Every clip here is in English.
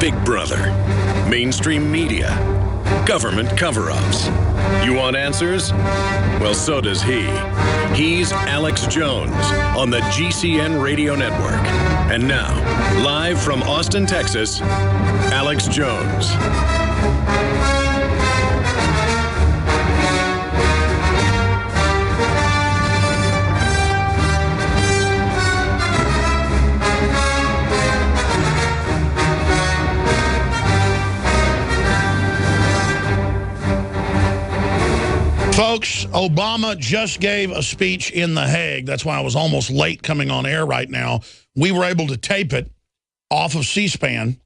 Big Brother, mainstream media, government cover-ups. You want answers? Well, so does he. He's Alex Jones on the GCN Radio Network. And now, live from Austin, Texas, Alex Jones. Folks, Obama just gave a speech in The Hague. That's why I was almost late coming on air right now. We were able to tape it off of C-SPAN,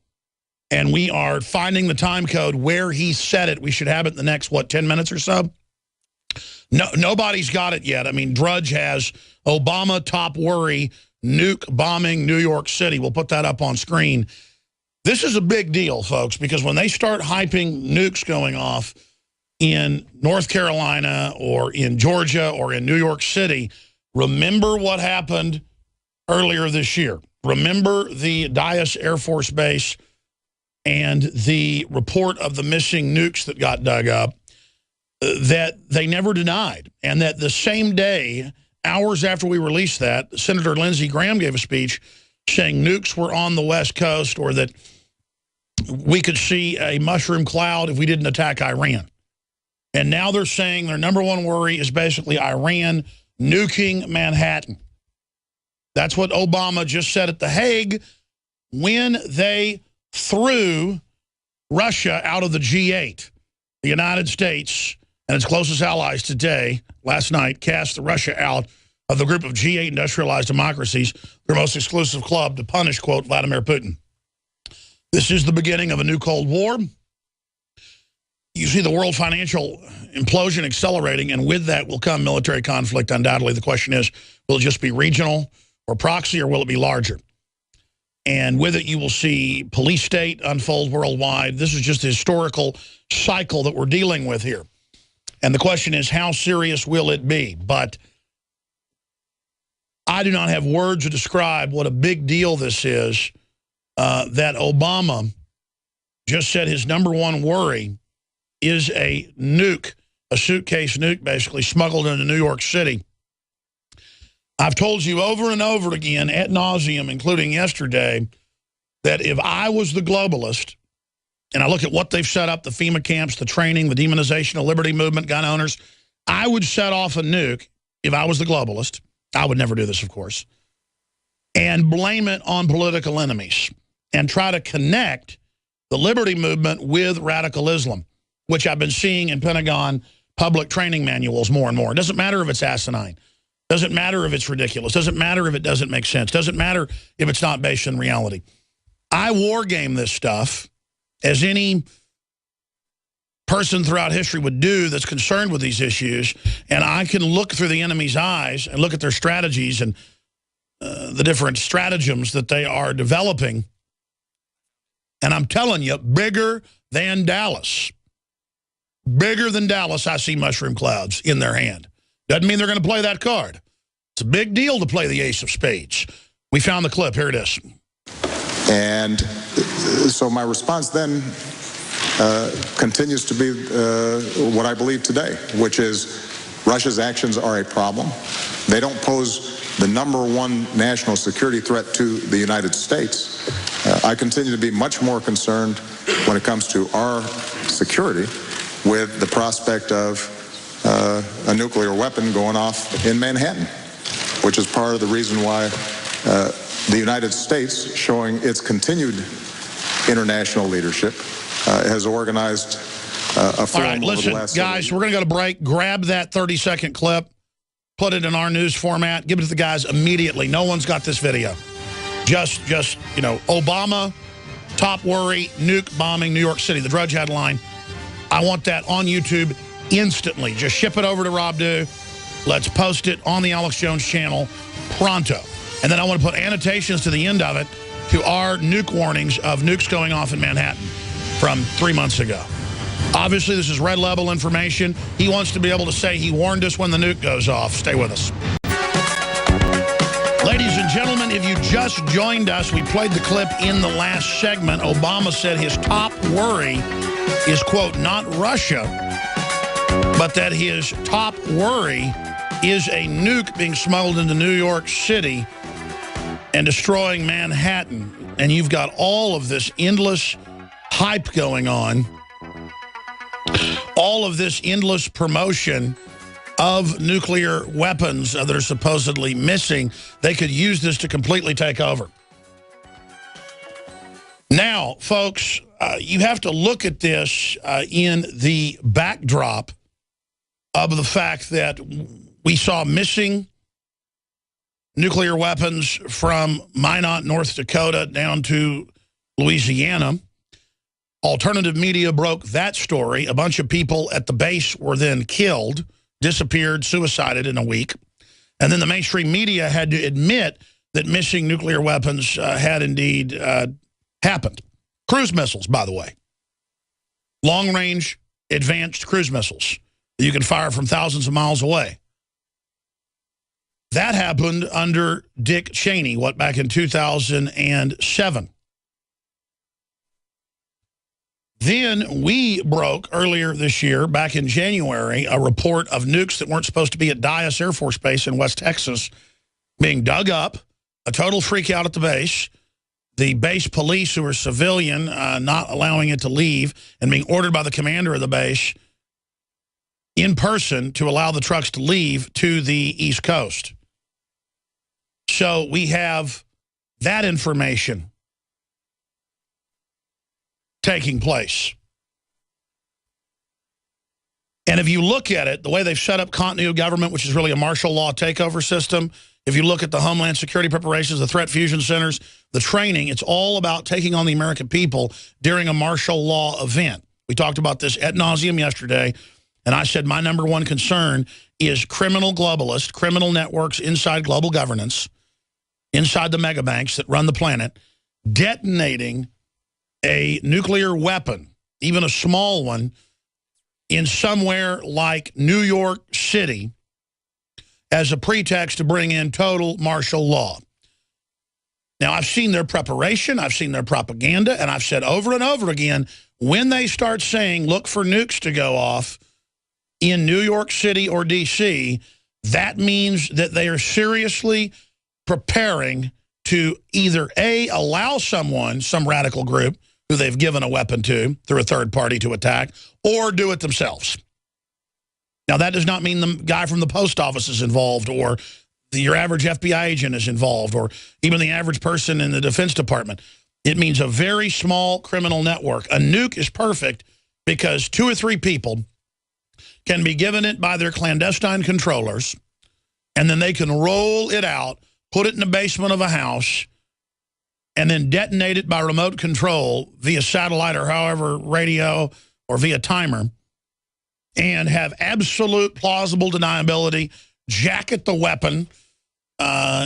and we are finding the time code where he said it. We should have it in the next, 10 minutes or so? No, nobody's got it yet. I mean, Drudge has Obama top worry, nuke bombing New York City. We'll put that up on screen. This is a big deal, folks, because when they start hyping nukes going off in North Carolina or in Georgia or in New York City, remember what happened earlier this year. Remember the Dyess Air Force Base and the report of the missing nukes that got dug up that they never denied. And that the same day, hours after we released that, Senator Lindsey Graham gave a speech saying nukes were on the West Coast, or that we could see a mushroom cloud if we didn't attack Iran. And now they're saying their number one worry is basically Iran nuking Manhattan. That's what Obama just said at The Hague when they threw Russia out of the G8. The United States and its closest allies today, last night, cast Russia out of the group of G8 industrialized democracies, their most exclusive club, to punish, quote, Vladimir Putin. This is the beginning of a new Cold War. You see the world financial implosion accelerating, and with that will come military conflict, undoubtedly. The question is, will it just be regional or proxy, or will it be larger? And with it, you will see police state unfold worldwide. This is just a historical cycle that we're dealing with here. And the question is, how serious will it be? But I do not have words to describe what a big deal this is, that Obama just said his number one worry is a nuke, a suitcase nuke, basically, smuggled into New York City. I've told you over and over again, ad nauseum, including yesterday, that if I was the globalist, and I look at what they've set up, the FEMA camps, the training, the demonization of liberty movement, gun owners, I would set off a nuke if I was the globalist. I would never do this, of course. And blame it on political enemies and try to connect the liberty movement with radical Islam, which I've been seeing in Pentagon public training manuals more and more. It doesn't matter if it's asinine. Doesn't matter if it's ridiculous. Doesn't matter if it doesn't make sense. Doesn't matter if it's not based in reality. I war game this stuff, as any person throughout history would do that's concerned with these issues, and I can look through the enemy's eyes and look at their strategies and the different stratagems that they are developing. And I'm telling you, bigger than Dallas. Bigger than Dallas, I see mushroom clouds in their hand. Doesn't mean they're going to play that card. It's a big deal to play the ace of spades. We found the clip. Here it is. And so my response then continues to be what I believe today, which is Russia's actions are a problem. They don't pose the number one national security threat to the United States. I continue to be much more concerned when it comes to our security with the prospect of a nuclear weapon going off in Manhattan, which is part of the reason why the United States, showing its continued international leadership, has organized a forum. All right, listen, guys, we're going to go to break. Grab that 30-second clip, put it in our news format, give it to the guys immediately. No one's got this video. Just you know, Obama, top worry, nuke bombing New York City, the Drudge headline. I want that on YouTube instantly. Just ship it over to Rob Dew. Let's post it on the Alex Jones channel pronto. And then I want to put annotations to the end of it to our nuke warnings of nukes going off in Manhattan from 3 months ago. Obviously, this is red level information. He wants to be able to say he warned us when the nuke goes off. Stay with us. Ladies and gentlemen, if you just joined us, we played the clip in the last segment. Obama said his top worry is, quote, not Russia, but that his top worry is a nuke being smuggled into New York City and destroying Manhattan. And you've got all of this endless hype going on, all of this endless promotion of nuclear weapons that are supposedly missing. They could use this to completely take over. Now, folks, you have to look at this in the backdrop of the fact that we saw missing nuclear weapons from Minot, North Dakota, down to Louisiana. Alternative media broke that story. A bunch of people at the base were then killed, disappeared, suicided in a week. And then the mainstream media had to admit that missing nuclear weapons had indeed happened. Cruise missiles, by the way. Long-range, advanced cruise missiles that you can fire from thousands of miles away. That happened under Dick Cheney, back in 2007. Then we broke earlier this year, back in January, a report of nukes that weren't supposed to be at Dyess Air Force Base in West Texas being dug up, a total freak out at the base, the base police who are civilian not allowing it to leave, and being ordered by the commander of the base in person to allow the trucks to leave to the East Coast. So we have that information taking place. And if you look at it, the way they've set up continuity of government, which is really a martial law takeover system, if you look at the Homeland Security preparations, the threat fusion centers, the training, it's all about taking on the American people during a martial law event. We talked about this ad nauseum yesterday, and I said my number one concern is criminal globalists, criminal networks inside global governance, inside the mega banks that run the planet, detonating a nuclear weapon, even a small one, in somewhere like New York City as a pretext to bring in total martial law. Now, I've seen their preparation, I've seen their propaganda, and I've said over and over again, when they start saying, look for nukes to go off in New York City or D.C., that means that they are seriously preparing to either A, allow someone, some radical group, who they've given a weapon to through a third party to attack, or do it themselves. Now, that does not mean the guy from the post office is involved, or your average FBI agent is involved, or even the average person in the Defense Department. It means a very small criminal network. A nuke is perfect because 2 or 3 people can be given it by their clandestine controllers, and then they can roll it out, put it in the basement of a house, and then detonate it by remote control via satellite or however, radio or via timer, and have absolute plausible deniability, jacket the weapon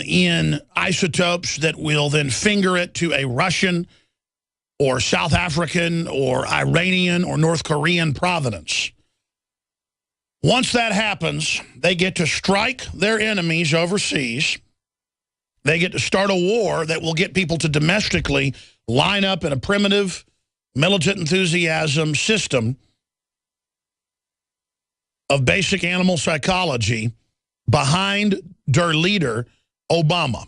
in isotopes that will then finger it to a Russian or South African or Iranian or North Korean provenance. Once that happens, they get to strike their enemies overseas. They get to start a war that will get people to domestically line up in a primitive, militant enthusiasm system of basic animal psychology behind their leader, Obama.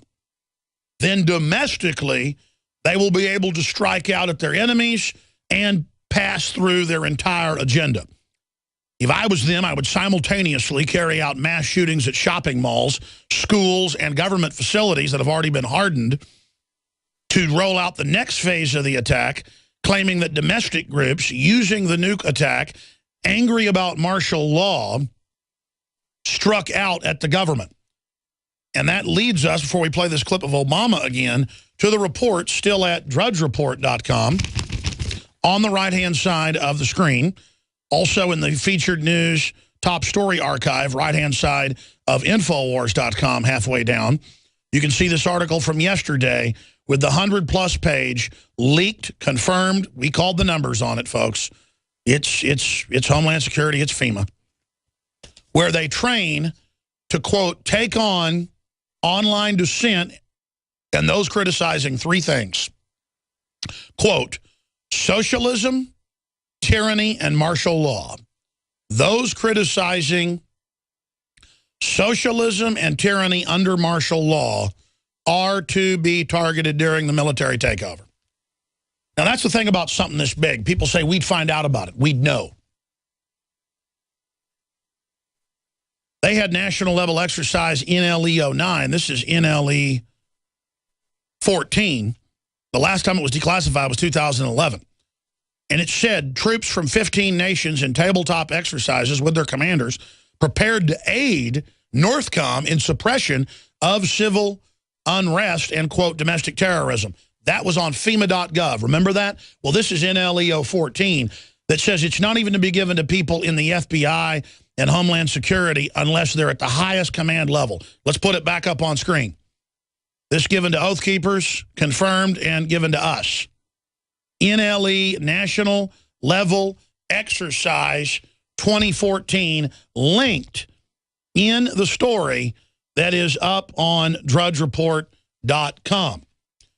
Then domestically, they will be able to strike out at their enemies and pass through their entire agenda. If I was them, I would simultaneously carry out mass shootings at shopping malls, schools, and government facilities that have already been hardened to roll out the next phase of the attack, claiming that domestic groups using the nuke attack, angry about martial law, struck out at the government. And that leads us, before we play this clip of Obama again, to the report still at drudgereport.com on the right-hand side of the screen. Also in the featured news top story archive, right-hand side of Infowars.com, halfway down. You can see this article from yesterday with the 100-plus page leaked, confirmed. We called the numbers on it, folks. It's Homeland Security, it's FEMA, where they train to, quote, take on online dissent And those criticizing three things. Quote, socialism, tyranny, and martial law. Those criticizing socialism and tyranny under martial law are to be targeted during the military takeover. Now, that's the thing about something this big. People say we'd find out about it. We'd know. They had national level exercise NLE 09. This is NLE 14. The last time it was declassified was 2011. And it said troops from 15 nations in tabletop exercises with their commanders prepared to aid NORTHCOM in suppression of civil unrest and, quote, domestic terrorism. That was on FEMA.gov. Remember that? Well, this is NLE 014 that says it's not even to be given to people in the FBI and Homeland Security unless they're at the highest command level. Let's put it back up on screen. This given to Oath Keepers, confirmed, and given to us. NLE, National Level Exercise 2014, linked in the story that is up on drudgereport.com.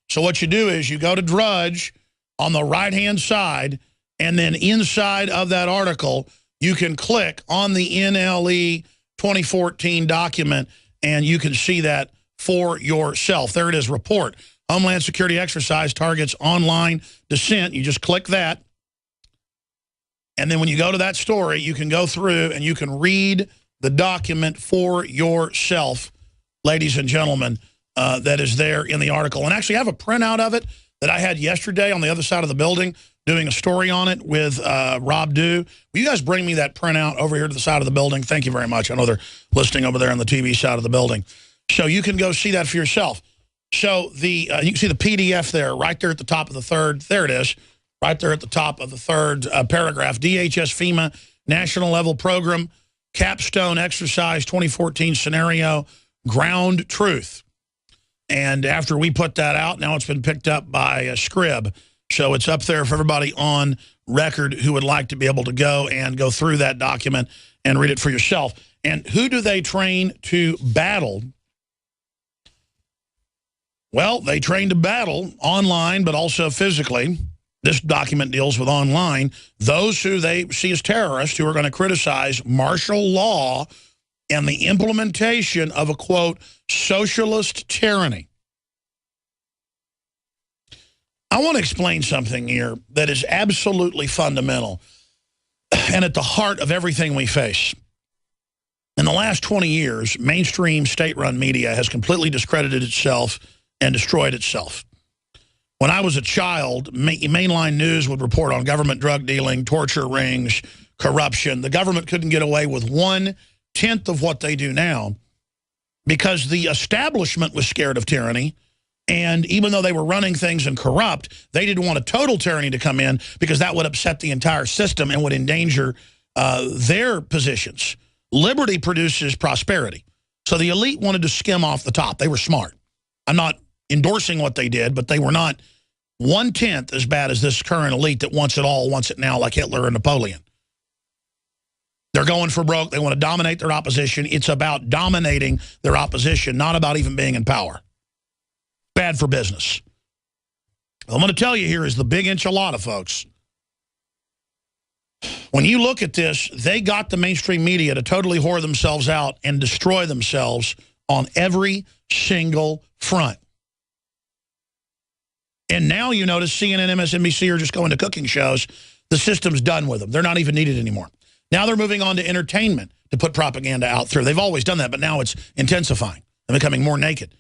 So what you do is you go to Drudge on the right-hand side, and then inside of that article, you can click on the NLE 2014 document, and you can see that for yourself. There it is, report. Homeland Security exercise targets online dissent. You just click that. And then when you go to that story, you can go through and you can read the document for yourself, ladies and gentlemen, that is there in the article. And actually I have a printout of it that I had yesterday on the other side of the building doing a story on it with Rob Dew. Will you guys bring me that printout over here to the side of the building? Thank you very much. I know they're listening over there on the TV side of the building. So you can go see that for yourself. So you can see the PDF there, right there at the top of the third. There it is, right there at the top of the third paragraph. DHS FEMA National Level Program, Capstone Exercise 2014 Scenario, Ground Truth. And after we put that out, now it's been picked up by Scrib. So it's up there for everybody on record who would like to be able to go and go through that document and read it for yourself. And who do they train to battle? Well, they train to battle online, but also physically. This document deals with online. Those who they see as terrorists who are going to criticize martial law and the implementation of a, quote, socialist tyranny. I want to explain something here that is absolutely fundamental and at the heart of everything we face. In the last 20 years, mainstream state-run media has completely discredited itself and destroyed itself. When I was a child, mainline news would report on government drug dealing, torture rings, corruption. The government couldn't get away with 1/10 of what they do now because the establishment was scared of tyranny. And even though they were running things and corrupt, they didn't want a total tyranny to come in because that would upset the entire system and would endanger their positions. Liberty produces prosperity. So the elite wanted to skim off the top. They were smart. I'm not endorsing what they did, but they were not 1/10 as bad as this current elite that wants it all, wants it now, like Hitler and Napoleon. They're going for broke. They want to dominate their opposition. It's about dominating their opposition, not about even being in power. Bad for business. What I'm going to tell you here is the big enchilada, folks. When you look at this, they got the mainstream media to totally whore themselves out and destroy themselves on every single front. And now you notice CNN, MSNBC are just going to cooking shows. The system's done with them. They're not even needed anymore. Now they're moving on to entertainment to put propaganda out through. They've always done that, but now it's intensifying and becoming more naked.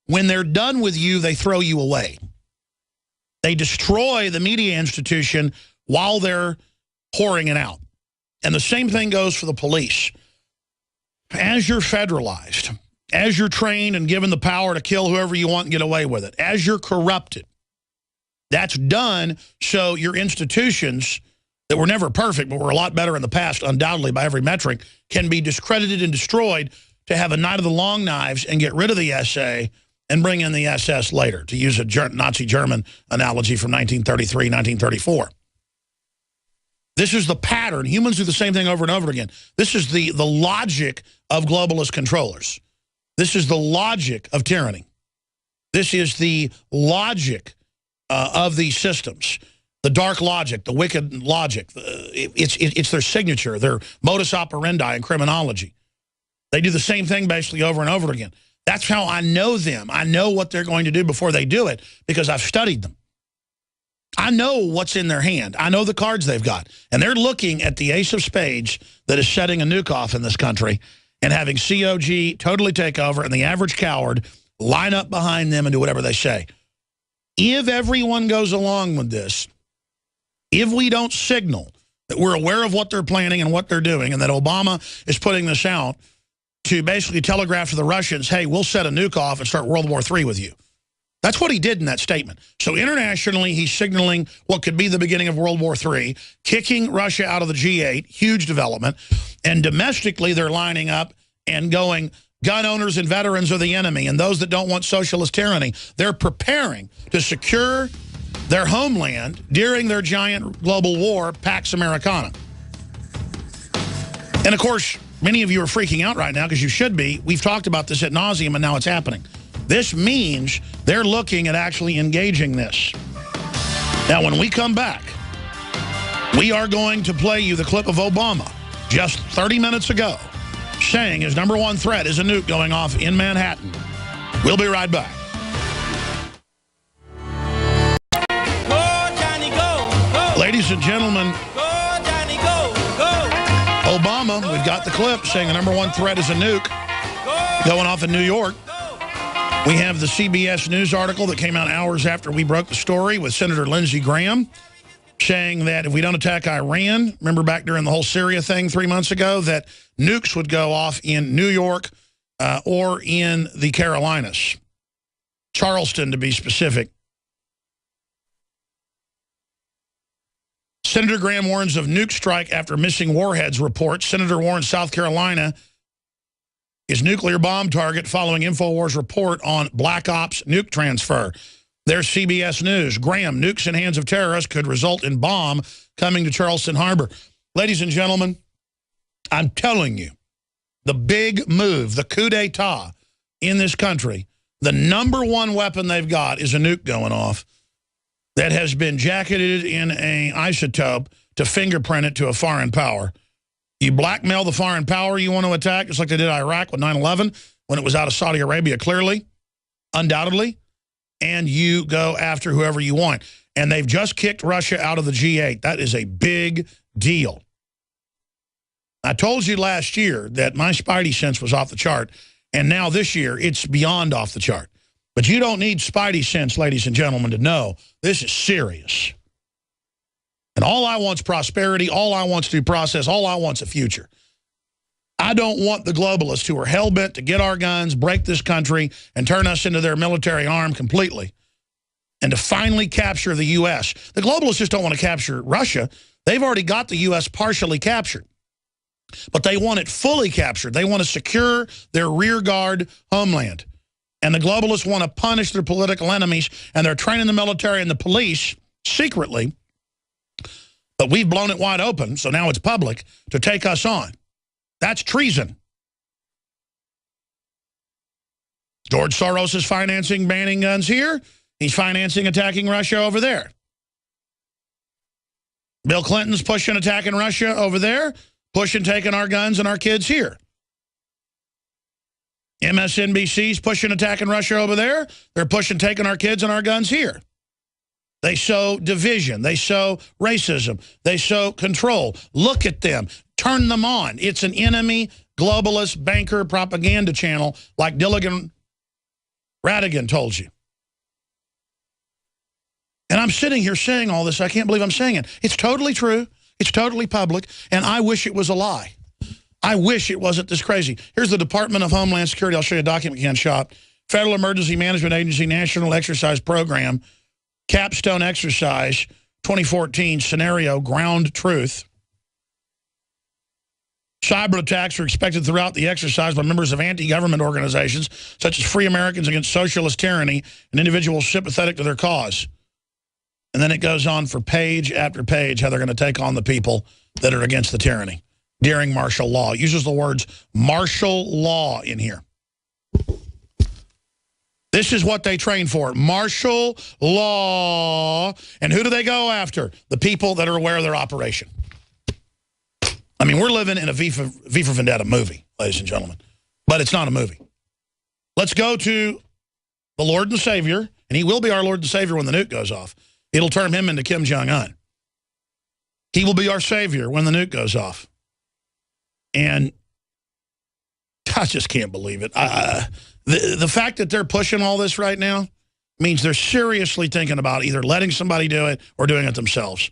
When they're done with you, they throw you away. They destroy the media institution while they're pouring it out. And the same thing goes for the police. As you're federalized, as you're trained and given the power to kill whoever you want and get away with it, as you're corrupted, that's done so your institutions that were never perfect but were a lot better in the past, undoubtedly by every metric, can be discredited and destroyed to have a night of the long knives and get rid of the SA and bring in the SS later, to use a Nazi German analogy from 1933, 1934. This is the pattern. Humans do the same thing over and over again. This is the logic of globalist controllers. This is the logic of tyranny. This is the logic of these systems, the dark logic, the wicked logic. It's their signature, their modus operandi in criminology. They do the same thing basically over and over again. That's how I know them. I know what they're going to do before they do it because I've studied them. I know what's in their hand. I know the cards they've got. And they're looking at the ace of spades that is setting a nuke off in this country and having COG totally take over and the average coward line up behind them and do whatever they say. If everyone goes along with this, if we don't signal that we're aware of what they're planning and what they're doing and that Obama is putting this out to basically telegraph to the Russians, hey, we'll set a nuke off and start World War III with you. That's what he did in that statement. So internationally, he's signaling what could be the beginning of World War III, kicking Russia out of the G8, huge development. And domestically, they're lining up and going, gun owners and veterans are the enemy, and those that don't want socialist tyranny. They're preparing to secure their homeland during their giant global war, Pax Americana. And of course, many of you are freaking out right now because you should be. We've talked about this ad nauseum, and now it's happening. This means they're looking at actually engaging this. Now, when we come back, we are going to play you the clip of Obama just 30 minutes ago saying his #1 threat is a nuke going off in Manhattan. We'll be right back. Go, Johnny, go, go. Ladies and gentlemen, Go, Johnny, go, go. Obama, we've got the clip saying the #1 threat is a nuke going off in New York. We have the CBS News article that came out hours after we broke the story with Senator Lindsey Graham saying that if we don't attack Iran, remember back during the whole Syria thing 3 months ago, that nukes would go off in New York or in the Carolinas. Charleston, to be specific. Senator Graham warns of nuke strike after missing warheads report. Senator warns South Carolina is nuclear bomb target following InfoWars report on Black Ops nuke transfer. There's CBS News. Graham, nukes in hands of terrorists could result in bomb coming to Charleston Harbor. Ladies and gentlemen, I'm telling you, the big move, the coup d'etat in this country, the #1 weapon they've got is a nuke going off that has been jacketed in an isotope to fingerprint it to a foreign power. You blackmail the foreign power you want to attack, just like they did Iraq with 9/11, when it was out of Saudi Arabia, clearly, undoubtedly, and you go after whoever you want. And they've just kicked Russia out of the G8. That is a big deal. I told you last year that my spidey sense was off the chart, and now this year it's beyond off the chart. But you don't need spidey sense, ladies and gentlemen, to know this is serious. And all I want's prosperity, all I want's due process, all I want's a future. I don't want the globalists who are hell-bent to get our guns, break this country, and turn us into their military arm completely, and to finally capture the U.S. The globalists just don't want to capture Russia. They've already got the U.S. partially captured. But they want it fully captured. They want to secure their rearguard homeland. And the globalists want to punish their political enemies, and they're training the military and the police secretly, but we've blown it wide open, so now it's public, to take us on. That's treason. George Soros is financing banning guns here. He's financing attacking Russia over there. Bill Clinton's pushing attacking Russia over there, pushing taking our guns and our kids here. MSNBC's pushing attacking Russia over there. They're pushing taking our kids and our guns here. They sow division. They sow racism. They sow control. Look at them. Turn them on. It's an enemy, globalist, banker propaganda channel like Dilligan Radigan told you. And I'm sitting here saying all this. I can't believe I'm saying it. It's totally true. It's totally public. And I wish it was a lie. I wish it wasn't this crazy. Here's the Department of Homeland Security. I'll show you a document we can shop. Federal Emergency Management Agency National Exercise Program. Capstone Exercise 2014 Scenario Ground Truth. Cyber attacks are expected throughout the exercise by members of anti-government organizations such as Free Americans Against Socialist Tyranny and individuals sympathetic to their cause. And then it goes on for page after page how they're going to take on the people that are against the tyranny during martial law. It uses the words martial law in here. This is what they train for, martial law. And who do they go after? The people that are aware of their operation. I mean, we're living in a V for Vendetta movie, ladies and gentlemen. But it's not a movie. Let's go to the Lord and Savior, and he will be our Lord and Savior when the nuke goes off. It'll turn him into Kim Jong-un. He will be our Savior when the nuke goes off. And I just can't believe it. The fact that they're pushing all this right now means they're seriously thinking about either letting somebody do it or doing it themselves.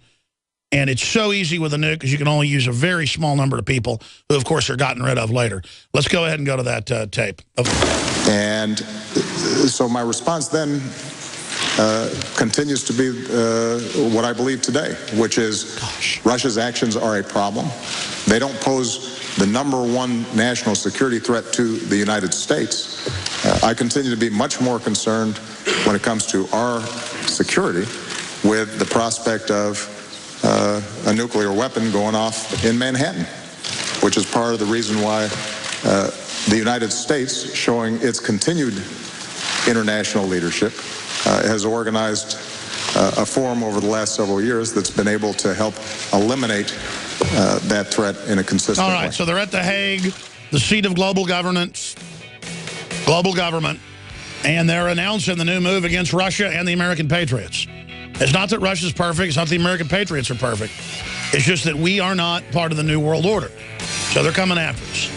And it's so easy with a nuke because you can only use a very small number of people who, of course, are gotten rid of later. Let's go ahead and go to that tape. And so my response then continues to be what I believe today, which is Russia's actions are a problem. They don't pose the #1 national security threat to the United States. I continue to be much more concerned when it comes to our security with the prospect of a nuclear weapon going off in Manhattan, which is part of the reason why the United States, showing its continued international leadership, has organized a forum over the last several years that's been able to help eliminate that threat in a consistent way. All right, so they're at The Hague, the seat of global government, and they're announcing the new move against Russia and the American patriots. It's not that Russia's perfect. It's not the American patriots are perfect. It's just that we are not part of the New World Order. So they're coming after us.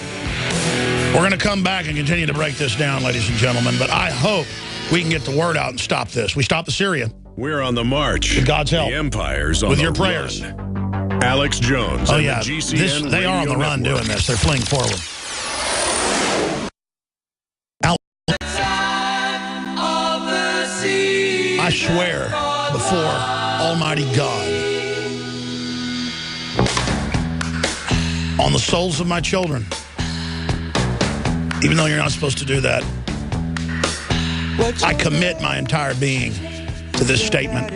We're going to come back and continue to break this down, ladies and gentlemen, but I hope we can get the word out and stop this. We stopped the Syria. We're on the march. With God's help. The Empire's on with the your prayers. Run. Alex Jones. Oh, and yeah. The GCN They are on the run Network. doing this. They're fleeing forward. I swear before Almighty God, on the souls of my children, even though you're not supposed to do that, I commit my entire being to this statement.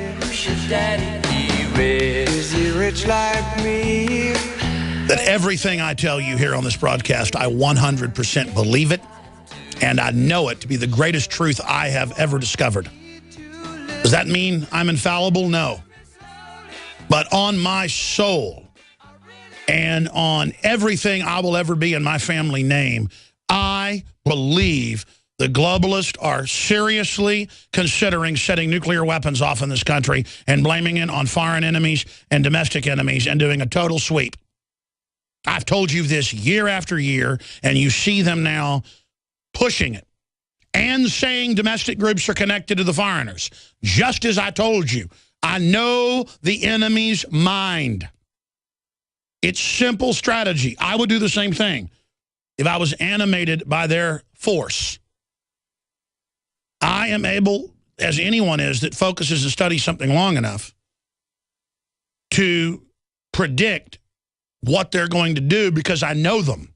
That everything I tell you here on this broadcast, I 100% believe it, and I know it to be the greatest truth I have ever discovered. Does that mean I'm infallible? No. But on my soul and on everything I will ever be in my family name, I believe the globalists are seriously considering setting nuclear weapons off in this country and blaming it on foreign enemies and domestic enemies and doing a total sweep. I've told you this year after year, and you see them now pushing it and saying domestic groups are connected to the foreigners. Just as I told you, I know the enemy's mind. It's simple strategy. I would do the same thing if I was animated by their force. I am able, as anyone is that focuses and studies something long enough, to predict what they're going to do because I know them.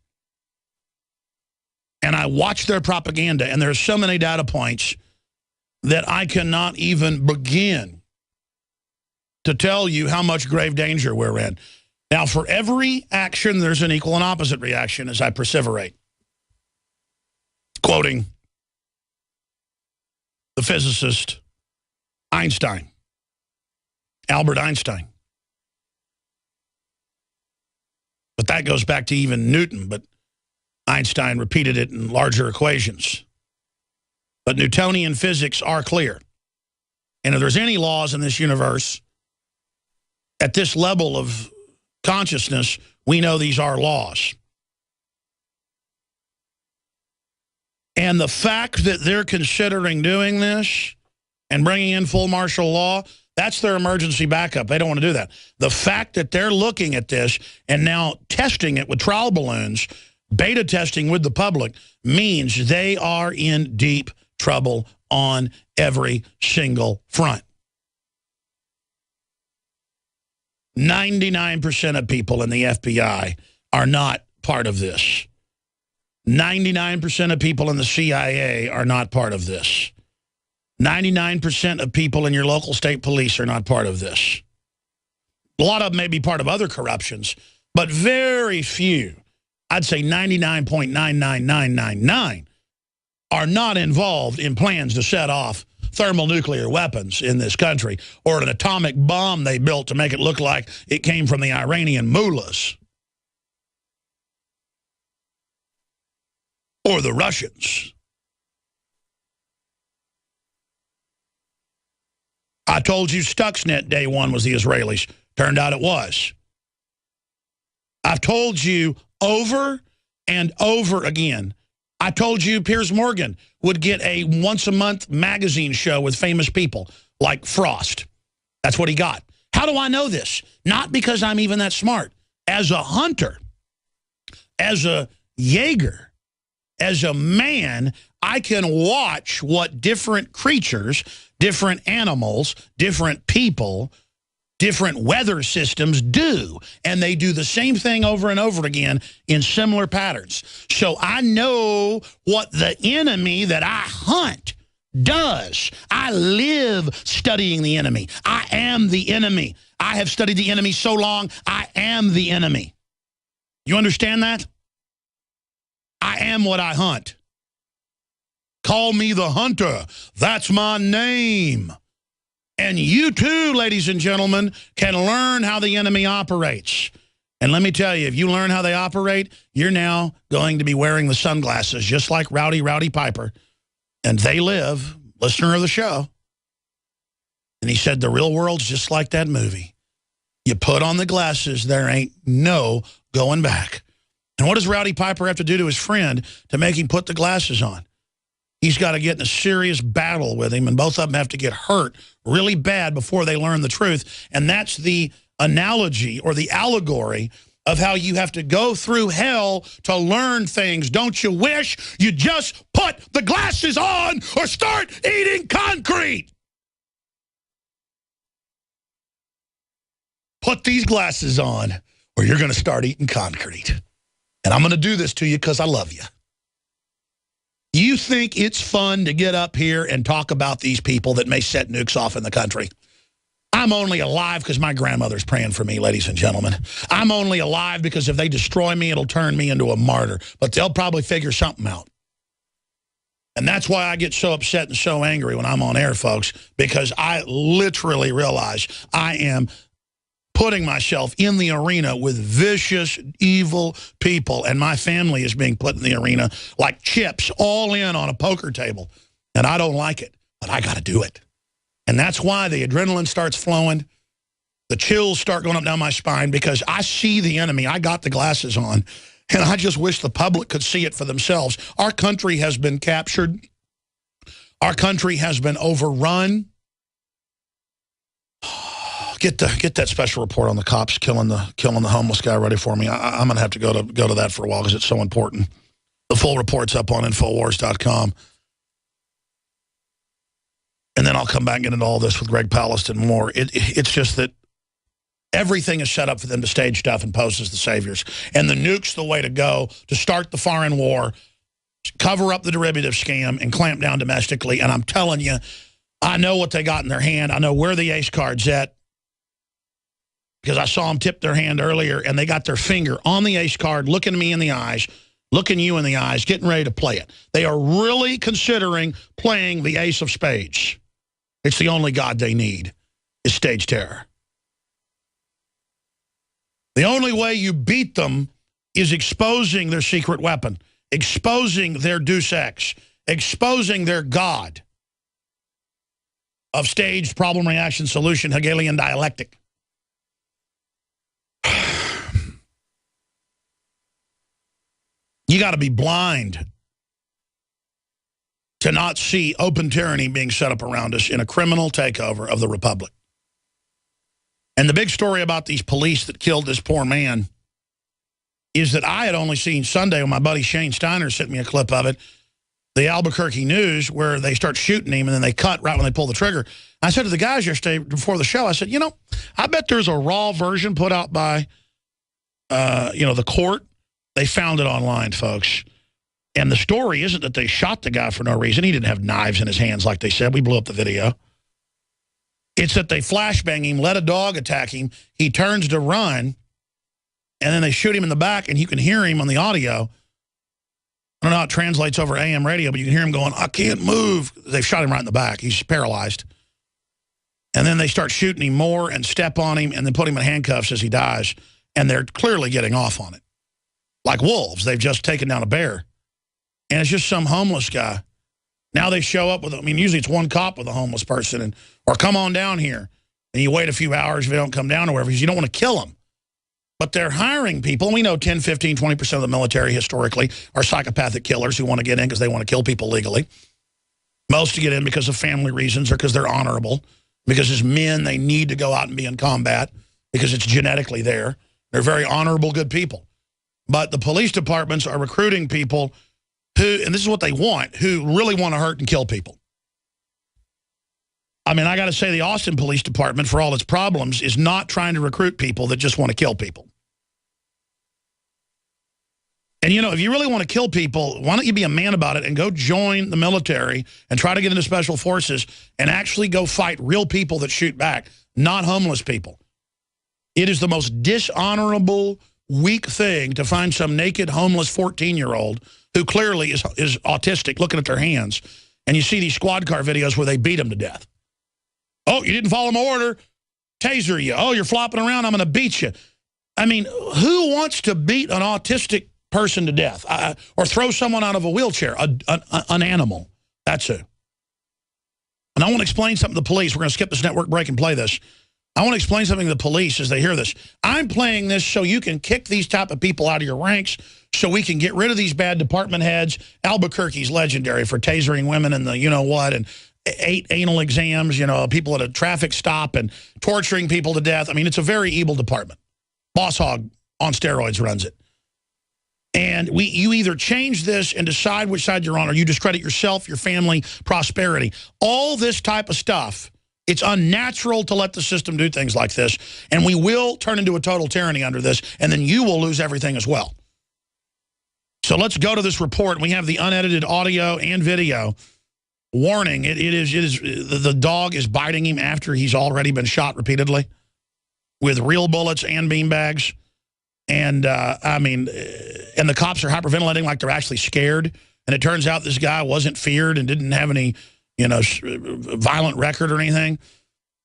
And I watch their propaganda, and there are so many data points that I cannot even begin to tell you how much grave danger we're in. Now, for every action, there's an equal and opposite reaction as I perseverate. Quoting the physicist Einstein, Albert Einstein. But that goes back to even Newton, but Einstein repeated it in larger equations. But Newtonian physics are clear. And if there's any laws in this universe, at this level of consciousness, we know these are laws. And the fact that they're considering doing this and bringing in full martial law, that's their emergency backup. They don't want to do that. The fact that they're looking at this and now testing it with trial balloons, beta testing with the public, means they are in deep trouble on every single front. 99% of people in the FBI are not part of this. 99% of people in the CIA are not part of this. 99% of people in your local state police are not part of this. A lot of them may be part of other corruptions, but very few, I'd say 99.99999, are not involved in plans to set off thermonuclear weapons in this country, or an atomic bomb they built to make it look like it came from the Iranian mullahs or the Russians. I told you Stuxnet day one was the Israelis. Turned out it was. I've told you over and over again. I told you Piers Morgan would get a once-a-month magazine show with famous people like Frost. That's what he got. How do I know this? Not because I'm even that smart. As a hunter, as a Jaeger, as a man, I can watch what different creatures, different animals, different people, different weather systems do. And they do the same thing over and over again in similar patterns. So I know what the enemy that I hunt does. I live studying the enemy. I am the enemy. I have studied the enemy so long, I am the enemy. You understand that? I am what I hunt. Call me the hunter. That's my name. And you too, ladies and gentlemen, can learn how the enemy operates. And let me tell you, if you learn how they operate, you're now going to be wearing the sunglasses, just like Rowdy Piper. And they live, listener of the show. And he said, the real world's just like that movie. You put on the glasses, there ain't no going back. And what does Rowdy Piper have to do to his friend to make him put the glasses on? He's got to get in a serious battle with him, and both of them have to get hurt really bad before they learn the truth. And that's the analogy or the allegory of how you have to go through hell to learn things. Don't you wish you just put the glasses on or start eating concrete? Put these glasses on or you're going to start eating concrete. And I'm going to do this to you because I love you. You think it's fun to get up here and talk about these people that may set nukes off in the country? I'm only alive because my grandmother's praying for me, ladies and gentlemen. I'm only alive because if they destroy me, it'll turn me into a martyr. But they'll probably figure something out. And that's why I get so upset and so angry when I'm on air, folks, because I literally realize I am putting myself in the arena with vicious, evil people, and my family is being put in the arena like chips, all in on a poker table. And I don't like it, but I got to do it. And that's why the adrenaline starts flowing, the chills start going up down my spine, because I see the enemy. I got the glasses on, and I just wish the public could see it for themselves. Our country has been captured. Our country has been overrun. Get that special report on the cops killing the homeless guy ready for me. I'm going to have to go to that for a while because it's so important. The full report's up on Infowars.com. And then I'll come back and get into all this with Greg Palast and more. It's just that everything is set up for them to stage stuff and pose as the saviors. And the nuke's the way to go to start the foreign war, cover up the derivative scam, and clamp down domestically. And I'm telling you, I know what they got in their hand. I know where the ace card's at, because I saw them tip their hand earlier, and they got their finger on the ace card, looking me in the eyes, looking you in the eyes, getting ready to play it. They are really considering playing the ace of spades. It's the only god they need, is stage terror. The only way you beat them is exposing their secret weapon, exposing their Deus Ex, exposing their god of staged problem, reaction, solution, Hegelian dialectic. You got to be blind to not see open tyranny being set up around us in a criminal takeover of the republic. And the big story about these police that killed this poor man is that I had only seen Sunday when my buddy Shane Steiner sent me a clip of it, the Albuquerque News, where they start shooting him and then they cut right when they pull the trigger. I said to the guys yesterday before the show, I said, you know, I bet there's a raw version put out by, the court. They found it online, folks. And the story isn't that they shot the guy for no reason. He didn't have knives in his hands like they said. We blew up the video. It's that they flashbang him, let a dog attack him. He turns to run, and then they shoot him in the back, and you can hear him on the audio. I don't know how it translates over AM radio, but you can hear him going, I can't move. They've shot him right in the back. He's paralyzed. And then they start shooting him more and step on him and then put him in handcuffs as he dies. And they're clearly getting off on it. Like wolves. They've just taken down a bear. And it's just some homeless guy. Now they show up with, I mean, usually it's one cop with a homeless person, or come on down here. And you wait a few hours if they don't come down or whatever, because you don't want to kill them. But they're hiring people. And we know 10, 15, 20% of the military historically are psychopathic killers who want to get in because they want to kill people legally. Most to get in because of family reasons or because they're honorable. Because as men, they need to go out and be in combat because it's genetically there. They're very honorable, good people. But the police departments are recruiting people who, and this is what they want, who really want to hurt and kill people. I mean, I got to say the Austin Police Department, for all its problems, is not trying to recruit people that just want to kill people. And, you know, if you really want to kill people, why don't you be a man about it and go join the military and try to get into special forces and actually go fight real people that shoot back, not homeless people. It is the most dishonorable, weak thing to find some naked, homeless 14-year-old who clearly is autistic looking at their hands. And you see these squad car videos where they beat them to death. Oh, you didn't follow my order. Taser you. Oh, you're flopping around. I'm going to beat you. I mean, who wants to beat an autistic person to death or throw someone out of a wheelchair? An animal. That's who. And I want to explain something to the police. We're going to skip this network break and play this. I want to explain something to the police as they hear this. I'm playing this so you can kick these type of people out of your ranks, so we can get rid of these bad department heads. Albuquerque's legendary for tasering women and the you-know-what, and 8 anal exams, you know, people at a traffic stop and torturing people to death. I mean, it's a very evil department. Boss Hog on steroids runs it. And you either change this and decide which side you're on, or you discredit yourself, your family, prosperity. All this type of stuff, it's unnatural to let the system do things like this. And we will turn into a total tyranny under this, and then you will lose everything as well. So let's go to this report. We have the unedited audio and video. Warning, it is the dog is biting him after he's already been shot repeatedly with real bullets and beanbags. And, I mean, and the cops are hyperventilating like they're actually scared. And it turns out this guy wasn't feared and didn't have any, you know, violent record or anything.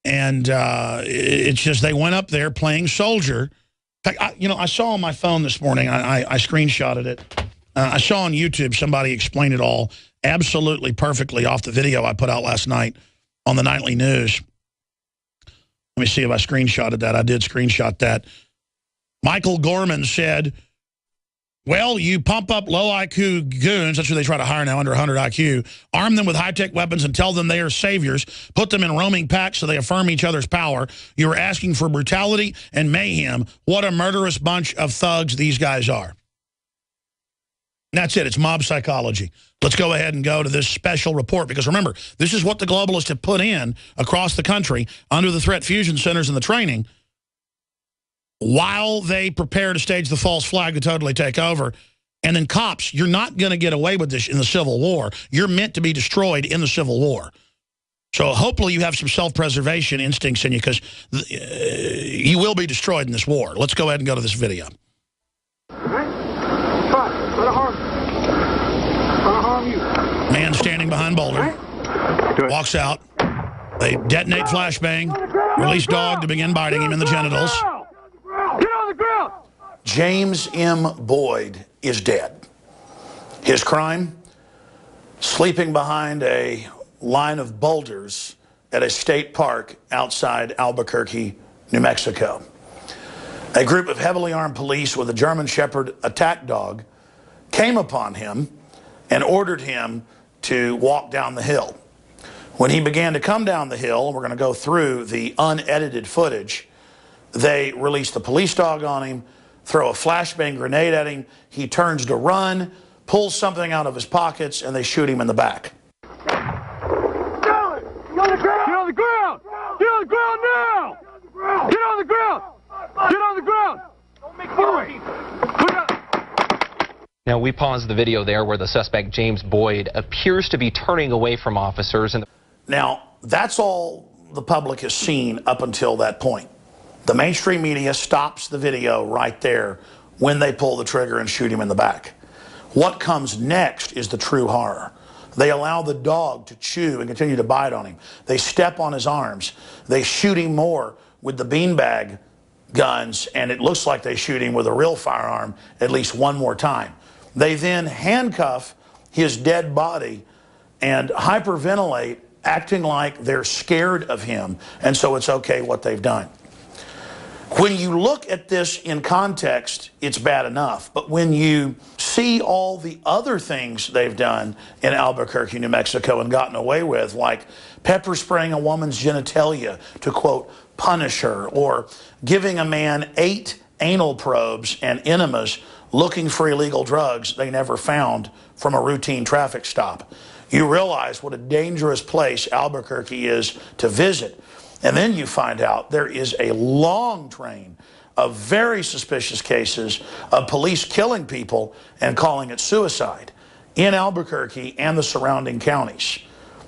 And it's just they went up there playing soldier. In fact, I saw on my phone this morning, I screenshotted it. I saw on YouTube somebody explain it all absolutely perfectly off the video I put out last night on the nightly news. Let me see if I screenshotted that. I did screenshot that. Michael Gorman said, well, you pump up low IQ goons, that's who they try to hire now under 100 IQ, arm them with high-tech weapons and tell them they are saviors, put them in roaming packs so they affirm each other's power. You are asking for brutality and mayhem. What a murderous bunch of thugs these guys are. And that's it. It's mob psychology. Let's go ahead and go to this special report, because remember, this is what the globalists have put in across the country under the threat fusion centers and the training while they prepare to stage the false flag to totally take over. And then cops, you're not going to get away with this in the Civil War. You're meant to be destroyed in the Civil War. So hopefully you have some self-preservation instincts in you, because you will be destroyed in this war. Let's go ahead and go to this video. Man standing behind boulder, walks out. They detonate flashbang, release dog to begin biting him in the genitals. Get on the ground! James M. Boyd is dead. His crime? Sleeping behind a line of boulders at a state park outside Albuquerque, New Mexico. A group of heavily armed police with a German Shepherd attack dog came upon him and ordered him to walk down the hill. When he began to come down the hill, and we're going to go through the unedited footage, they release the police dog on him, throw a flashbang grenade at him. He turns to run, pulls something out of his pockets, and they shoot him in the back. Get on the ground! Get on the ground! Get on the ground now! Get on the ground! Get on the ground! Don't make noise! Now, we paused the video there where the suspect, James Boyd, appears to be turning away from officers. Now, that's all the public has seen up until that point. The mainstream media stops the video right there when they pull the trigger and shoot him in the back. What comes next is the true horror. They allow the dog to chew and continue to bite on him. They step on his arms. They shoot him more with the beanbag guns, and it looks like they shoot him with a real firearm at least one more time. They then handcuff his dead body and hyperventilate, acting like they're scared of him, and so it's okay what they've done. When you look at this in context, it's bad enough. But when you see all the other things they've done in Albuquerque, New Mexico, and gotten away with, like pepper spraying a woman's genitalia to, quote, punish her, or giving a man 8 anal probes and enemas looking for illegal drugs they never found from a routine traffic stop, you realize what a dangerous place Albuquerque is to visit. And then you find out there is a long train of very suspicious cases of police killing people and calling it suicide in Albuquerque and the surrounding counties.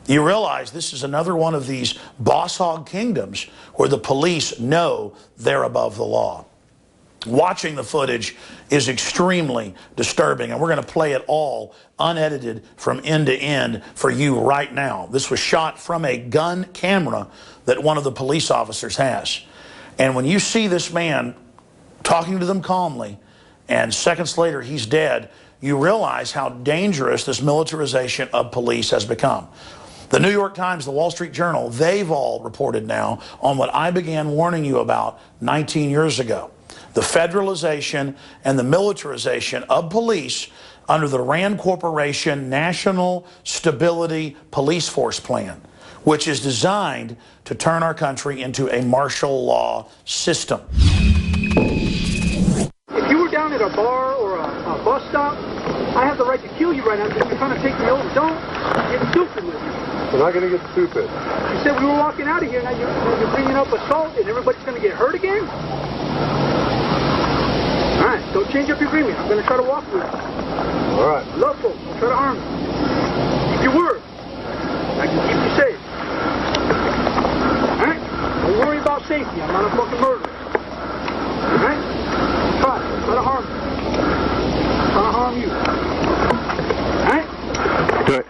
You realize this is another one of these boss hog kingdoms where the police know they're above the law. Watching the footage is extremely disturbing, and we're going to play it all unedited from end to end for you right now. This was shot from a gun camera that one of the police officers has. And when you see this man talking to them calmly, and seconds later he's dead, you realize how dangerous this militarization of police has become. The New York Times, the Wall Street Journal, they've all reported now on what I began warning you about 19 years ago. The federalization and the militarization of police under the Rand Corporation National Stability Police Force Plan, which is designed to turn our country into a martial law system. If you were down at a bar or a bus stop, I have the right to kill you right now because you're trying to take me over. Don't get stupid with me. We're not going to get stupid. You said we were walking out of here, now you're bringing up assault and everybody's going to get hurt again? All right, don't change up your agreement. I'm going to try to walk with you. All right. Love folks. Don't try to harm you. Keep your word. I can keep you safe. All right? Don't worry about safety. I'm not a fucking murderer. All right? Try to harm you. Try to harm you. All right? Do it.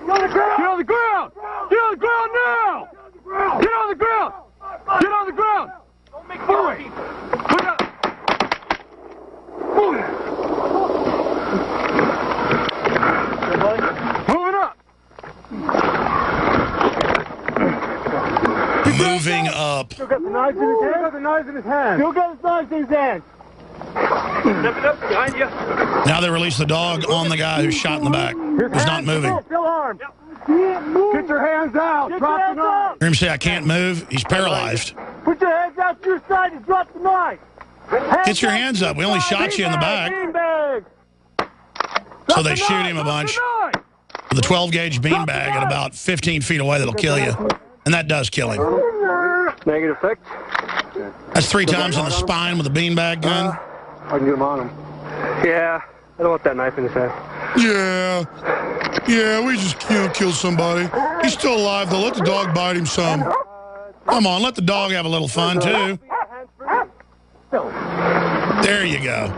Get on the ground! Get on the ground! Get on the ground now! Get on the ground! Get on the ground! Don't make fun of people. Put up! Move it up! Moving up. Still got the knives in his hand? Still got the knives in his hand. Still got his knives in his hand. Step it up behind you. Now they release the dog on the guy who's shot in the back, who's not moving. Still armed. Get your hands out. Drop the knife. Hear him say, I can't move. He's paralyzed. Put your hands out to your side and drop the knife. Get your hands up. We only shot you in the back. Beanbag. So they shoot him a bunch with a 12-gauge beanbag at about 15 feet away that'll kill you. And that does kill him. Negative effect. That's 3 times in the spine with a beanbag gun. I can get him on him. Yeah, I don't want that knife in his head. Yeah, we just killed somebody. He's still alive, though. Let the dog bite him some. Come on, let the dog have a little fun, too. There you go.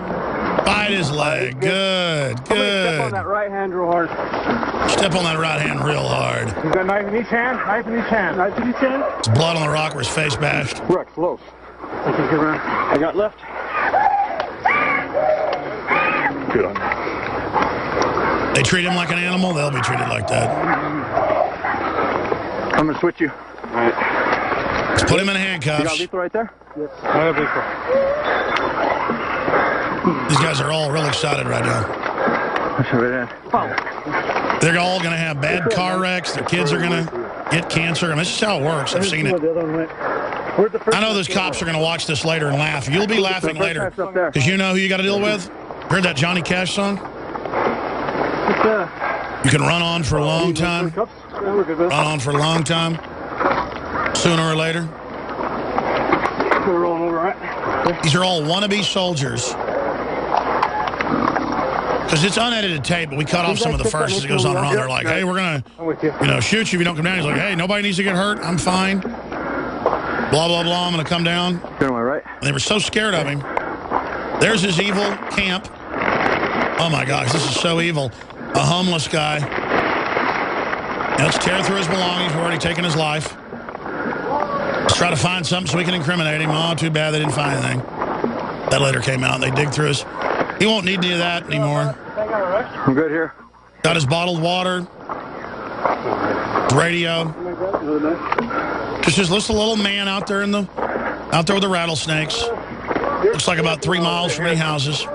Bite his leg. Good. Step on that right hand real hard. Step on that right hand real hard. You got a knife in each hand? Knife in each hand. Knife in each hand? There's blood on the rock where his face bashed. Rex, close. Okay, get around. I got left. Good on that. They treat him like an animal, they'll be treated like that. I'm going to switch you. All right. Let's put him in You got handcuffs. lethal right there? Yes. I have lethal. These guys are all real excited right now. They're all going to have bad car wrecks. Their kids are going to get cancer. I mean, this is how it works. I've seen it. I know those cops are going to watch this later and laugh. You'll be laughing later because you know who you got to deal with. Heard that Johnny Cash song? You can run on for a long time. Run on for a long time. Sooner or later. These are all wannabe soldiers. Because it's unedited tape, but we cut off some of the first as it goes on and on. They're like, hey, we're going to shoot you if you don't come down. He's like, hey, nobody needs to get hurt. I'm fine. Blah, blah, blah. I'm going to come down. And they were so scared of him. There's his evil camp. Oh my gosh, this is so evil. A homeless guy. Now let's tear through his belongings. We're already taking his life. Let's try to find something so we can incriminate him. Oh, too bad they didn't find anything. That later came out and they dig through his... He won't need any of that anymore. I'm good here. Got his bottled water. Radio. Just this little man out there with the rattlesnakes. Looks like about 3 miles from any houses.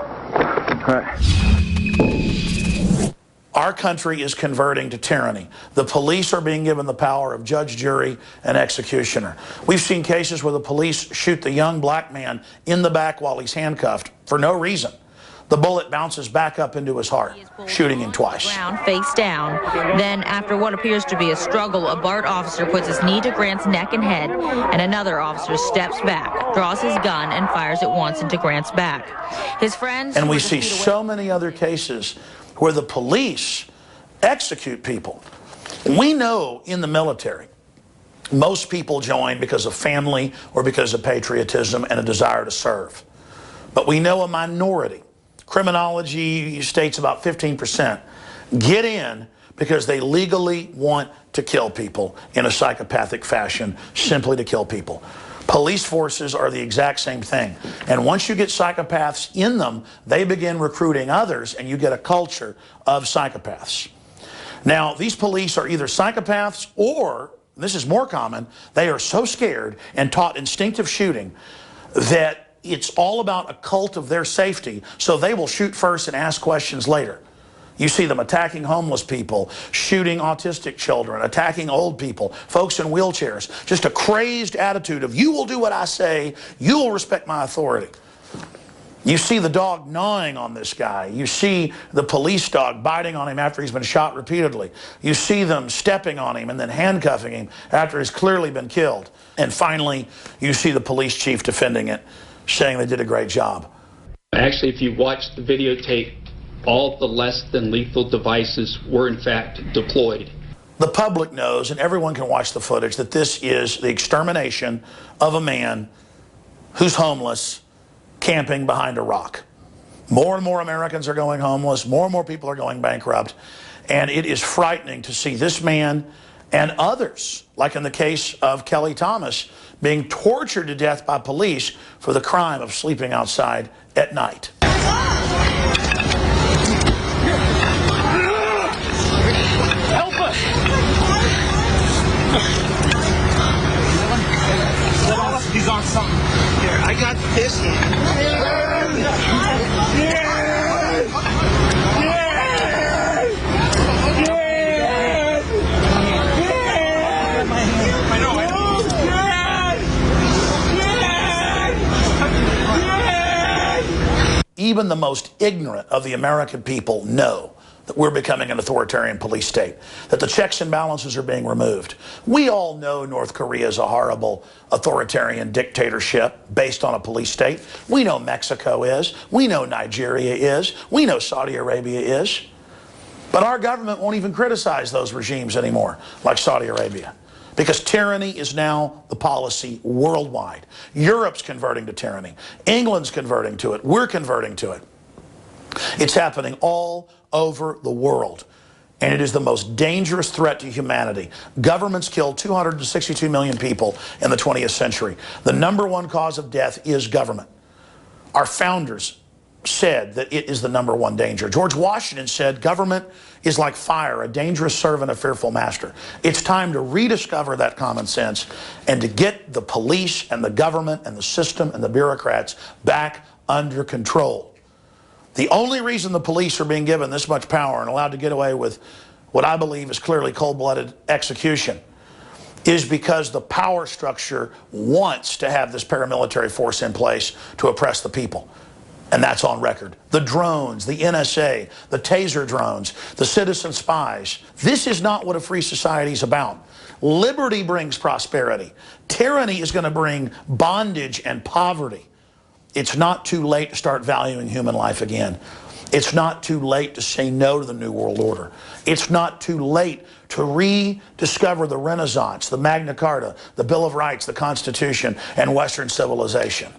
Our country is converting to tyranny. The police are being given the power of judge, jury, and executioner. We've seen cases where the police shoot the young black man in the back while he's handcuffed for no reason. The bullet bounces back up into his heart, shooting him twice. Face down. Then, after what appears to be a struggle, a BART officer puts his knee to Grant's neck and head, and another officer steps back, draws his gun, and fires it once into Grant's back. His friends... And we see so many other cases where the police execute people. We know in the military, most people join because of family or because of patriotism and a desire to serve. But we know a minority, criminology states about 15%, get in because they legally want to kill people in a psychopathic fashion, simply to kill people. Police forces are the exact same thing. And once you get psychopaths in them, they begin recruiting others, and you get a culture of psychopaths. Now, these police are either psychopaths or, this is more common, they are so scared and taught instinctive shooting that it's all about a cult of their safety, so they will shoot first and ask questions later. You see them attacking homeless people, shooting autistic children, attacking old people, folks in wheelchairs. Just a crazed attitude of, you will do what I say, you will respect my authority. You see the dog gnawing on this guy. You see the police dog biting on him after he's been shot repeatedly. You see them stepping on him and then handcuffing him after he's clearly been killed. And finally, you see the police chief defending it, saying they did a great job. Actually, if you watch the videotape, all the less than lethal devices were in fact deployed. The public knows, and everyone can watch the footage, that this is the extermination of a man who's homeless, camping behind a rock. More and more Americans are going homeless, more and more people are going bankrupt, and it is frightening to see this man and others, like in the case of Kelly Thomas, being tortured to death by police for the crime of sleeping outside at night. Help us! He's on something. Here, I got this hand. Even the most ignorant of the American people know that we're becoming an authoritarian police state, that the checks and balances are being removed. We all know North Korea is a horrible authoritarian dictatorship based on a police state. We know Mexico is. We know Nigeria is. We know Saudi Arabia is. But our government won't even criticize those regimes anymore, like Saudi Arabia, because tyranny is now the policy worldwide. Europe's converting to tyranny. England's converting to it. We're converting to it. It's happening all over the world, and it is the most dangerous threat to humanity. Governments killed 262 million people in the 20th century. The #1 cause of death is government. Our founders said that it is the #1 danger. George Washington said government is like fire, a dangerous servant, a fearful master. It's time to rediscover that common sense and to get the police and the government and the system and the bureaucrats back under control. The only reason the police are being given this much power and allowed to get away with what I believe is clearly cold-blooded execution is because the power structure wants to have this paramilitary force in place to oppress the people. And that's on record. The drones, the NSA, the taser drones, the citizen spies. This is not what a free society is about. Liberty brings prosperity. Tyranny is going to bring bondage and poverty. It's not too late to start valuing human life again. It's not too late to say no to the New World Order. It's not too late to rediscover the Renaissance, the Magna Carta, the Bill of Rights, the Constitution, and Western civilization.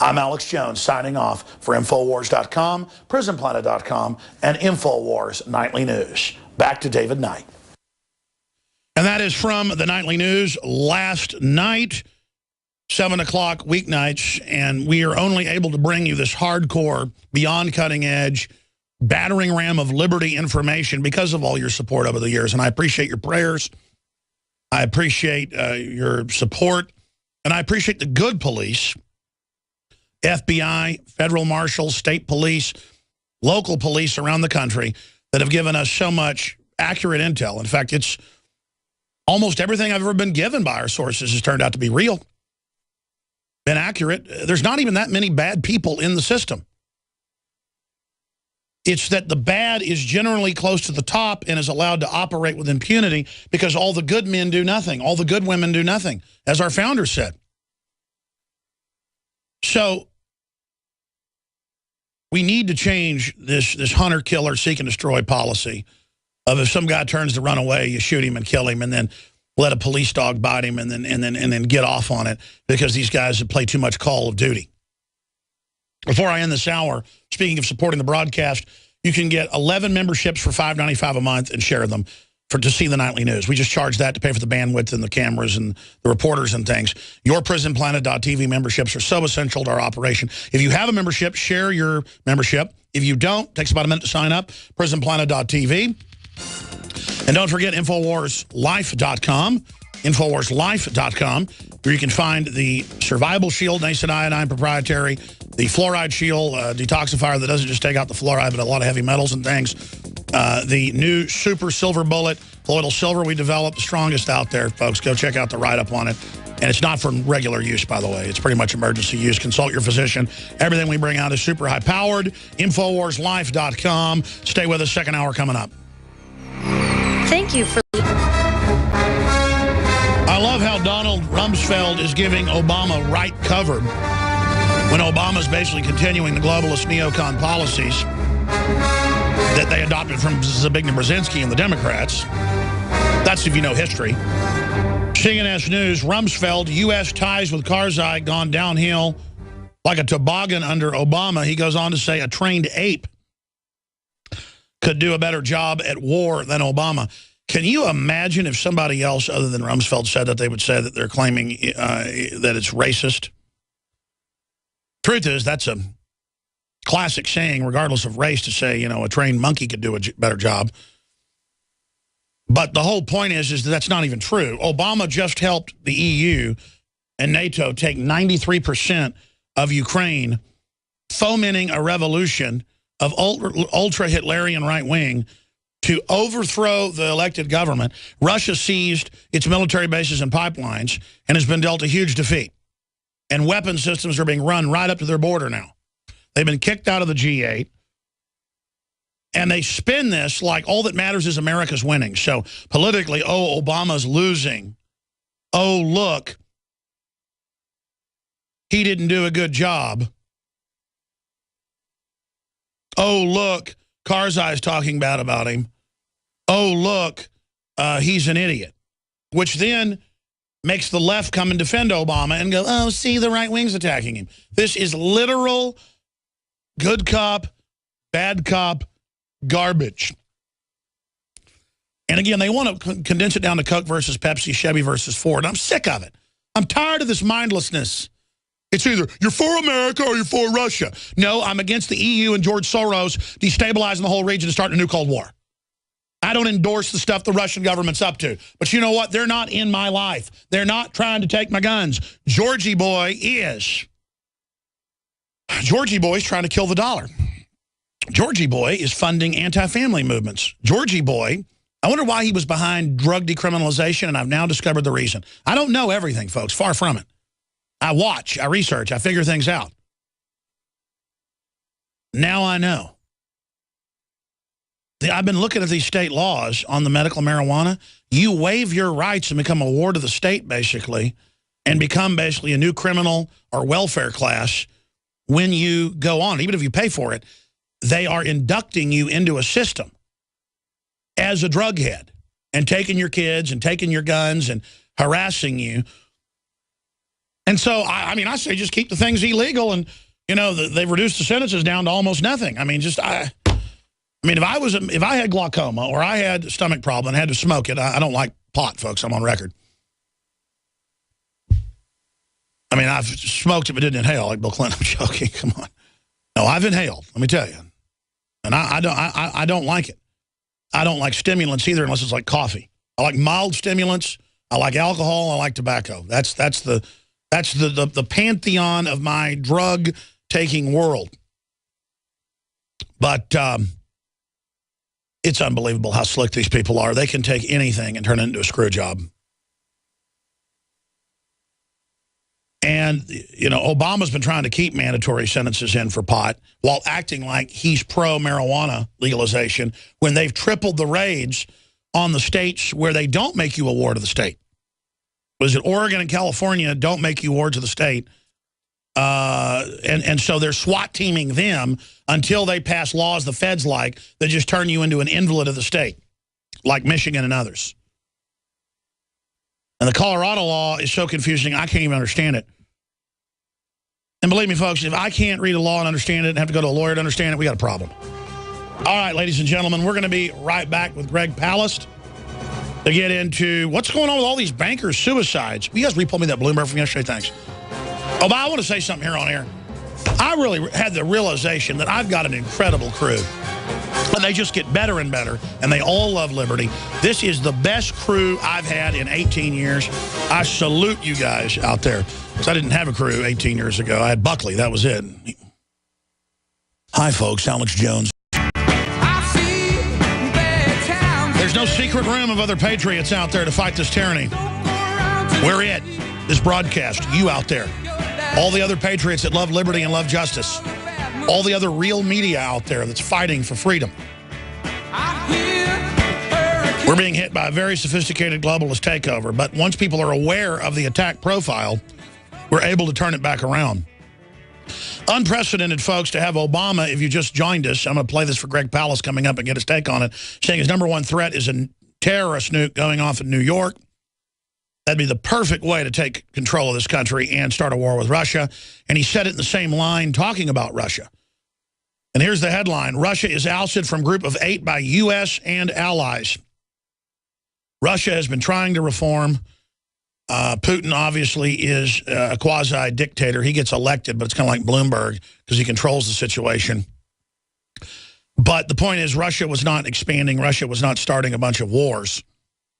I'm Alex Jones signing off for Infowars.com, Prisonplanet.com, and Infowars Nightly News. Back to David Knight. And that is from the Nightly News last night, 7 o'clock weeknights, and we are only able to bring you this hardcore, beyond cutting edge, battering ram of liberty information because of all your support over the years. And I appreciate your prayers. I appreciate your support. And I appreciate the good police, FBI, federal marshals, state police, local police around the country that have given us so much accurate intel. In fact, it's almost everything I've ever been given by our sources has turned out to be real, been accurate. There's not even that many bad people in the system. It's that the bad is generally close to the top and is allowed to operate with impunity because all the good men do nothing. All the good women do nothing, as our founder said. So we need to change this hunter-killer, seek-and-destroy policy of if some guy turns to run away, you shoot him and kill him, and then let a police dog bite him, and then get off on it because these guys have played too much Call of Duty. Before I end this hour, speaking of supporting the broadcast, you can get 11 memberships for $5.95 a month and share them to see the Nightly News. We just charge that to pay for the bandwidth and the cameras and the reporters and things. Your Prisonplanet.tv memberships are so essential to our operation. If you have a membership, share your membership. If you don't, it takes about a minute to sign up, Prisonplanet.tv. And don't forget InfoWarsLife.com, InfoWarsLife.com, where you can find the Survival Shield, Nascent Iodine Proprietary, the Fluoride Shield detoxifier that doesn't just take out the fluoride, but a lot of heavy metals and things. The new Super Silver Bullet, colloidal silver we developed, the strongest out there, folks. Go check out the write-up on it. And it's not for regular use, by the way. It's pretty much emergency use. Consult your physician. Everything we bring out is super high-powered. InfoWarsLife.com. Stay with us. Second hour coming up. Thank you for... I love how Donald Rumsfeld is giving Obama right cover when Obama's basically continuing the globalist neocon policies that they adopted from Zbigniew Brzezinski and the Democrats. That's if you know history. CNS News, Rumsfeld, U.S. ties with Karzai gone downhill like a toboggan under Obama. He goes on to say a trained ape could do a better job at war than Obama. Can you imagine if somebody else other than Rumsfeld said that, they would say that they're claiming that it's racist? Truth is, that's a classic saying, regardless of race, to say, you know, a trained monkey could do a better job. But the whole point is that that's not even true. Obama just helped the EU and NATO take 93% of Ukraine, fomenting a revolution of ultra-Hitlerian right wing to overthrow the elected government. Russia seized its military bases and pipelines and has been dealt a huge defeat. And weapon systems are being run right up to their border now. They've been kicked out of the G8. And they spin this like all that matters is America's winning. So politically, oh, Obama's losing. Oh, look, he didn't do a good job. Oh, look, Karzai's talking bad about him. Oh, look, he's an idiot. Which then makes the left come and defend Obama and go, oh, see, the right wing's attacking him. This is literal good cop, bad cop garbage. And again, they want to condense it down to Coke versus Pepsi, Chevy versus Ford. I'm sick of it. I'm tired of this mindlessness. It's either you're for America or you're for Russia. No, I'm against the EU and George Soros destabilizing the whole region and starting a new Cold War. I don't endorse the stuff the Russian government's up to. But you know what? They're not in my life. They're not trying to take my guns. Georgie boy is. Georgie boy's trying to kill the dollar. Georgie boy is funding anti-family movements. Georgie boy, I wonder why he was behind drug decriminalization, and I've now discovered the reason. I don't know everything, folks. Far from it. I watch, I research, I figure things out. Now I know. I've been looking at these state laws on the medical marijuana. You waive your rights and become a ward of the state, basically, and become basically a new criminal or welfare class when you go on. Even if you pay for it, they are inducting you into a system as a drug head and taking your kids and taking your guns and harassing you. And so, I mean, I say just keep the things illegal, and, you know, they've reduced the sentences down to almost nothing. I mean, I mean, if I had glaucoma or I had a stomach problem and had to smoke it, I don't like pot, folks. I'm on record. I mean, I've smoked it but didn't inhale like Bill Clinton. I'm joking. Come on. No, I've inhaled, let me tell you. And I don't like it. I don't like stimulants either unless it's like coffee. I like mild stimulants. I like alcohol. I like tobacco. That's the pantheon of my drug-taking world. But it's unbelievable how slick these people are. They can take anything and turn it into a screw job. And, you know, Obama's been trying to keep mandatory sentences in for pot while acting like he's pro-marijuana legalization when they've tripled the raids on the states where they don't make you a ward of the state. Was it Oregon and California don't make you wards of the state? And so they're SWAT teaming them until they pass laws the feds like that just turn you into an invalid of the state, like Michigan and others. And the Colorado law is so confusing, I can't even understand it. And believe me, folks, if I can't read a law and understand it and have to go to a lawyer to understand it, we got a problem. All right, ladies and gentlemen, we're going to be right back with Greg Palast to get into what's going on with all these bankers' suicides. You guys repulled me that Bloomberg from yesterday, thanks. Oh, but I want to say something here on air. I really had the realization that I've got an incredible crew. And they just get better and better, and they all love liberty. This is the best crew I've had in 18 years. I salute you guys out there, because I didn't have a crew 18 years ago. I had Buckley, that was it. Hi, folks, Alex Jones. There's no secret room of other patriots out there to fight this tyranny. We're it, this broadcast, you out there. All the other patriots that love liberty and love justice. All the other real media out there that's fighting for freedom. We're being hit by a very sophisticated globalist takeover, but once people are aware of the attack profile, we're able to turn it back around. Unprecedented, folks, to have Obama, if you just joined us, I'm going to play this for Greg Palast coming up and get his take on it, saying his #1 threat is a terrorist nuke going off in New York. That'd be the perfect way to take control of this country and start a war with Russia. And he said it in the same line talking about Russia. And here's the headline: Russia is ousted from group of 8 by U.S. and allies. Russia has been trying to reform. Putin obviously is a quasi-dictator. He gets elected, but it's kind of like Bloomberg because he controls the situation. But the point is, Russia was not expanding. Russia was not starting a bunch of wars.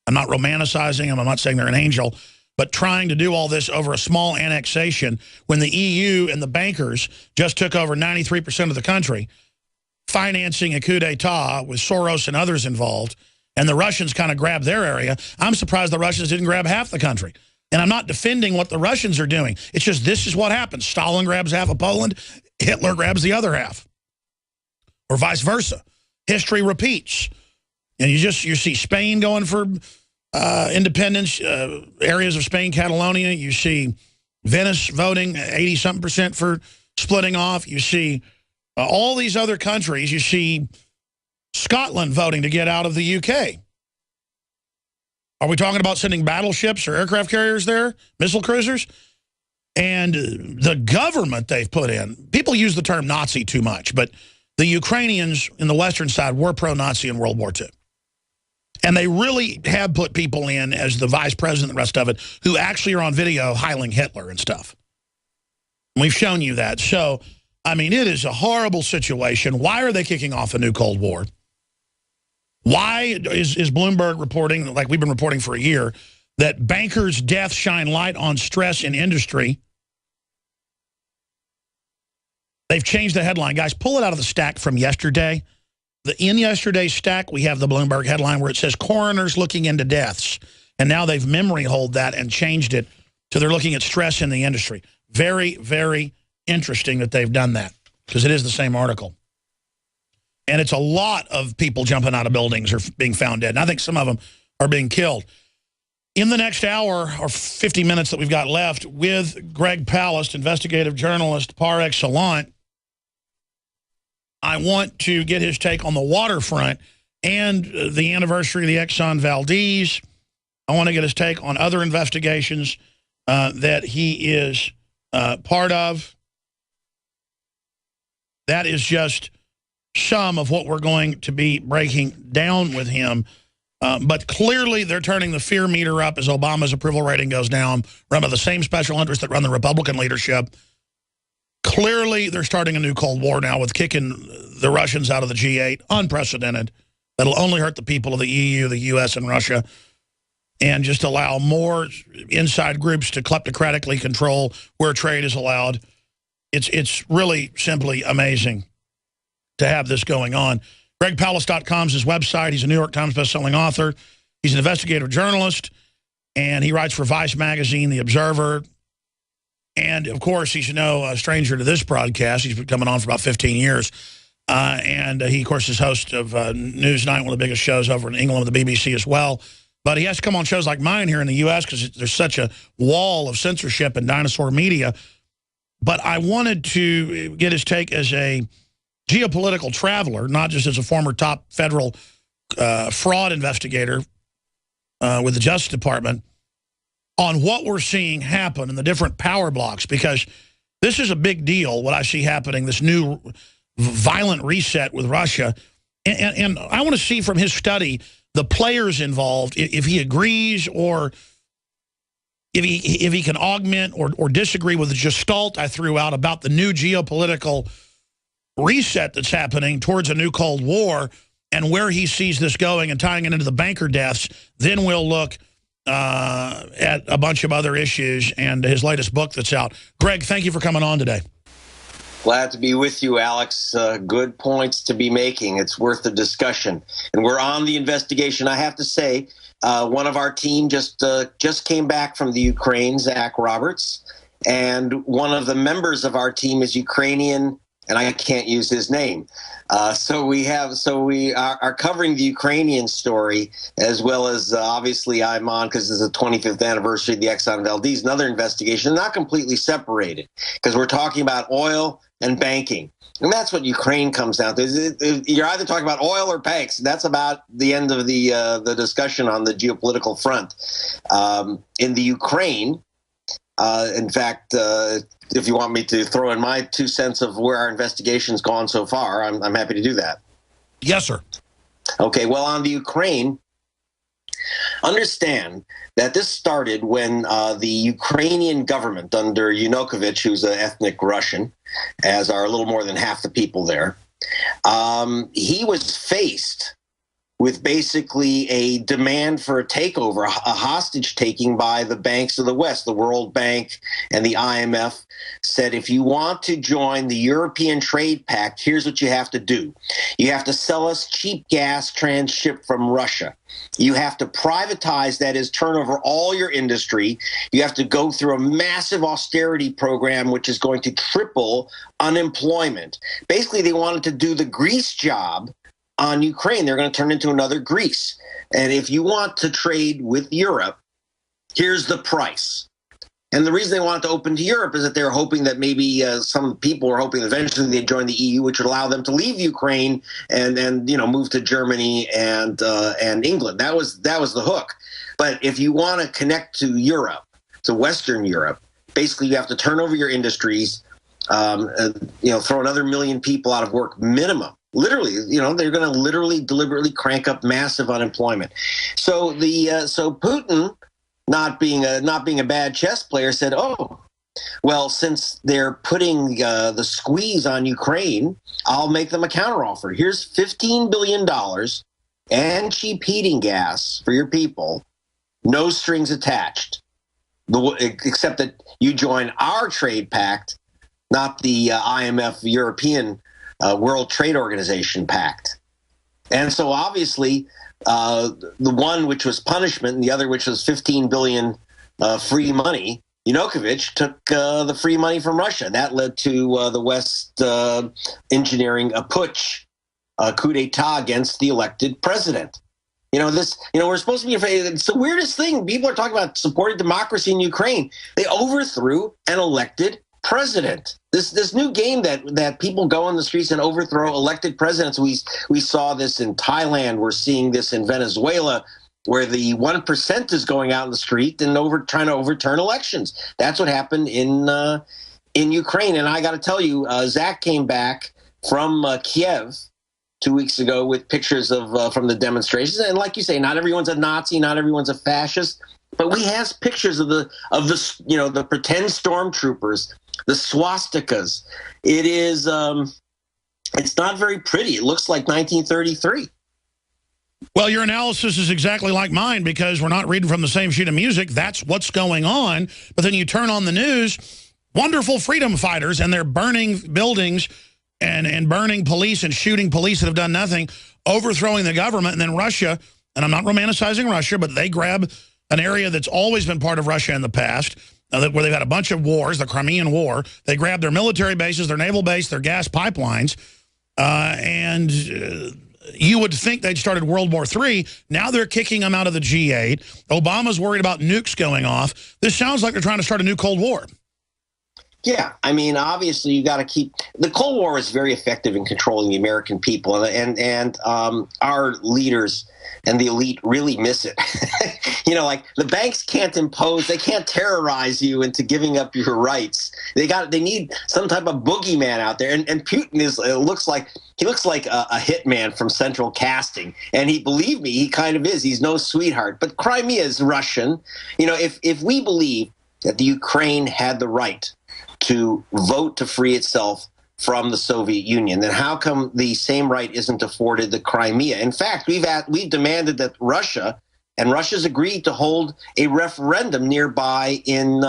I'm not romanticizing them. I'm not saying they're an angel. But trying to do all this over a small annexation when the EU and the bankers just took over 93% of the country, financing a coup d'etat with Soros and others involved, and the Russians kind of grabbed their area. I'm surprised the Russians didn't grab half the country. And I'm not defending what the Russians are doing. It's just this is what happens. Stalin grabs half of Poland, Hitler grabs the other half. Or vice versa. History repeats. And you see Spain going for independence, areas of Spain, Catalonia. You see Venice voting 80-something% for splitting off. You see all these other countries. You see Scotland voting to get out of the UK. Are we talking about sending battleships or aircraft carriers there, missile cruisers? And the government they've put in, people use the term Nazi too much, but the Ukrainians in the western side were pro-Nazi in World War II. And they really have put people in as the vice president and the rest of it who actually are on video heiling Hitler and stuff. And we've shown you that. So, I mean, it is a horrible situation. Why are they kicking off a new Cold War? Why is Bloomberg reporting, like we've been reporting for a year, that bankers' deaths shine light on stress in industry? They've changed the headline. Guys, pull it out of the stack from yesterday. In yesterday's stack, we have the Bloomberg headline where it says coroners looking into deaths. And now they've memory holed that and changed it to they're looking at stress in the industry. Very, very interesting that they've done that because it is the same article. And it's a lot of people jumping out of buildings or being found dead. And I think some of them are being killed. In the next hour or 50 minutes that we've got left with Greg Palast, investigative journalist par excellence, I want to get his take on the waterfront and the anniversary of the Exxon Valdez. I want to get his take on other investigations that he is part of. That is just some of what we're going to be breaking down with him. But clearly they're turning the fear meter up as Obama's approval rating goes down, run by the same special interests that run the Republican leadership. Clearly they're starting a new Cold War now with kicking the Russians out of the G8. Unprecedented. That'll only hurt the people of the EU, the U.S., and Russia, and just allow more inside groups to kleptocratically control where trade is allowed. It's really simply amazing to have this going on. GregPalast.com is his website. He's a New York Times bestselling author. He's an investigative journalist, and he writes for Vice Magazine, The Observer. And, of course, he's no stranger to this broadcast. He's been coming on for about 15 years. And he, of course, is host of Newsnight, one of the biggest shows over in England with the BBC as well. But he has to come on shows like mine here in the U.S. because there's such a wall of censorship and dinosaur media. But I wanted to get his take as a geopolitical traveler, not just as a former top federal fraud investigator with the Justice Department, on what we're seeing happen in the different power blocks, because this is a big deal, what I see happening, this new violent reset with Russia. And I want to see from his study the players involved, if he agrees or if he can augment or disagree with the gestalt I threw out about the new geopolitical reset that's happening towards a new Cold War, and where he sees this going and tying it into the banker deaths. Then we'll look at a bunch of other issues and his latest book that's out. Greg, thank you for coming on today. Glad to be with you, Alex. Good points to be making. It's worth the discussion. And we're on the investigation. I have to say, one of our team just came back from the Ukraine, Zach Roberts, and one of the members of our team is Ukrainian, and I can't use his name. So we are covering the Ukrainian story, as well as obviously I'm on because it's the 25th anniversary of the Exxon Valdez, another investigation, not completely separated, because we're talking about oil and banking. And that's what Ukraine comes down to. You're either talking about oil or banks. That's about the end of the discussion on the geopolitical front. In the Ukraine, in fact, if you want me to throw in my 2 cents of where our investigation's gone so far, I'm happy to do that. Yes, sir. Okay, well, on the Ukraine, understand that this started when the Ukrainian government under Yanukovych, who's an ethnic Russian, as are a little more than half the people there, he was faced with basically a demand for a takeover, a hostage taking by the banks of the West. The World Bank and the IMF said, if you want to join the European Trade Pact, here's what you have to do. You have to sell us cheap gas transshipped from Russia. You have to privatize, that is, turn over all your industry. You have to go through a massive austerity program, which is going to triple unemployment. Basically, they wanted to do the Greece job on Ukraine. They're going to turn into another Greece. And if you want to trade with Europe, here's the price. And the reason they wanted to open to Europe is that they're hoping that maybe some people are hoping eventually they'd join the EU, which would allow them to leave Ukraine and move to Germany and England. That was the hook. But if you want to connect to Europe, to Western Europe, basically you have to turn over your industries, throw another million people out of work minimum. Literally, they're going to literally deliberately crank up massive unemployment. So so Putin, not being a bad chess player, said, "Oh, well, since they're putting the squeeze on Ukraine, I'll make them a counteroffer. Here's $15 billion and cheap heating gas for your people, no strings attached, except that you join our trade pact, not the IMF European World Trade Organization pact." And so obviously the one which was punishment and the other which was 15 billion free money, Yanukovych took the free money from Russia. That led to the West engineering a putsch, a coup d'etat against the elected president. We're supposed to be afraid. It's the weirdest thing. People are talking about supporting democracy in Ukraine. They overthrew an elected president. This new game that people go on the streets and overthrow elected presidents. We saw this in Thailand. We're seeing this in Venezuela. where the 1% is going out in the street and trying to overturn elections. That's what happened in Ukraine. And I got to tell you, Zach came back from Kiev 2 weeks ago with pictures of from the demonstrations. And like you say, not everyone's a Nazi, not everyone's a fascist, but we have pictures of the the pretend stormtroopers, the swastikas. It is it's not very pretty. It looks like 1933. Well, your analysis is exactly like mine because we're not reading from the same sheet of music. That's what's going on. But then you turn on the news, wonderful freedom fighters, and they're burning buildings and burning police and shooting police that have done nothing, overthrowing the government. And then Russia, and I'm not romanticizing Russia, but they grab an area that's always been part of Russia in the past, where they've had a bunch of wars, the Crimean War. They grab their military bases, their naval base, their gas pipelines, you would think they'd started World War III. Now they're kicking them out of the G8. Obama's worried about nukes going off. This sounds like they're trying to start a new Cold War. Yeah, I mean, obviously you got to keep the Cold War is very effective in controlling the American people, and our leaders and the elite really miss it. Like the banks can't impose, they can't terrorize you into giving up your rights. They need some type of boogeyman out there, and Putin looks like a hitman from Central Casting, and believe me, he kind of is. He's no sweetheart, but Crimea is Russian. If we believe that the Ukraine had the right to vote to free itself from the Soviet Union, then how come the same right isn't afforded the Crimea? In fact, we've demanded that Russia's agreed to hold a referendum nearby in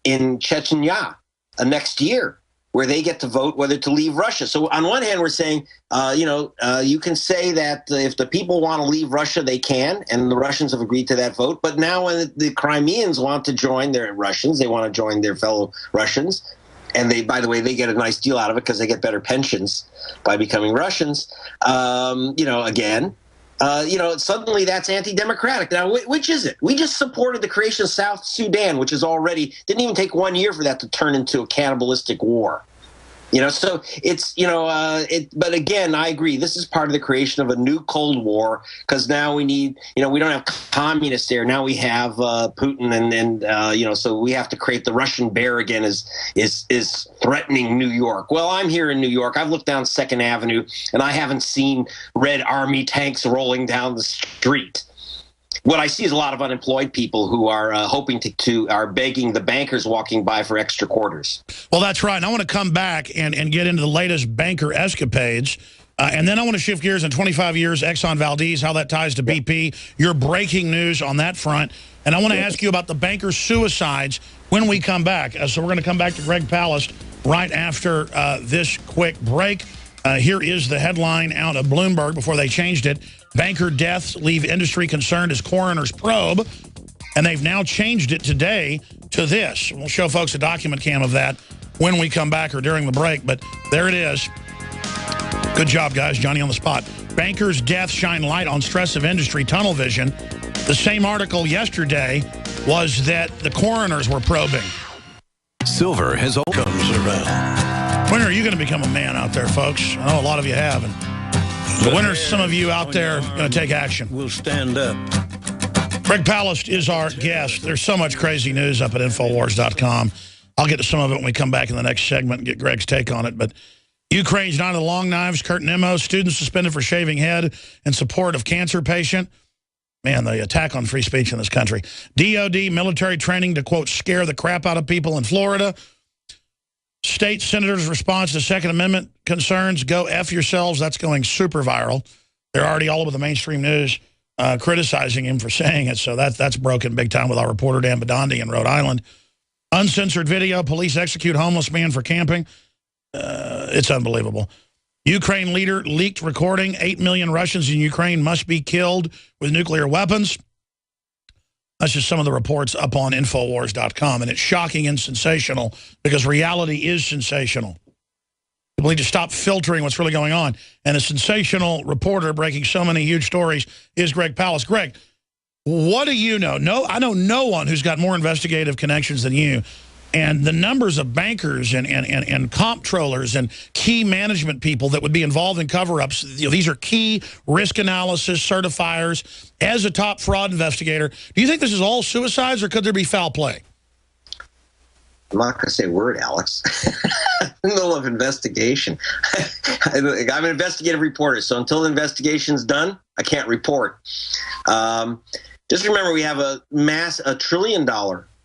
Chechnya next year, where they get to vote whether to leave Russia. So on one hand, we're saying, you can say that if the people want to leave Russia, they can, and the Russians have agreed to that vote. But now when the Crimeans want to join their Russians, they want to join their fellow Russians, and by the way, they get a nice deal out of it because they get better pensions by becoming Russians. Suddenly that's anti-democratic. Now, which is it? We just supported the creation of South Sudan, which didn't even take 1 year for that to turn into a cannibalistic war. So it's, but again, I agree. This is part of the creation of a new Cold War, because now we need, we don't have communists there. Now we have Putin, and so we have to create the Russian bear again is threatening New York. Well, I'm here in New York. I've looked down 2nd Avenue, and I haven't seen Red Army tanks rolling down the street. What I see is a lot of unemployed people who are hoping are begging the bankers walking by for extra quarters. Well, that's right. And I want to come back and get into the latest banker escapades. And then I want to shift gears in 25 years, Exxon Valdez, how that ties to BP, your breaking news on that front. And I want to ask you about the banker suicides when we come back. So we're going to come back to Greg Palast right after this quick break. Here is the headline out of Bloomberg before they changed it. Banker deaths leave industry concerned as coroners probe. And they've now changed it today to this. We'll show folks a document cam of that when we come back or during the break. But there it is. Good job, guys. Johnny on the spot. Bankers' deaths shine light on stress of industry tunnel vision. The same article yesterday was that the coroners were probing. Silver has all comes around. When are you going to become a man out there, folks? I know a lot of you have. And when are some of you out there going to take action? We'll stand up. Greg Palast is our guest. There's so much crazy news up at Infowars.com. I'll get to some of it when we come back in the next segment and get Greg's take on it. But Ukraine's Night of the Long Knives, Kurt Nemo, students suspended for shaving head in support of cancer patient. Man, the attack on free speech in this country. DOD military training to, quote, scare the crap out of people in Florida. State senators' response to Second Amendment concerns. Go F yourselves. That's going super viral. They're already all over the mainstream news criticizing him for saying it. So that's broken big time with our reporter Dan Badandi in Rhode Island. Uncensored video. Police execute homeless man for camping. It's unbelievable. Ukraine leader leaked recording. 8 million Russians in Ukraine must be killed with nuclear weapons. That's just some of the reports up on Infowars.com. And it's shocking and sensational because reality is sensational. People need to stop filtering what's really going on. And a sensational reporter breaking so many huge stories is Greg Palast. Greg, what do you know? I know no one who's got more investigative connections than you. And the numbers of bankers and comptrollers and key management people that would be involved in cover-ups, these are key risk analysis certifiers. As a top fraud investigator, do you think this is all suicides, or could there be foul play? I'm not going to say a word, Alex. In the middle of investigation. I'm an investigative reporter, so until the investigation's done, I can't report. Just remember, we have a $1 trillion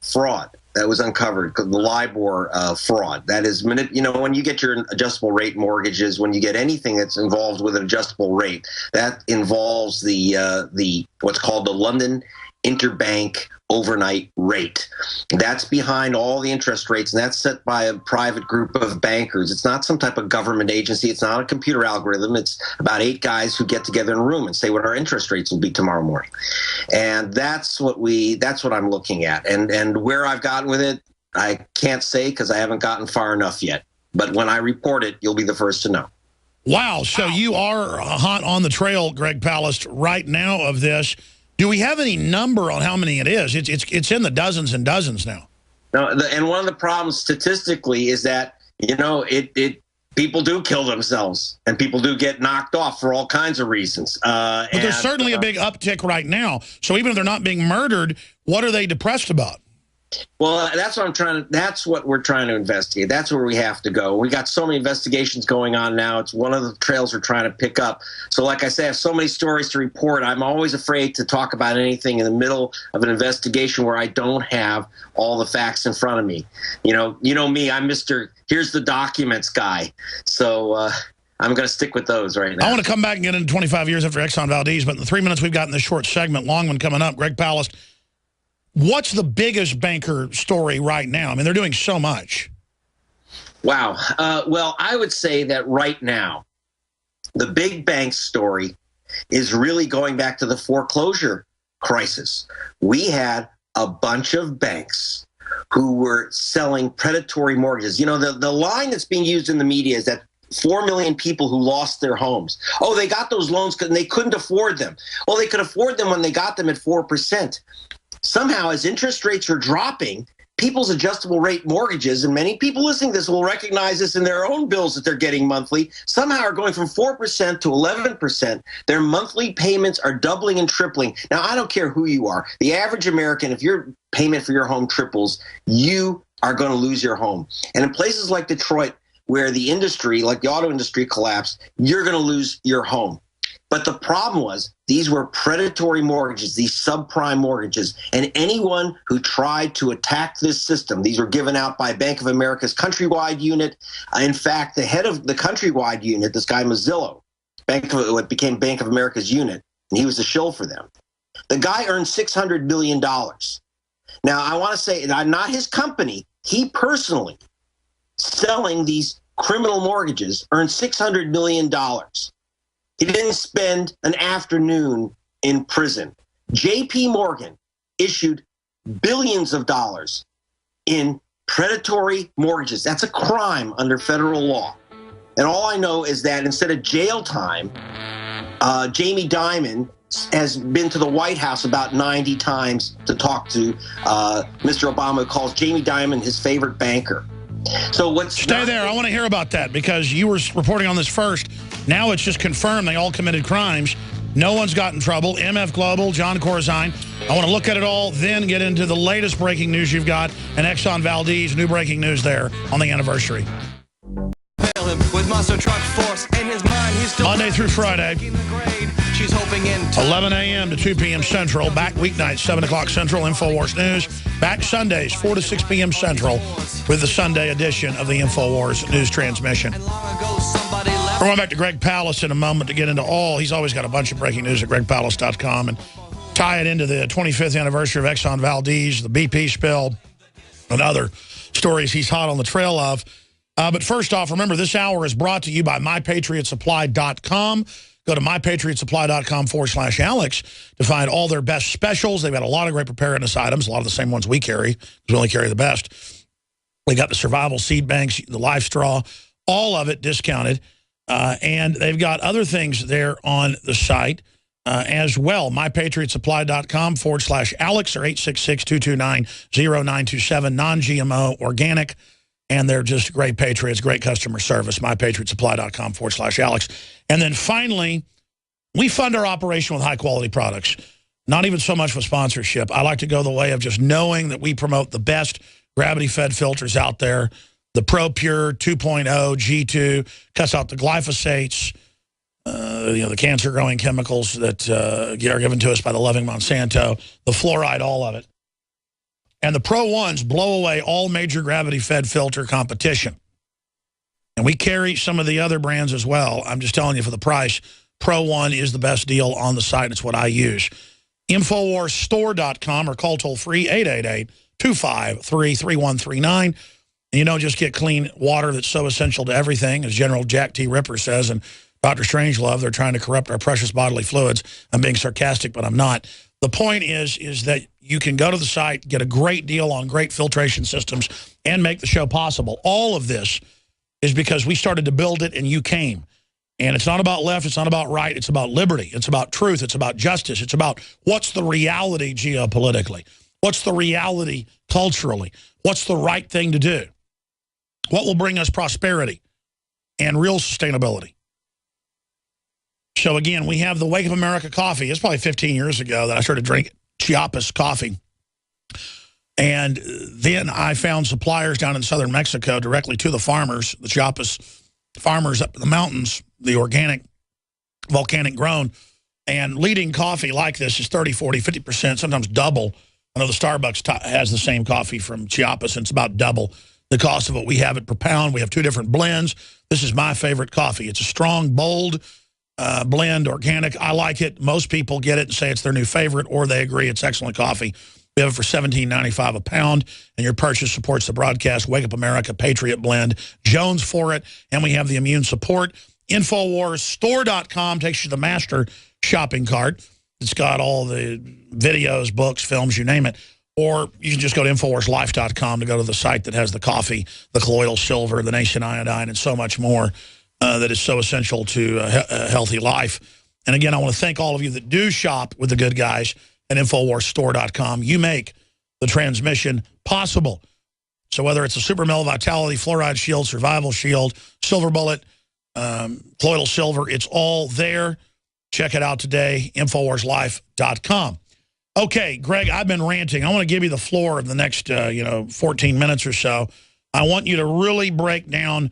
fraud that was uncovered, the LIBOR fraud. That is, when you get your adjustable rate mortgages, when you get anything that's involved with an adjustable rate, that involves the what's called the London Interbank Overnight Rate. That's behind all the interest rates, and that's set by a private group of bankers. It's not some type of government agency. It's not a computer algorithm. It's about 8 guys who get together in a room and say what our interest rates will be tomorrow morning. And that's what I'm looking at. And where I've gotten with it, I can't say because I haven't gotten far enough yet. But when I report it, you'll be the first to know. Wow. So you are hot on the trail, Greg Palast, right now of this. Do we have any number on how many it is? It's in the dozens and dozens now. No, and one of the problems statistically is that, people do kill themselves and people do get knocked off for all kinds of reasons. But there's certainly a big uptick right now. So even if they're not being murdered, what are they depressed about? Well, that's what we're trying to investigate. That's where we have to go. We got so many investigations going on now. It's one of the trails we're trying to pick up. So like I say, I have so many stories to report. I'm always afraid to talk about anything in the middle of an investigation where I don't have all the facts in front of me. You know me, I'm Mr. Here's the documents guy. So I'm going to stick with those right now. I want to come back and get into 25 years after Exxon Valdez, but in the 3 minutes we've got in this short segment, long one coming up, Greg Palast, what's the biggest banker story right now? I mean, they're doing so much. Wow. Well, I would say that right now, the big bank story is really going back to the foreclosure crisis. We had a bunch of banks who were selling predatory mortgages. The line that's being used in the media is that 4 million people who lost their homes. Oh, they got those loans because they couldn't afford them. Well, they could afford them when they got them at 4%. Somehow, as interest rates are dropping, people's adjustable rate mortgages, and many people listening to this will recognize this in their own bills that they're getting monthly, somehow are going from 4% to 11%. Their monthly payments are doubling and tripling. Now, I don't care who you are. The average American, if your payment for your home triples, you are going to lose your home. And in places like Detroit, where the industry, like the auto industry, collapsed, you're going to lose your home. But the problem was these were predatory mortgages, these subprime mortgages, and anyone who tried to attack this system, these were given out by Bank of America's countrywide unit. In fact, the head of the countrywide unit, this guy Mazzillo, what became Bank of America's unit, and he was the shill for them. The guy earned $600 million. Now, I want to say, not his company, he personally, selling these criminal mortgages, earned $600 million. He didn't spend an afternoon in prison. J.P. Morgan issued billions of dollars in predatory mortgages. That's a crime under federal law. And all I know is that instead of jail time, Jamie Dimon has been to the White House about 90 times to talk to Mr. Obama, who calls Jamie Dimon his favorite banker. So Stay there. I want to hear about that because you were reporting on this first. Now it's just confirmed they all committed crimes. No one's got in trouble. MF Global, John Corzine. I want to look at it all, then get into the latest breaking news you've got, and Exxon Valdez, new breaking news there on the anniversary. With monster truck force in his mind, he's still Monday through Friday, she's hoping in 11 a.m. to 2 p.m. Central. Back weeknights, 7 o'clock Central, InfoWars News. Back Sundays, 4 to 6 p.m. Central, with the Sunday edition of the InfoWars News transmission. We're going back to Greg Palast in a moment to get into all. He's always got a bunch of breaking news at gregpalast.com and tie it into the 25th anniversary of Exxon Valdez, the BP spill, and other stories he's hot on the trail of. But first off, remember, this hour is brought to you by MyPatriotSupply.com. Go to MyPatriotSupply.com/Alex to find all their best specials. They've got a lot of great preparedness items, a lot of the same ones we carry, because we only carry the best. They got the survival seed banks, the life straw, all of it discounted. And they've got other things there on the site as well. MyPatriotSupply.com/Alex or 866-229-0927, non-GMO, organic, and they're just great patriots, great customer service. MyPatriotSupply.com/Alex. And then finally, we fund our operation with high-quality products. Not even so much with sponsorship. I like to go the way of just knowing that we promote the best gravity-fed filters out there. The Pro Pure 2.0 G2 cuts out the glyphosates, the cancer-growing chemicals that are given to us by the loving Monsanto, the fluoride, all of it. And the Pro 1s blow away all major gravity-fed filter competition. And we carry some of the other brands as well. I'm just telling you, for the price, Pro 1 is the best deal on the site. It's what I use. InfoWarsStore.com or call toll-free 888-253-3139. And you don't just get clean water that's so essential to everything, as General Jack T. Ripper says, and Dr. Strangelove, they're trying to corrupt our precious bodily fluids. I'm being sarcastic, but I'm not. The point is that you can go to the site, get a great deal on great filtration systems, and make the show possible. All of this is because we started to build it and you came. And it's not about left, it's not about right, it's about liberty, it's about truth, it's about justice, it's about what's the reality geopolitically, what's the reality culturally, what's the right thing to do, what will bring us prosperity and real sustainability. So again, we have the Wake Up America coffee. It's probably 15 years ago that I started drinking Chiapas coffee. And then I found suppliers down in southern Mexico directly to the farmers, the Chiapas farmers up in the mountains, the organic, volcanic grown. And leading coffee like this is 30, 40, 50%, sometimes double. I know the Starbucks has the same coffee from Chiapas, and it's about double the cost of what we have it per pound. We have 2 different blends. This is my favorite coffee. It's a strong, bold blend, organic. I like it. Most people get it and say it's their new favorite, or they agree it's excellent coffee. We have it for $17.95 a pound, and your purchase supports the broadcast. Wake Up America, Patriot Blend, Jones for it, and we have the immune support. InfoWarsStore.com takes you to the master shopping cart. It's got all the videos, books, films, you name it. Or you can just go to InfoWarsLife.com to go to the site that has the coffee, the colloidal silver, the nation iodine, and so much more that is so essential to a healthy life. And again, I want to thank all of you that do shop with the good guys at InfoWarsStore.com. You make the transmission possible. So whether it's a Super Mel Vitality, Fluoride Shield, Survival Shield, Silver Bullet, colloidal silver, it's all there. Check it out today, InfoWarsLife.com. Okay, Greg, I've been ranting. I want to give you the floor of the next 14 minutes or so. I want you to really break down,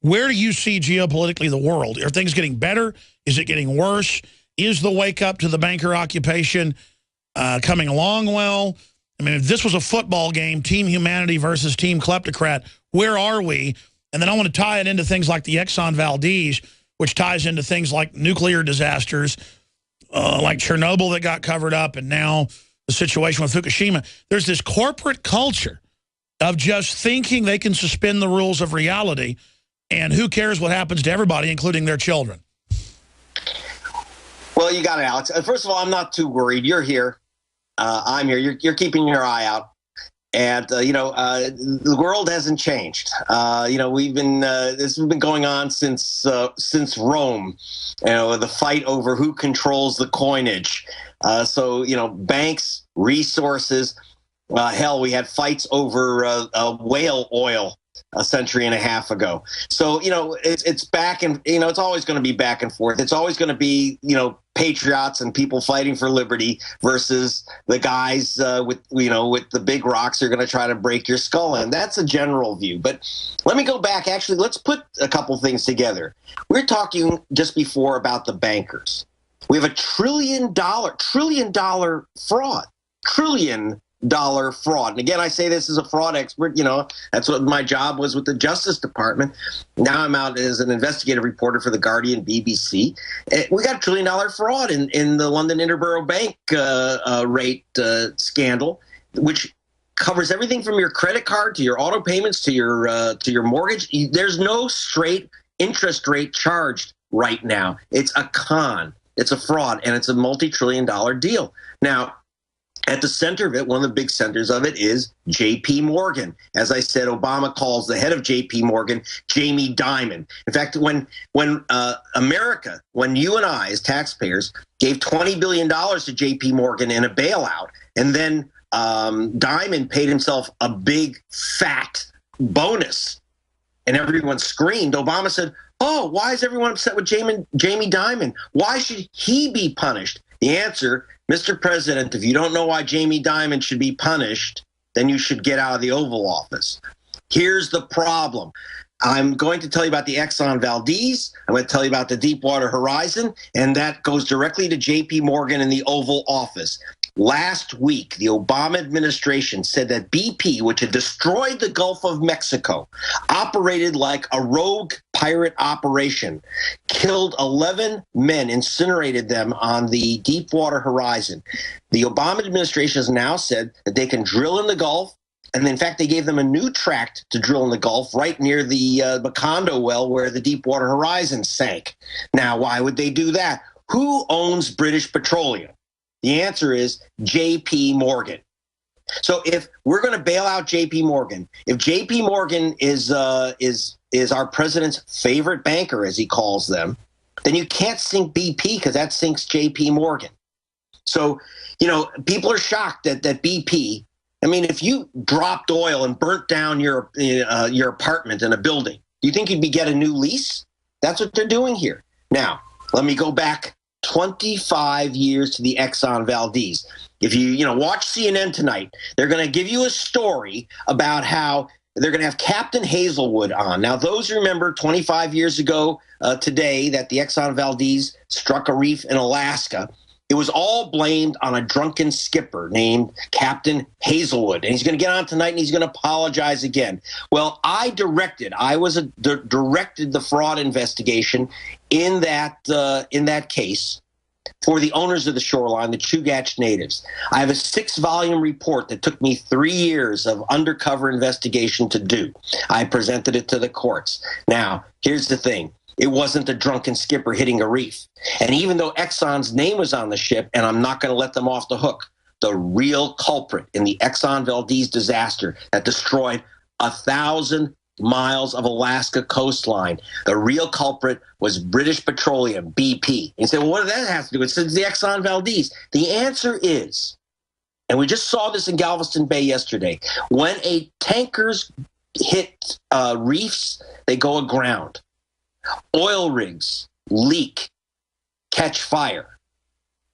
where do you see geopolitically the world? Are things getting better? Is it getting worse? Is the wake up to the banker occupation coming along well? I mean, if this was a football game, Team Humanity versus Team Kleptocrat, where are we? And then I want to tie it into things like the Exxon Valdez, which ties into things like nuclear disasters, like Chernobyl that got covered up, and now the situation with Fukushima. There's this corporate culture of just thinking they can suspend the rules of reality, and who cares what happens to everybody, including their children. Well, you got it, Alex. First of all, I'm not too worried. You're here. I'm here. You're keeping your eye out. And, the world hasn't changed. We've been this has been going on since Rome, the fight over who controls the coinage. Banks, resources. Hell, we had fights over whale oil a century and a half ago. So, it's back and, it's always going to be back and forth. It's always going to be, patriots and people fighting for liberty versus the guys with the big rocks who are going to try to break your skull in. That's a general view. But let me go back. Actually, let's put a couple things together. We're talking just before about the bankers. We have a trillion dollar fraud. $1 fraud. And again, I say this as a fraud expert. That's what my job was with the Justice Department. Now I'm out as an investigative reporter for The Guardian, BBC. We got $1 trillion fraud in the London Interborough Bank rate scandal, which covers everything from your credit card to your auto payments to your mortgage. There's no straight interest rate charged right now. It's a con. It's a fraud, and it's a multi-trillion-dollar deal. Now, At the center of it, one of the big centers of it is J.P. Morgan. As I said, Obama calls the head of J.P. Morgan Jamie Dimon. In fact, when America, when you and I as taxpayers gave $20 billion to J.P. Morgan in a bailout, and then Dimon paid himself a big fat bonus, and everyone screamed, Obama said, "Oh, why is everyone upset with Jamie Dimon? Why should he be punished?" The answer, Mr. President, if you don't know why Jamie Dimon should be punished, then you should get out of the Oval Office. Here's the problem. I'm going to tell you about the Exxon Valdez. I'm going to tell you about the Deepwater Horizon, and that goes directly to J.P. Morgan in the Oval Office. Last week, the Obama administration said that BP, which had destroyed the Gulf of Mexico, operated like a rogue pirate operation, killed 11 men, incinerated them on the Deepwater Horizon. The Obama administration has now said that they can drill in the Gulf, and in fact, they gave them a new tract to drill in the Gulf right near the Macondo well where the Deepwater Horizon sank. Now, why would they do that? Who owns British Petroleum? The answer is J.P. Morgan. So if we're going to bail out J.P. Morgan, if J.P. Morgan is our president's favorite banker, as he calls them, then you can't sink BP because that sinks J.P. Morgan. So, people are shocked that BP. I mean, if you dropped oil and burnt down your apartment in a building, do you think you'd get a new lease? That's what they're doing here. Now, let me go back 25 years to the Exxon Valdez. If you watch CNN tonight, they're going to give you a story about how they're going to have Captain Hazelwood on. Now, those who remember 25 years ago today that the Exxon Valdez struck a reef in Alaska, it was all blamed on a drunken skipper named Captain Hazelwood. And he's going to get on tonight and he's going to apologize again. Well, I directed the fraud investigation in that case for the owners of the shoreline, the Chugach natives. I have a 6-volume report that took me 3 years of undercover investigation to do. I presented it to the courts. Now, here's the thing. It wasn't a drunken skipper hitting a reef. And even though Exxon's name was on the ship, and I'm not going to let them off the hook, the real culprit in the Exxon Valdez disaster that destroyed 1,000 miles of Alaska coastline, the real culprit was British Petroleum, BP. And you say, well, what does that have to do with the Exxon Valdez? The answer is, and we just saw this in Galveston Bay yesterday, when tankers hit reefs, they go aground. Oil rigs leak, catch fire,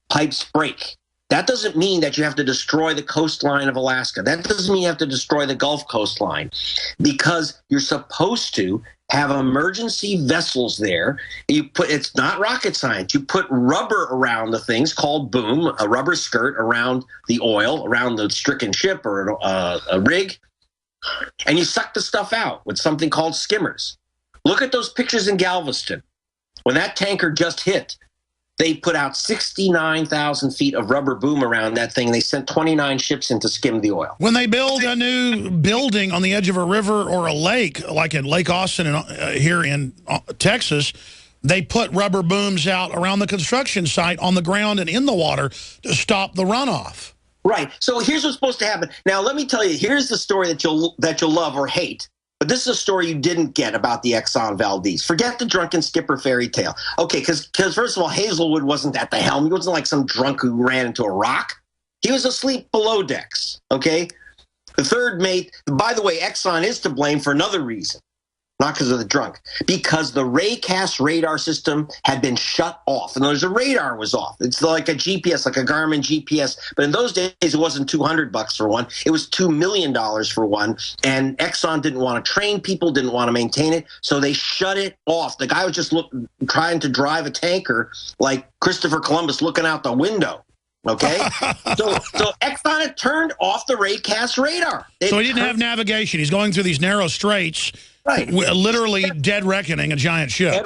pipes break. That doesn't mean that you have to destroy the coastline of Alaska. That doesn't mean you have to destroy the Gulf coastline, because you're supposed to have emergency vessels there. It's not rocket science. You put rubber around the things called boom, a rubber skirt around the oil, around the stricken ship or a rig, and you suck the stuff out with something called skimmers. Look at those pictures in Galveston. When that tanker just hit, they put out 69,000 feet of rubber boom around that thing. They sent 29 ships in to skim the oil. When they build a new building on the edge of a river or a lake, like in Lake Austin here in Texas, they put rubber booms out around the construction site on the ground and in the water to stop the runoff. Right. So here's what's supposed to happen. Now, let me tell you, here's the story that you'll love or hate. But this is a story you didn't get about the Exxon Valdez. Forget the drunken skipper fairy tale. Okay, because first of all, Hazelwood wasn't at the helm. He wasn't like some drunk who ran into a rock. He was asleep below decks, okay? The third mate, by the way, Exxon is to blame for another reason. Not because of the drunk, because the Raycast radar system had been shut off. And the radar was off. It's like a GPS, like a Garmin GPS. But in those days, it wasn't $200 for one. It was $2 million for one. And Exxon didn't want to train people, didn't want to maintain it. So they shut it off. The guy was just trying to drive a tanker like Christopher Columbus looking out the window. Okay? so Exxon had turned off the Raycast radar. So he didn't have navigation. He's going through these narrow straits. Right. Literally dead reckoning, a giant ship.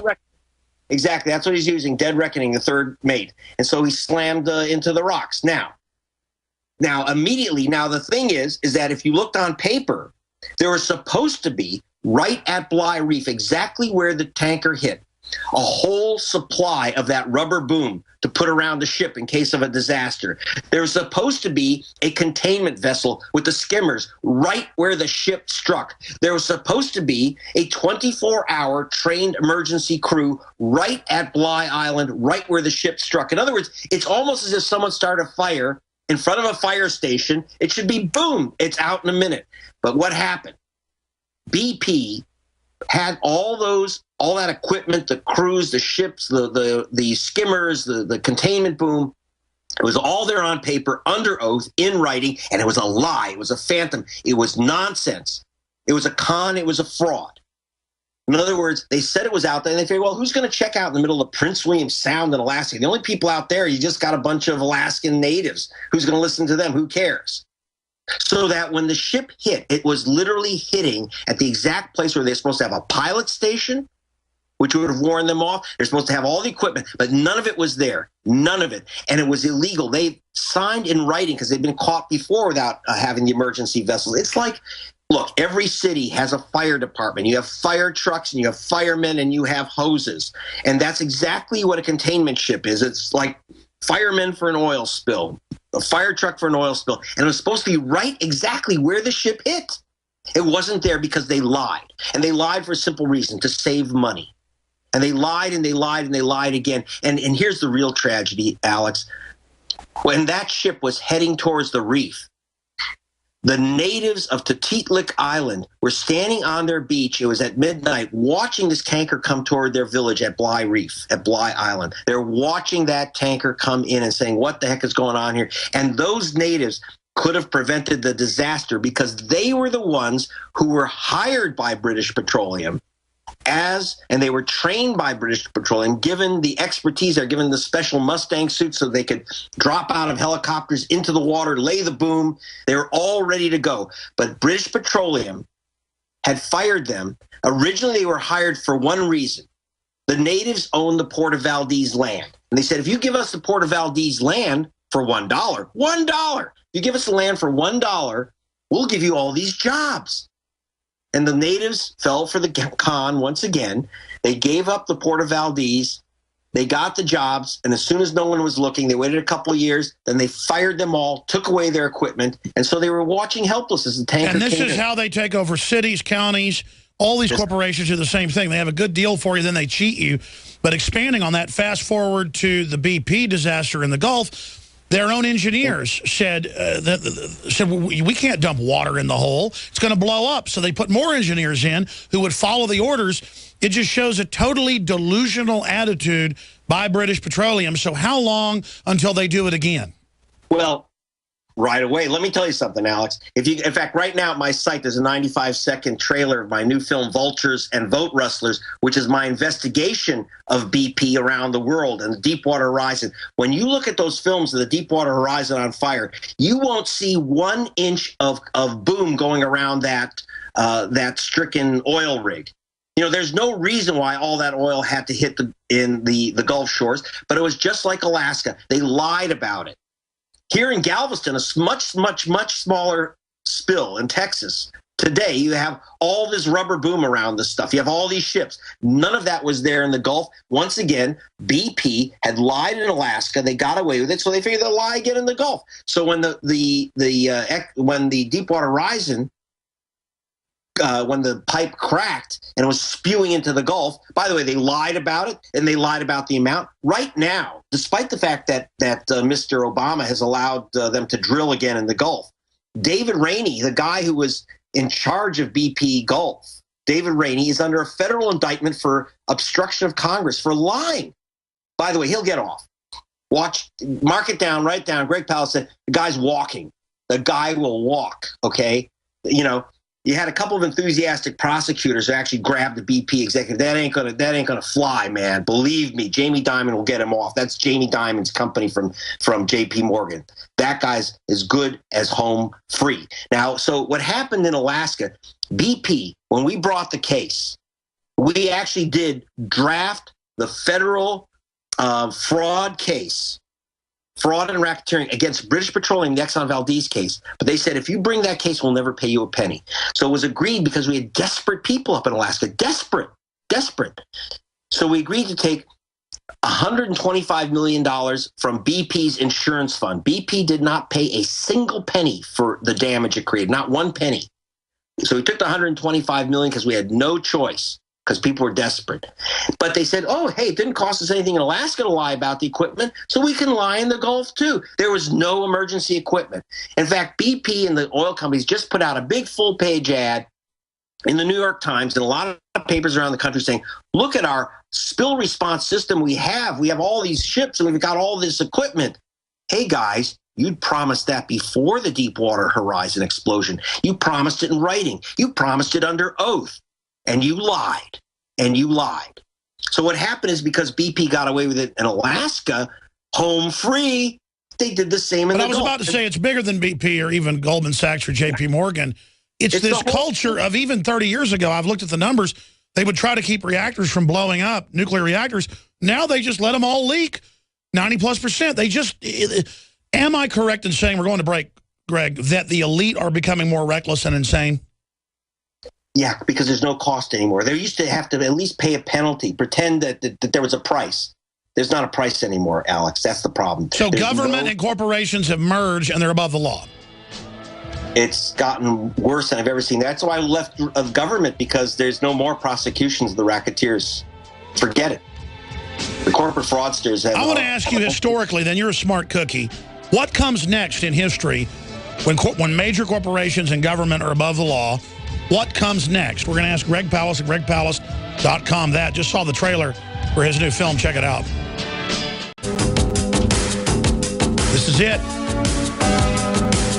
Exactly. That's what he's using, dead reckoning, the third mate. And so he slammed into the rocks. Now, immediately, the thing is that if you looked on paper, there was supposed to be, right at Bly Reef, exactly where the tanker hit, a whole supply of that rubber boom to put around the ship in case of a disaster. There's supposed to be a containment vessel with the skimmers right where the ship struck. There was supposed to be a 24-hour trained emergency crew right at Bly Island, right where the ship struck. In other words, it's almost as if someone started a fire in front of a fire station. It should be boom, it's out in a minute. But what happened? BP had all that equipment, the crews, the ships, the skimmers, the containment boom. It was all there on paper, under oath, in writing, and it was a lie. It was a phantom. It was nonsense. It was a con. It was a fraud. In other words, they said it was out there, and they figured, well, who's going to check out in the middle of Prince William Sound in Alaska? The only people out there, you just got a bunch of Alaskan natives. Who's going to listen to them? Who cares? So that when the ship hit, it was literally hitting at the exact place where they're supposed to have a pilot station, which would have warned them off. They're supposed to have all the equipment, but none of it was there. None of it. And it was illegal. They signed in writing because they've been caught before without having the emergency vessels. It's like, look, every city has a fire department. You have fire trucks and you have firemen and you have hoses. And that's exactly what a containment ship is. It's like firemen for an oil spill, a fire truck for an oil spill. And it was supposed to be right exactly where the ship hit. It wasn't there because they lied. And they lied for a simple reason, to save money. And they lied and they lied and they lied again. And here's the real tragedy, Alex. When that ship was heading towards the reef, the natives of Tutitlik Island were standing on their beach. It was at midnight, watching this tanker come toward their village at Bly Reef, at Bly Island. They're watching that tanker come in and saying, what the heck is going on here? And those natives could have prevented the disaster because they were the ones who were hired by British Petroleum and they were trained by British Petroleum, given the expertise, they're given the special Mustang suits so they could drop out of helicopters into the water, lay the boom. They were all ready to go. But British Petroleum had fired them. Originally, they were hired for one reason. The natives owned the Port of Valdez land. And they said, if you give us the Port of Valdez land for $1, if you give us the land for $1, we'll give you all these jobs. And the natives fell for the con once again. They gave up the Port of Valdez. They got the jobs. And as soon as no one was looking, they waited a couple of years. Then they fired them all, took away their equipment. And so they were watching helpless as the tanker And this came is in. how they take over cities, counties. All these corporations do the same thing. They have a good deal for you, then they cheat you. But expanding on that, fast forward to the BP disaster in the Gulf, their own engineers said, we can't dump water in the hole. It's going to blow up. So they put more engineers in who would follow the orders. It just shows a totally delusional attitude by British Petroleum. So how long until they do it again? Well, right away. Let me tell you something, Alex. In fact, right now at my site, there's a 95-second trailer of my new film, Vultures and Vote Rustlers, which is my investigation of BP around the world and the Deepwater Horizon. When you look at those films of the Deepwater Horizon on fire, you won't see 1 inch of boom going around that stricken oil rig. You know, there's no reason why all that oil had to hit the Gulf shores, but it was just like Alaska. They lied about it. Here in Galveston, a much, much, much smaller spill in Texas. Today, you have all this rubber boom around this stuff. You have all these ships. None of that was there in the Gulf. Once again, BP had lied in Alaska. They got away with it, so they figured they'll lie again in the Gulf. So when when the Deepwater Horizon, when the pipe cracked and it was spewing into the Gulf, by the way, they lied about it, and they lied about the amount. Right now, despite the fact that Mr. Obama has allowed them to drill again in the Gulf, David Rainey, the guy who was in charge of BP Gulf, David Rainey is under a federal indictment for obstruction of Congress for lying. By the way, he'll get off. Mark it down, write it down. Greg Palast said, the guy's walking. The guy will walk, okay? You know, you had a couple of enthusiastic prosecutors who actually grabbed the BP executive. That ain't gonna fly, man. Believe me, Jamie Dimon will get him off. That's Jamie Dimon's company from J.P. Morgan. That guy's as good as home free. Now, so what happened in Alaska, BP, when we brought the case, we actually did draft the federal fraud case, fraud and racketeering against British Petroleum, the Exxon Valdez case. But they said, if you bring that case, we'll never pay you a penny. So it was agreed because we had desperate people up in Alaska, desperate. So we agreed to take $125 million from BP's insurance fund. BP did not pay a single penny for the damage it created, not one penny. So we took the $125 million because we had no choice, because people were desperate. But they said, oh, hey, it didn't cost us anything in Alaska to lie about the equipment, so we can lie in the Gulf too. There was no emergency equipment. In fact, BP and the oil companies just put out a big full-page ad in the New York Times and a lot of papers around the country saying, look at our spill response system we have. We have all these ships and we've got all this equipment. Hey, guys, you'd promised that before the Deepwater Horizon explosion. You promised it in writing. You promised it under oath. And you lied. And you lied. So what happened is because BP got away with it in Alaska, home free, they did the same in the Gulf. But I was about to say it's bigger than BP or even Goldman Sachs or JP Morgan. It's this culture of even 30 years ago, I've looked at the numbers, they would try to keep reactors from blowing up, nuclear reactors. Now they just let them all leak, 90+%. They just, am I correct in saying, we're going to break, Greg, that the elite are becoming more reckless and insane? Yeah, because there's no cost anymore. They used to have to at least pay a penalty, pretend that there was a price. There's not a price anymore, Alex. That's the problem. So government and corporations have merged and they're above the law. It's gotten worse than I've ever seen. That's why I left of government, because there's no more prosecutions of the racketeers. Forget it. The corporate fraudsters have... I want to ask you historically, then you're a smart cookie. What comes next in history when major corporations and government are above the law? What comes next? We're going to ask Greg Palast at gregpalast.com that. Just saw the trailer for his new film. Check it out. This is it.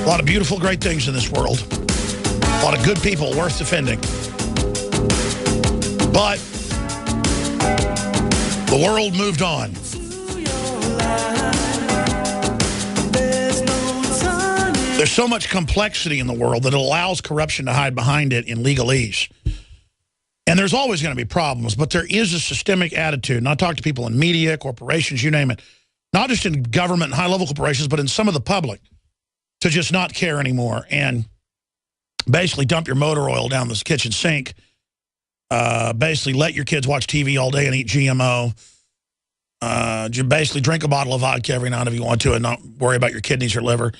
A lot of beautiful, great things in this world. A lot of good people worth defending. But the world moved on. There's so much complexity in the world that it allows corruption to hide behind it in legalese. And there's always going to be problems, but there is a systemic attitude. And I talk to people in media, corporations, you name it, not just in government and high-level corporations, but in some of the public, to just not care anymore and basically dump your motor oil down this kitchen sink, basically let your kids watch TV all day and eat GMO, you basically drink a bottle of vodka every night if you want to and not worry about your kidneys or liver.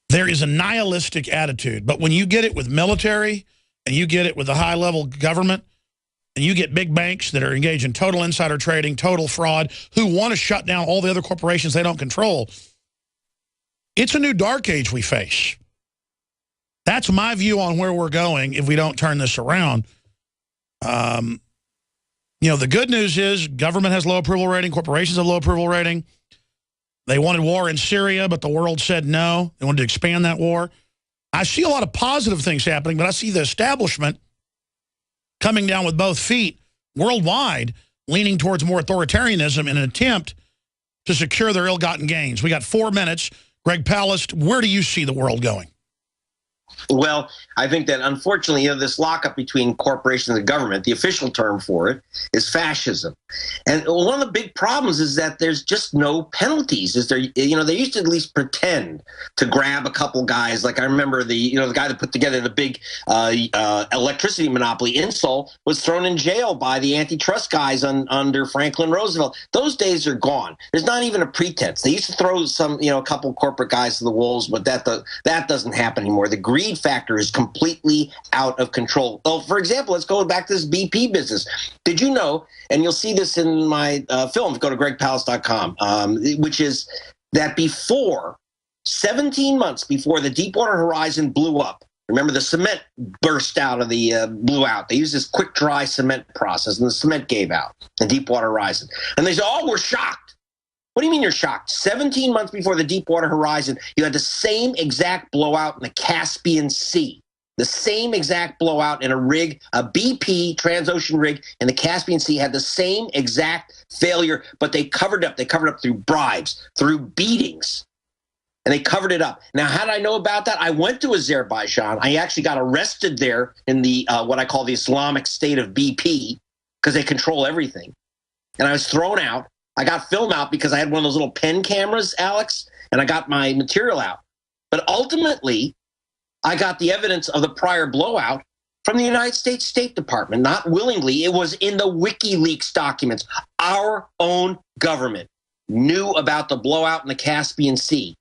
There is a nihilistic attitude, but when you get it with military and you get it with the high-level government and you get big banks that are engaged in total insider trading, total fraud, who want to shut down all the other corporations they don't control, it's a new dark age we face. That's my view on where we're going if we don't turn this around. You know, the good news is government has low approval rating, corporations have low approval rating. They wanted war in Syria, but the world said no. They wanted to expand that war. I see a lot of positive things happening, but I see the establishment coming down with both feet worldwide, leaning towards more authoritarianism in an attempt to secure their ill-gotten gains. We got 4 minutes. Greg Palast, where do you see the world going? Well, I think that unfortunately, this lockup between corporations and government, the official term for it is fascism. And one of the big problems is that there's just no penalties. Is there? You know, they used to at least pretend to grab a couple guys. Like I remember the guy that put together the big electricity monopoly, Insol, was thrown in jail by the antitrust guys under Franklin Roosevelt. Those days are gone. There's not even a pretense. They used to throw a couple corporate guys to the wolves, but that doesn't happen anymore. The greed factor is completely out of control. Well, for example, let's go back to this BP business. Did you know, and you'll see this in my film, go to gregpalast.com, which is that 17 months before the Deepwater Horizon blew up, remember the cement burst out of blew out. They used this quick dry cement process and the cement gave out, the Deepwater Horizon. And they said, oh, we're shocked. What do you mean you're shocked? 17 months before the Deepwater Horizon, you had the same exact blowout in the Caspian Sea. The same exact blowout in a rig, a BP Transocean rig in the Caspian Sea had the same exact failure, but they covered up. They covered up through bribes, through beatings, and they covered it up. Now, how did I know about that? I went to Azerbaijan. I actually got arrested there in the what I call the Islamic State of BP because they control everything. And I was thrown out. I got film out because I had one of those little pen cameras, Alex, and I got my material out. But ultimately, I got the evidence of the prior blowout, from the United States State Department, not willingly. It was in the WikiLeaks documents. Our own government knew about the blowout in the Caspian Sea,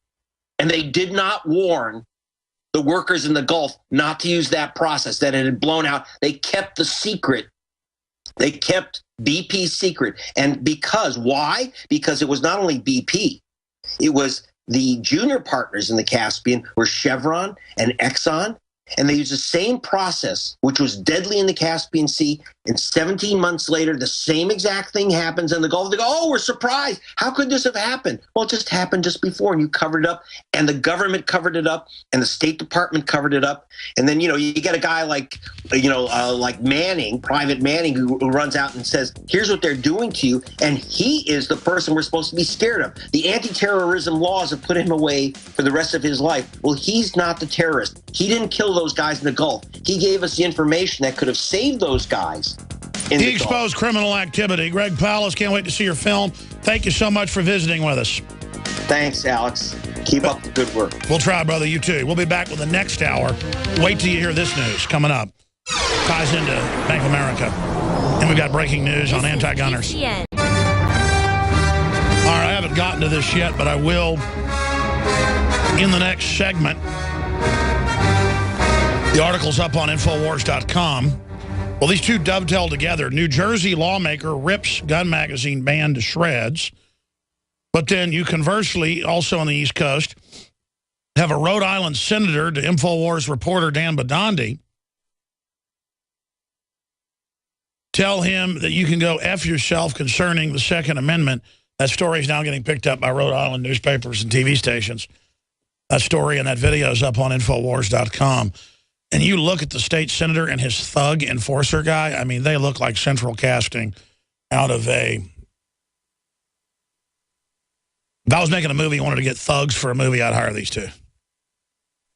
and they did not warn the workers in the Gulf not to use that process, that it had blown out. They kept the secret. They kept BP's secret. And why? Because it was not only BP, it was the junior partners in the Caspian were Chevron and Exxon, and they used the same process, which was deadly in the Caspian Sea. And 17 months later, the same exact thing happens in the Gulf. They go, oh, we're surprised. How could this have happened? Well, it just happened just before, and you covered it up, and the government covered it up, and the State Department covered it up. And then, you get a guy like Manning, Private Manning, who runs out and says, here's what they're doing to you, and he is the person we're supposed to be scared of. The anti-terrorism laws have put him away for the rest of his life. Well, he's not the terrorist. He didn't kill those guys in the Gulf. He gave us the information that could have saved those guys. He exposed criminal activity. Greg Palast, can't wait to see your film. Thank you so much for visiting with us. Thanks, Alex. Keep up the good work. We'll try, brother. You too. We'll be back with the next hour. Wait till you hear this news coming up. Ties into Bank of America. And we've got breaking news on anti-gunners. All right, I haven't gotten to this yet, but I will in the next segment. The article's up on Infowars.com. Well, these two dovetail together. New Jersey lawmaker rips gun magazine ban to shreds. But then you conversely, also on the East Coast, have a Rhode Island senator, to Infowars reporter Dan Badandi, tell him that you can go F yourself concerning the Second Amendment. That story is now getting picked up by Rhode Island newspapers and TV stations. That story and that video is up on Infowars.com. And you look at the state senator and his thug enforcer guy, I mean, they look like central casting out of a... If I was making a movie and wanted to get thugs for a movie, I'd hire these two.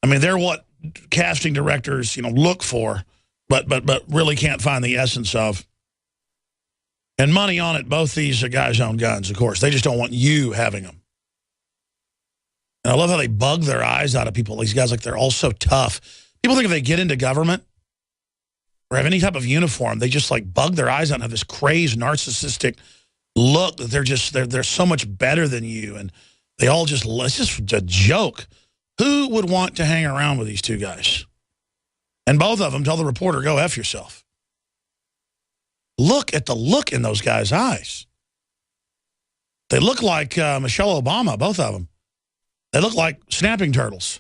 I mean, they're what casting directors, look for, but really can't find the essence of. And money on it, both these guys own guns, of course. They just don't want you having them. And I love how they bug their eyes out of people. These guys, like, they're all so tough. People think if they get into government or have any type of uniform, they just, like, bug their eyes out and have this crazed, narcissistic look that they're so much better than you, and they all just, it's just a joke. Who would want to hang around with these two guys? And both of them tell the reporter, go F yourself. Look at the look in those guys' eyes. They look like Michelle Obama, both of them. They look like snapping turtles.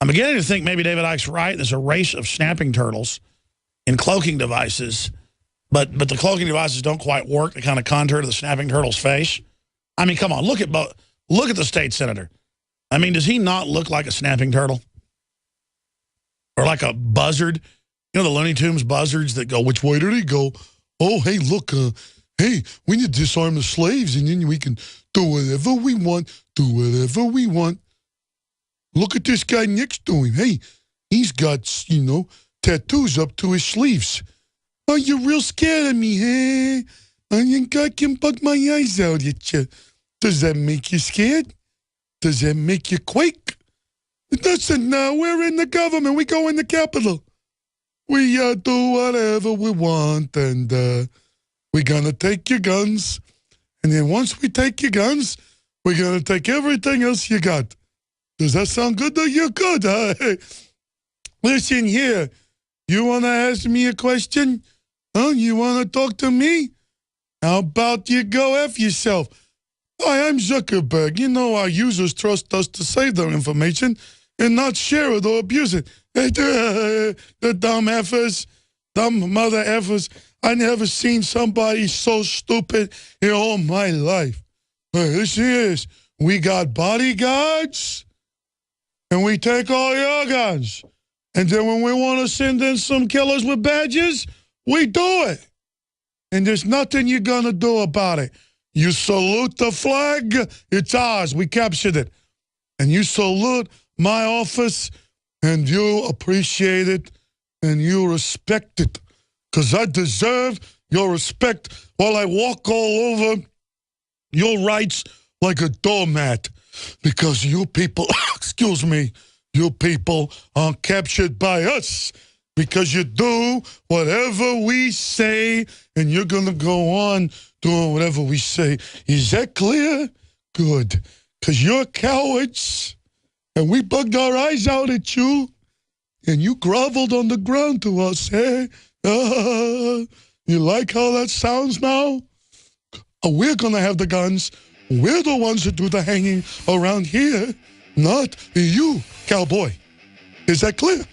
I'm beginning to think maybe David Icke's right. There's a race of snapping turtles in cloaking devices. But the cloaking devices don't quite work, the kind of contour to the snapping turtle's face. I mean, come on, look at the state senator. I mean, does he not look like a snapping turtle? Or like a buzzard? The Looney Tunes buzzards that go, which way did he go? Oh, hey, look, hey, we need to disarm the slaves, and then we can do whatever we want, Look at this guy next to him. Hey, he's got, tattoos up to his sleeves. Oh, you're real scared of me, hey? I think I can bug my eyes out at you. Does that make you scared? Does that make you quake? It doesn't now. We're in the government. We go in the Capitol. We do whatever we want, and we're going to take your guns. And then once we take your guns, we're going to take everything else you got. Does that sound good? You're good, huh? Hey, listen here. You want to ask me a question? Huh? You want to talk to me? How about you go F yourself? Hi, I'm Zuckerberg. Our users trust us to save their information and not share it or abuse it. The dumb effers, dumb mother effers. I never seen somebody so stupid in all my life. Listen to this. We got bodyguards, and we take all your guns. And then when we want to send in some killers with badges, we do it. And there's nothing you're going to do about it. You salute the flag, it's ours. We captured it. And you salute my office, and you appreciate it, and you respect it. Because I deserve your respect while I walk all over your rights like a doormat. Because you people, excuse me, you people are captured by us, because you do whatever we say, and you're going to go on doing whatever we say. Is that clear? Good. Because you're cowards, and we bugged our eyes out at you, and you groveled on the ground to us, eh? You like how that sounds now? We're going to have the guns. We're the ones that do the hanging around here, not you, cowboy. Is that clear?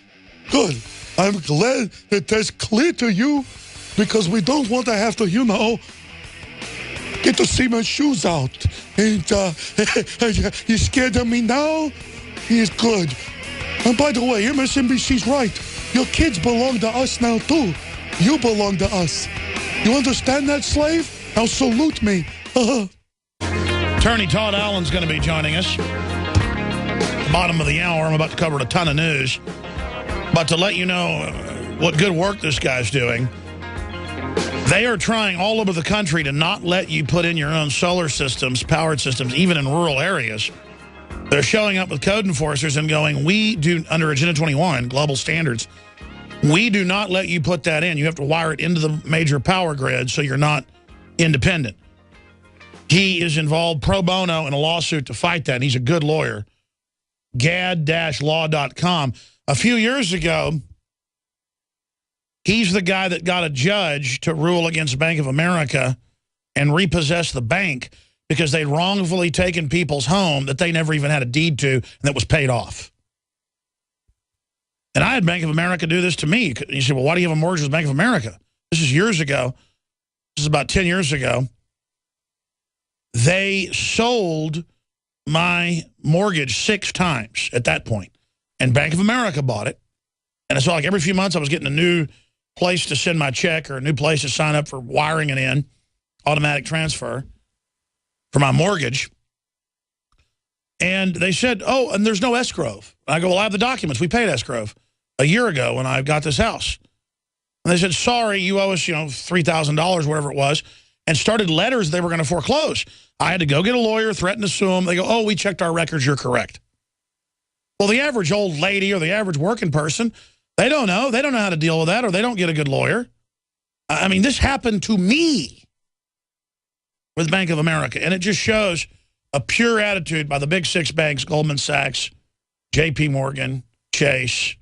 Good. I'm glad that that's clear to you, because we don't want to have to, you know, get to see my shoes out. And you scared of me now? It's good. And by the way, MSNBC's right. Your kids belong to us now, too. You belong to us. You understand that, slave? Now salute me. Attorney Todd Allen's going to be joining us. Bottom of the hour. I'm about to cover a ton of news. But to let you know what good work this guy's doing, they are trying all over the country to not let you put in your own solar systems, powered systems, even in rural areas. They're showing up with code enforcers and going, we do, under Agenda 21, global standards, we do not let you put that in. You have to wire it into the major power grid so you're not independent. He is involved pro bono in a lawsuit to fight that, and he's a good lawyer. gad-law.com. A few years ago, he's the guy that got a judge to rule against Bank of America and repossess the bank because they'd wrongfully taken people's home that they never even had a deed to and that was paid off. And I had Bank of America do this to me. You say, well, why do you have a mortgage with Bank of America? This is years ago. This is about 10 years ago. They sold my mortgage 6 times at that point. And Bank of America bought it. And it's like every few months I was getting a new place to send my check or a new place to sign up for wiring it in, automatic transfer for my mortgage. And they said, oh, and there's no escrow. And I go, well, I have the documents. We paid escrow a year ago when I got this house. And they said, sorry, you owe us, you know, $3,000, whatever it was, and started letters they were going to foreclose. I had to go get a lawyer, threaten to sue them. They go, oh, we checked our records. You're correct. Well, the average old lady or the average working person, they don't know. They don't know how to deal with that, or they don't get a good lawyer. I mean, this happened to me with Bank of America, and it just shows a pure attitude by the big 6 banks, Goldman Sachs, J.P. Morgan, Chase,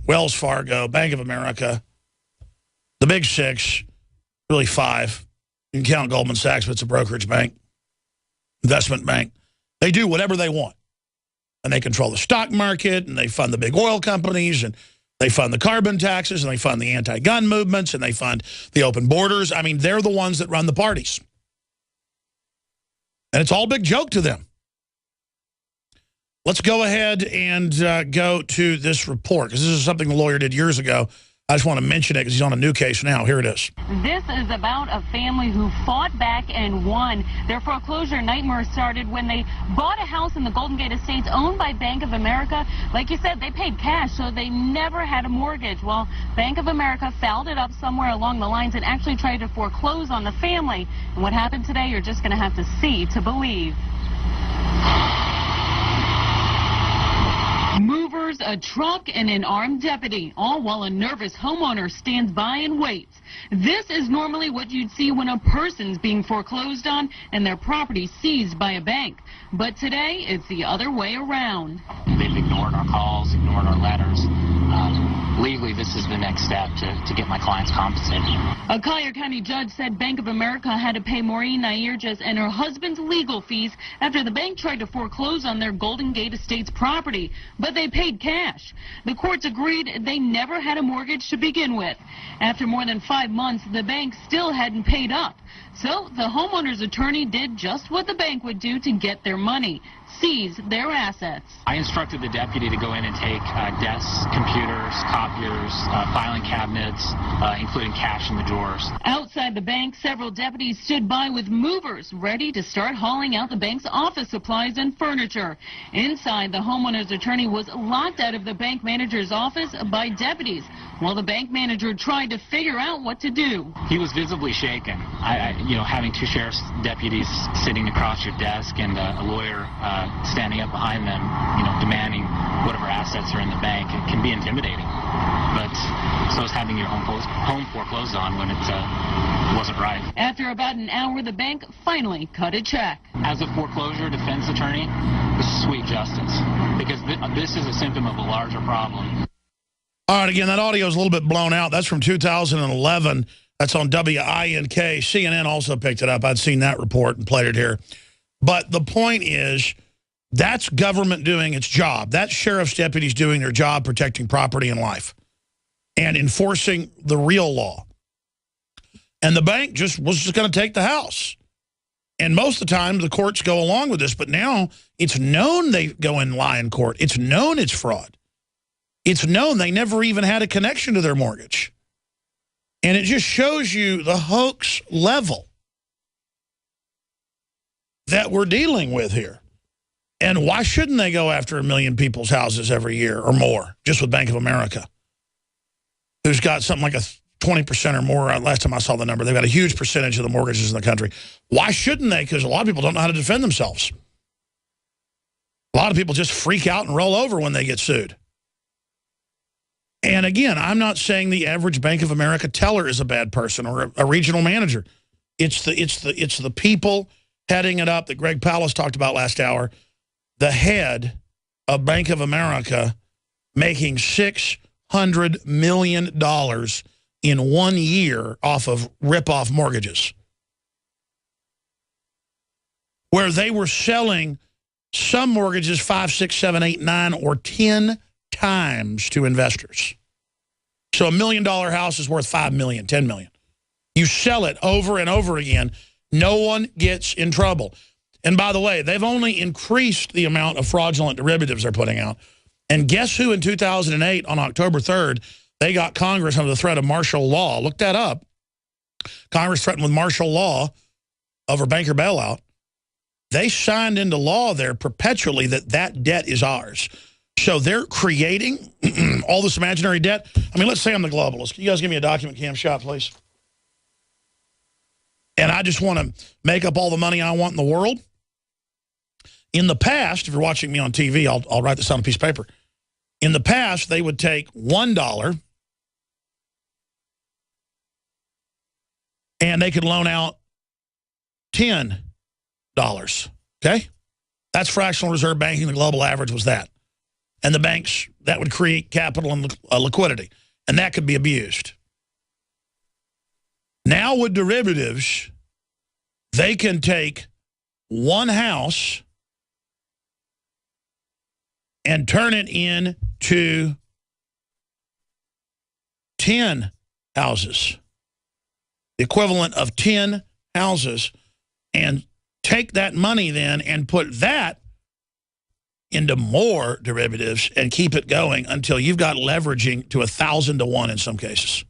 Wells Fargo, Bank of America, the big 6, really 5. You can count Goldman Sachs, but it's a brokerage bank, investment bank. They do whatever they want. And they control the stock market, and they fund the big oil companies, and they fund the carbon taxes, and they fund the anti-gun movements, and they fund the open borders. I mean, they're the ones that run the parties. And it's all a big joke to them. Let's go ahead and go to this report, because this is something the lawyer did years ago. I just want to mention it because he's on a new case now. Here it is. This is about a family who fought back and won. Their foreclosure nightmare started when they bought a house in the Golden Gate Estates owned by Bank of America. Like you said, they paid cash, so they never had a mortgage. Well, Bank of America fouled it up somewhere along the lines and actually tried to foreclose on the family. And what happened today, you're just going to have to see to believe. Movers, a truck, and an armed deputy, all while a nervous homeowner stands by and waits. This is normally what you'd see when a person's being foreclosed on and their property seized by a bank. But today, it's the other way around. They've ignored our calls, ignored our letters. Legally, this is the next step to get my clients compensated. A Collier County judge said Bank of America had to pay Maureen Nairjas and her husband's legal fees after the bank tried to foreclose on their Golden Gate Estates property, but they paid cash. The courts agreed they never had a mortgage to begin with. After more than 5 months, the bank still hadn't paid up. So the homeowner's attorney did just what the bank would do to get their money: seize their assets. I instructed the deputy to go in and take desks, computers, copiers, filing cabinets, including cash in the drawers. Outside the bank, several deputies stood by with movers ready to start hauling out the bank's office supplies and furniture. Inside, the homeowner's attorney was locked out of the bank manager's office by deputies, while the bank manager tried to figure out what to do. He was visibly shaken. You know, having 2 sheriff's deputies sitting across your desk and a lawyer standing up behind them, demanding whatever assets are in the bank. It can be intimidating. But so is having your home foreclosed on when it wasn't right. After about an hour, the bank finally cut a check. As a foreclosure defense attorney, this is sweet justice, because this is a symptom of a larger problem. All right, again, that audio is a little bit blown out. That's from 2011. That's on WINK. CNN also picked it up. I'd seen that report and played it here. But the point is, that's government doing its job. That's sheriff's deputies doing their job, protecting property and life and enforcing the real law. And the bank was just going to take the house. And most of the time, the courts go along with this. But now it's known they go and lie in court. It's known it's fraud. It's known they never even had a connection to their mortgage. And it just shows you the hoax level that we're dealing with here. And why shouldn't they go after 1 million people's houses every year or more, just with Bank of America, who's got something like a 20% or more? Last time I saw the number, they've got a huge percentage of the mortgages in the country. Why shouldn't they? Because a lot of people don't know how to defend themselves. A lot of people just freak out and roll over when they get sued. And again, I'm not saying the average Bank of America teller is a bad person or a regional manager. It's the people heading it up that Greg Palast talked about last hour. The head of Bank of America making $600 million in 1 year off of rip-off mortgages, where they were selling some mortgages 5, 6, 7, 8, 9, or 10 times to investors. So $1 million house is worth $5 million, $10 million. You sell it over and over again. No one gets in trouble. And by the way, they've only increased the amount of fraudulent derivatives they're putting out. And guess who in 2008 on October 3rd, they got Congress under the threat of martial law. Look that up. Congress threatened with martial law over banker bailout. They signed into law there perpetually that debt is ours. So they're creating all this imaginary debt. I mean, let's say I'm the globalist. Can you guys give me a document cam shot, please? And I just want to make up all the money I want in the world. In the past, if you're watching me on TV, I'll write this on a piece of paper. In the past, they would take $1 and they could loan out $10. Okay? That's fractional reserve banking. The global average was that. And the banks, that would create capital and liquidity. And that could be abused. Now with derivatives, they can take one house and turn it into 10 houses. The equivalent of 10 houses. And take that money then and put that into more derivatives and keep it going until you've got leveraging to 1,000 to 1 in some cases.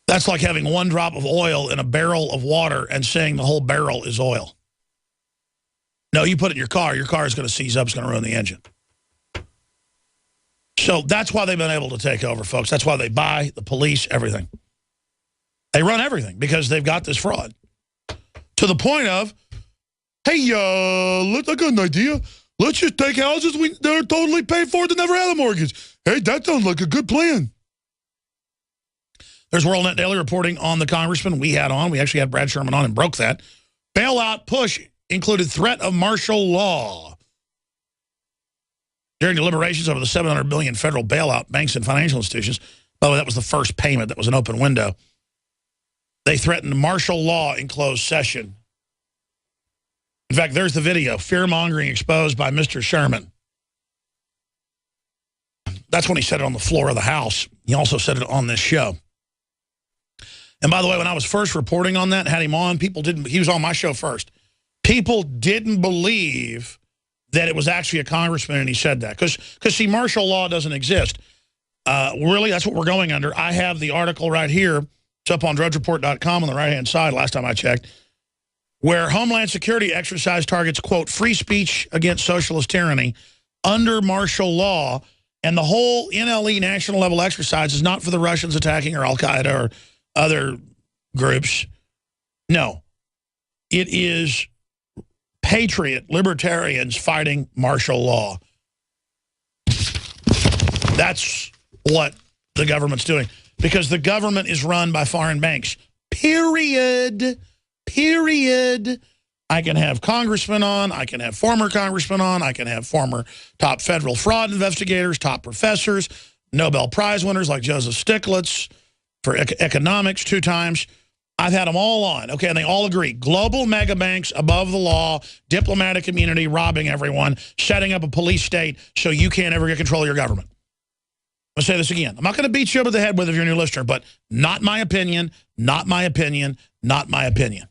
That's like having 1 drop of oil in a barrel of water and saying the whole barrel is oil. No, you put it in your car is going to seize up, it's going to ruin the engine. So that's why they've been able to take over, folks. That's why they buy, the police, everything. They run everything because they've got this fraud. To the point of, hey, I got an idea. Let's just take houses that are totally paid for that never had a mortgage. Hey, that sounds like a good plan. There's WorldNet Daily reporting on the congressman we had on. We actually had Brad Sherman on and broke that. Bailout push included threat of martial law. During deliberations over the $700 billion federal bailout, banks and financial institutions, by the way, that was the first payment. That was an open window. They threatened martial law in closed session. In fact, there's the video, fear-mongering exposed by Mr. Sherman. That's when he said it on the floor of the House. He also said it on this show. And by the way, when I was first reporting on that, had him on, he was on my show first. People didn't believe that it was actually a congressman and he said that. Because see, martial law doesn't exist. Really, that's what we're going under. I have the article right here. It's up on drudgereport.com on the right-hand side last time I checked, where Homeland Security exercise targets, quote, free speech against socialist tyranny under martial law. And the whole NLE national level exercise is not for the Russians attacking or Al-Qaeda or other groups. No. It is patriot libertarians fighting martial law. That's what the government's doing. Because the government is run by foreign banks. Period. Period. I can have congressmen on. I can have former congressmen on. I can have former top federal fraud investigators, top professors, Nobel Prize winners like Joseph Stiglitz for economics 2 times. I've had them all on, okay, and they all agree. Global mega banks above the law, diplomatic immunity, robbing everyone, setting up a police state so you can't ever get control of your government. I'm going to say this again. I'm not going to beat you over the head with it if you're a new listener, but not my opinion, not my opinion, not my opinion.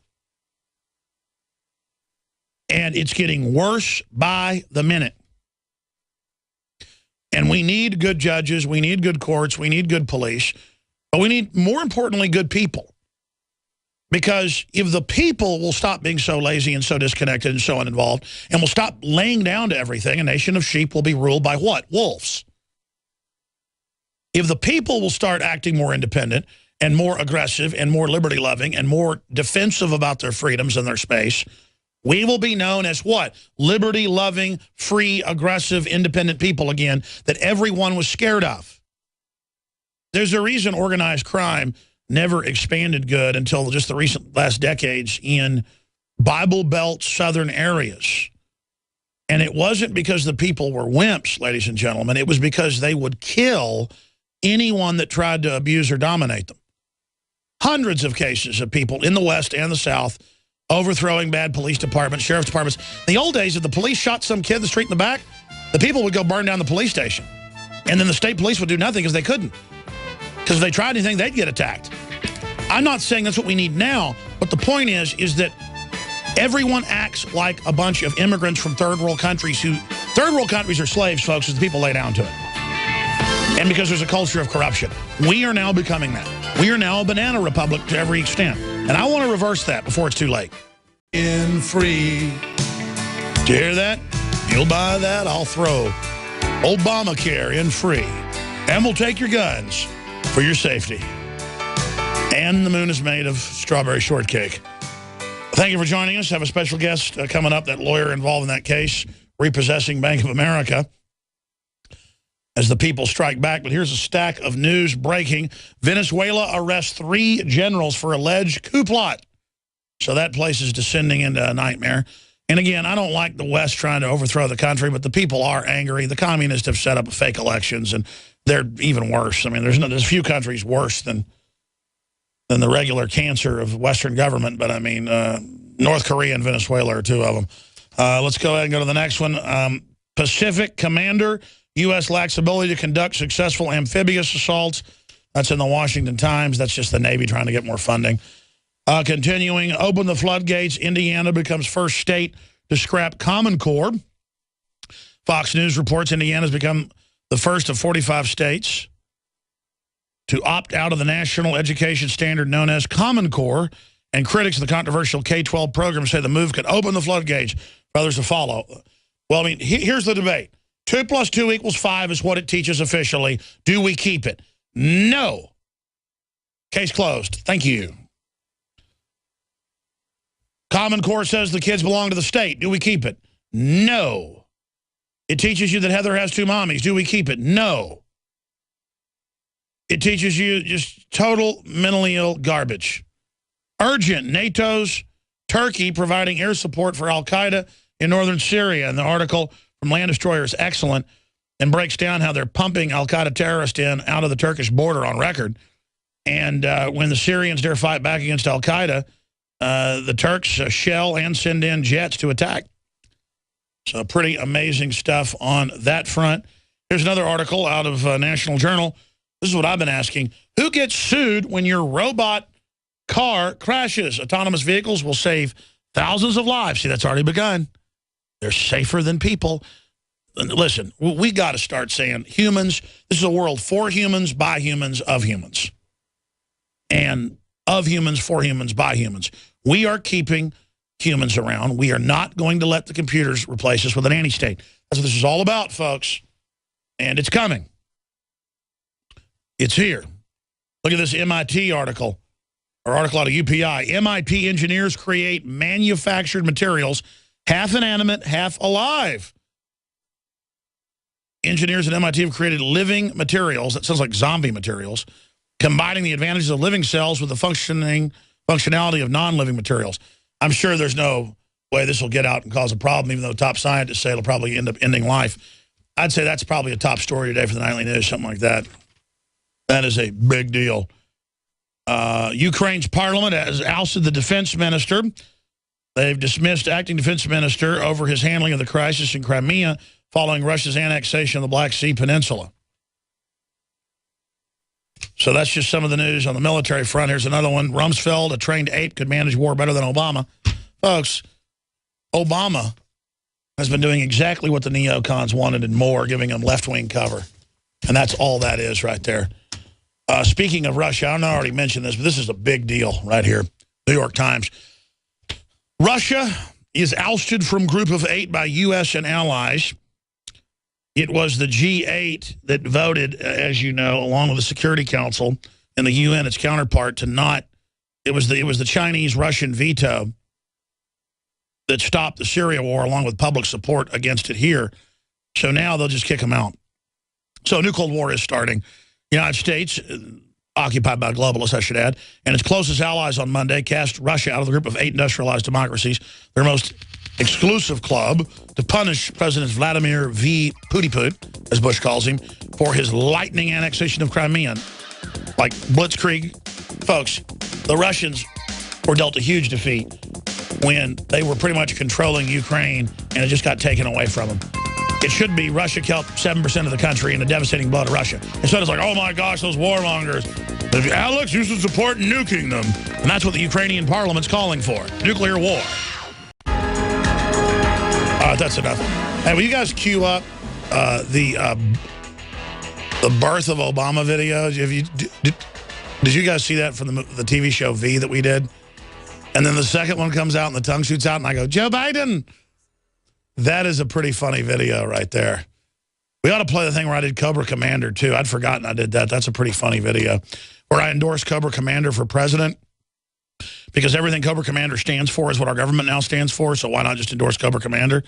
And it's getting worse by the minute. And we need good judges, we need good courts, we need good police, but we need, more importantly, good people. Because if the people will stop being so lazy and so disconnected and so uninvolved and will stop laying down to everything, a nation of sheep will be ruled by what? Wolves. If the people will start acting more independent and more aggressive and more liberty-loving and more defensive about their freedoms and their space, we will be known as what? Liberty-loving, free, aggressive, independent people again that everyone was scared of. There's a reason organized crime never expanded good until just the recent last decades in Bible Belt southern areas. And it wasn't because the people were wimps, ladies and gentlemen. It was because they would kill anyone that tried to abuse or dominate them. Hundreds of cases of people in the West and the South overthrowing bad police departments, sheriff's departments. In the old days, if the police shot some kid in the street in the back, the people would go burn down the police station. And then the state police would do nothing because they couldn't. Because if they tried anything, they'd get attacked. I'm not saying that's what we need now, but the point is that everyone acts like a bunch of immigrants from third world countries who, third world countries are slaves, folks, as the people lay down to it. And because there's a culture of corruption. We are now becoming that. We are now a banana republic to every extent. And I want to reverse that before it's too late. In free. Did you hear that? You'll buy that, I'll throw Obamacare in free. And we'll take your guns for your safety. And the moon is made of strawberry shortcake. Thank you for joining us. Have a special guest coming up, that lawyer involved in that case, repossessing Bank of America, as the people strike back. But here's a stack of news breaking. Venezuela arrests 3 generals for alleged coup plot. So that place is descending into a nightmare. And again, I don't like the West trying to overthrow the country, but the people are angry. The communists have set up fake elections, and they're even worse. I mean, there's a few countries worse than the regular cancer of Western government, but I mean, North Korea and Venezuela are 2 of them. Let's go ahead and go to the next one. Pacific Commander, U.S. lacks ability to conduct successful amphibious assaults. That's in the Washington Times. That's just the Navy trying to get more funding. Continuing, open the floodgates. Indiana becomes first state to scrap Common Core. Fox News reports Indiana's become the first of 45 states to opt out of the national education standard known as Common Core, and critics of the controversial K-12 program say the move could open the floodgates for others to follow. Well, I mean, here's the debate. 2 + 2 = 5 is what it teaches officially. Do we keep it? No. Case closed. Thank you. Common Core says the kids belong to the state. Do we keep it? No. It teaches you that Heather has 2 mommies. Do we keep it? No. It teaches you just total mentally ill garbage. Urgent. NATO's Turkey providing air support for al-Qaeda in northern Syria. And the article from Land Destroyer is excellent and breaks down how they're pumping al-Qaeda terrorists in out of the Turkish border on record. And when the Syrians dare fight back against al-Qaeda, the Turks shell and send in jets to attack. So pretty amazing stuff on that front. Here's another article out of National Journal. This is what I've been asking. Who gets sued when your robot car crashes? Autonomous vehicles will save thousands of lives. See, that's already begun. They're safer than people. Listen, we got to start saying humans, this is a world for humans, by humans, of humans. And of humans, for humans, by humans. We are keeping humans around. We are not going to let the computers replace us with an anti-state. That's what this is all about, folks. And it's coming. It's here. Look at this MIT article. Our article out of UPI. MIT engineers create manufactured materials, half inanimate, half alive. Engineers at MIT have created living materials, that sounds like zombie materials, combining the advantages of living cells with the functionality of non-living materials. I'm sure there's no way this will get out and cause a problem, even though top scientists say it'll probably end up ending life. I'd say that's probably a top story today for the nightly news, something like that. That is a big deal. Ukraine's parliament has ousted the defense minister. They've dismissed acting defense minister over his handling of the crisis in Crimea following Russia's annexation of the Black Sea Peninsula. So that's just some of the news on the military front. Here's another one. Rumsfeld, a trained ape, could manage war better than Obama. Folks, Obama has been doing exactly what the neocons wanted and more, giving them left-wing cover. And that's all that is right there. Speaking of Russia, I know I already mentioned this, but this is a big deal right here. New York Times. Russia is ousted from Group of 8 by U.S. and allies. It was the G8 that voted, as you know, along with the Security Council and the UN, its counterpart, to not. It was the Chinese-Russian veto that stopped the Syria war, along with public support against it here. So now they'll just kick them out. So a new Cold War is starting. The United States, occupied by globalists, I should add, and its closest allies on Monday cast Russia out of the Group of 8 industrialized democracies, their most exclusive club, to punish President Vladimir V. Putin, as Bush calls him, for his lightning annexation of Crimea. Like blitzkrieg. Folks, the Russians were dealt a huge defeat when they were pretty much controlling Ukraine and it just got taken away from them. It should be Russia killed 7% of the country in the devastating blood of Russia. Instead, it's like, oh my gosh, those warmongers. Alex, you should support nuking them. And that's what the Ukrainian parliament's calling for. Nuclear war. That's enough. Hey, will you guys queue up the birth of Obama videos? Did you guys see that from the TV show V that we did? And then the second one comes out and the tongue shoots out and I go, Joe Biden. That is a pretty funny video right there. We ought to play the thing where I did Cobra Commander, too. I'd forgotten I did that. That's a pretty funny video. Where I endorsed Cobra Commander for president. Because everything Cobra Commander stands for is what our government now stands for. So why not just endorse Cobra Commander?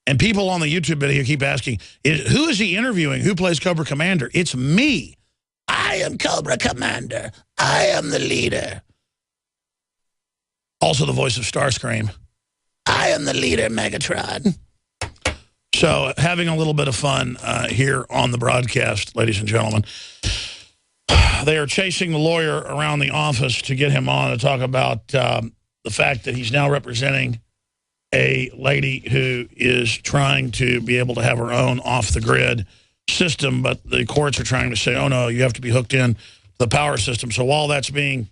And people on the YouTube video keep asking, who is he interviewing? Who plays Cobra Commander? It's me. I am Cobra Commander. I am the leader. Also the voice of Starscream. I am the leader, Megatron. So having a little bit of fun here on the broadcast, ladies and gentlemen. They are chasing the lawyer around the office to get him on to talk about the fact that he's now representing a lady who is trying to be able to have her own off-the-grid system, but the courts are trying to say, oh, no, you have to be hooked in to the power system. So while that's being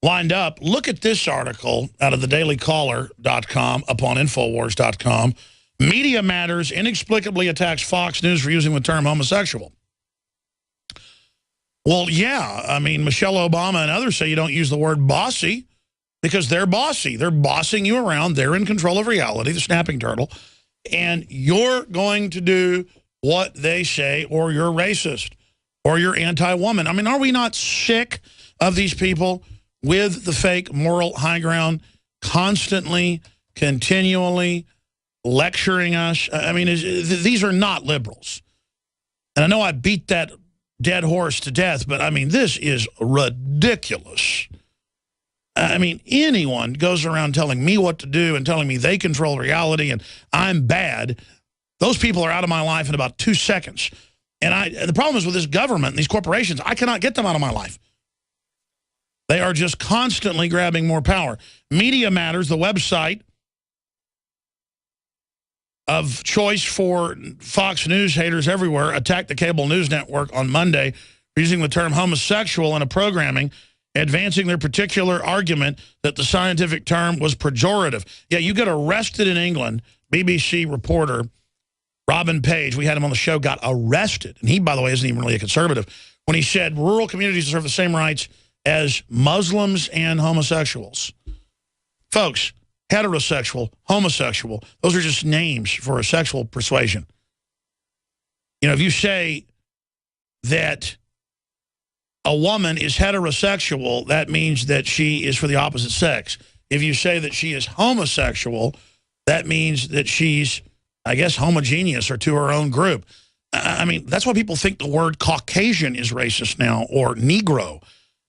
lined up, look at this article out of thedailycaller.com up on Infowars.com. Media Matters inexplicably attacks Fox News for using the term homosexual. Well, yeah, I mean, Michelle Obama and others say you don't use the word bossy because they're bossy. They're bossing you around. They're in control of reality, the snapping turtle, and you're going to do what they say or you're racist or you're anti-woman. I mean, are we not sick of these people with the fake moral high ground constantly, continually lecturing us? I mean, these are not liberals. And I know I beat that dead horse to death, but I mean, this is ridiculous. I mean, anyone goes around telling me what to do and telling me they control reality and I'm bad. Those people are out of my life in about 2 seconds. And the problem is with this government and these corporations, I cannot get them out of my life. They are just constantly grabbing more power. Media Matters, the website of choice for Fox News haters everywhere, attacked the cable news network on Monday using the term homosexual in a programming, advancing their particular argument that the scientific term was pejorative. Yeah, you get arrested in England. BBC reporter Robin Page, we had him on the show, got arrested. And he, by the way, isn't even really a conservative. When he said rural communities deserve the same rights as Muslims and homosexuals. Folks, heterosexual, homosexual, those are just names for a sexual persuasion. You know, if you say that a woman is heterosexual, that means that she is for the opposite sex. If you say that she is homosexual, that means that she's, I guess, homogeneous or to her own group. I mean, that's why people think the word Caucasian is racist now, or Negro.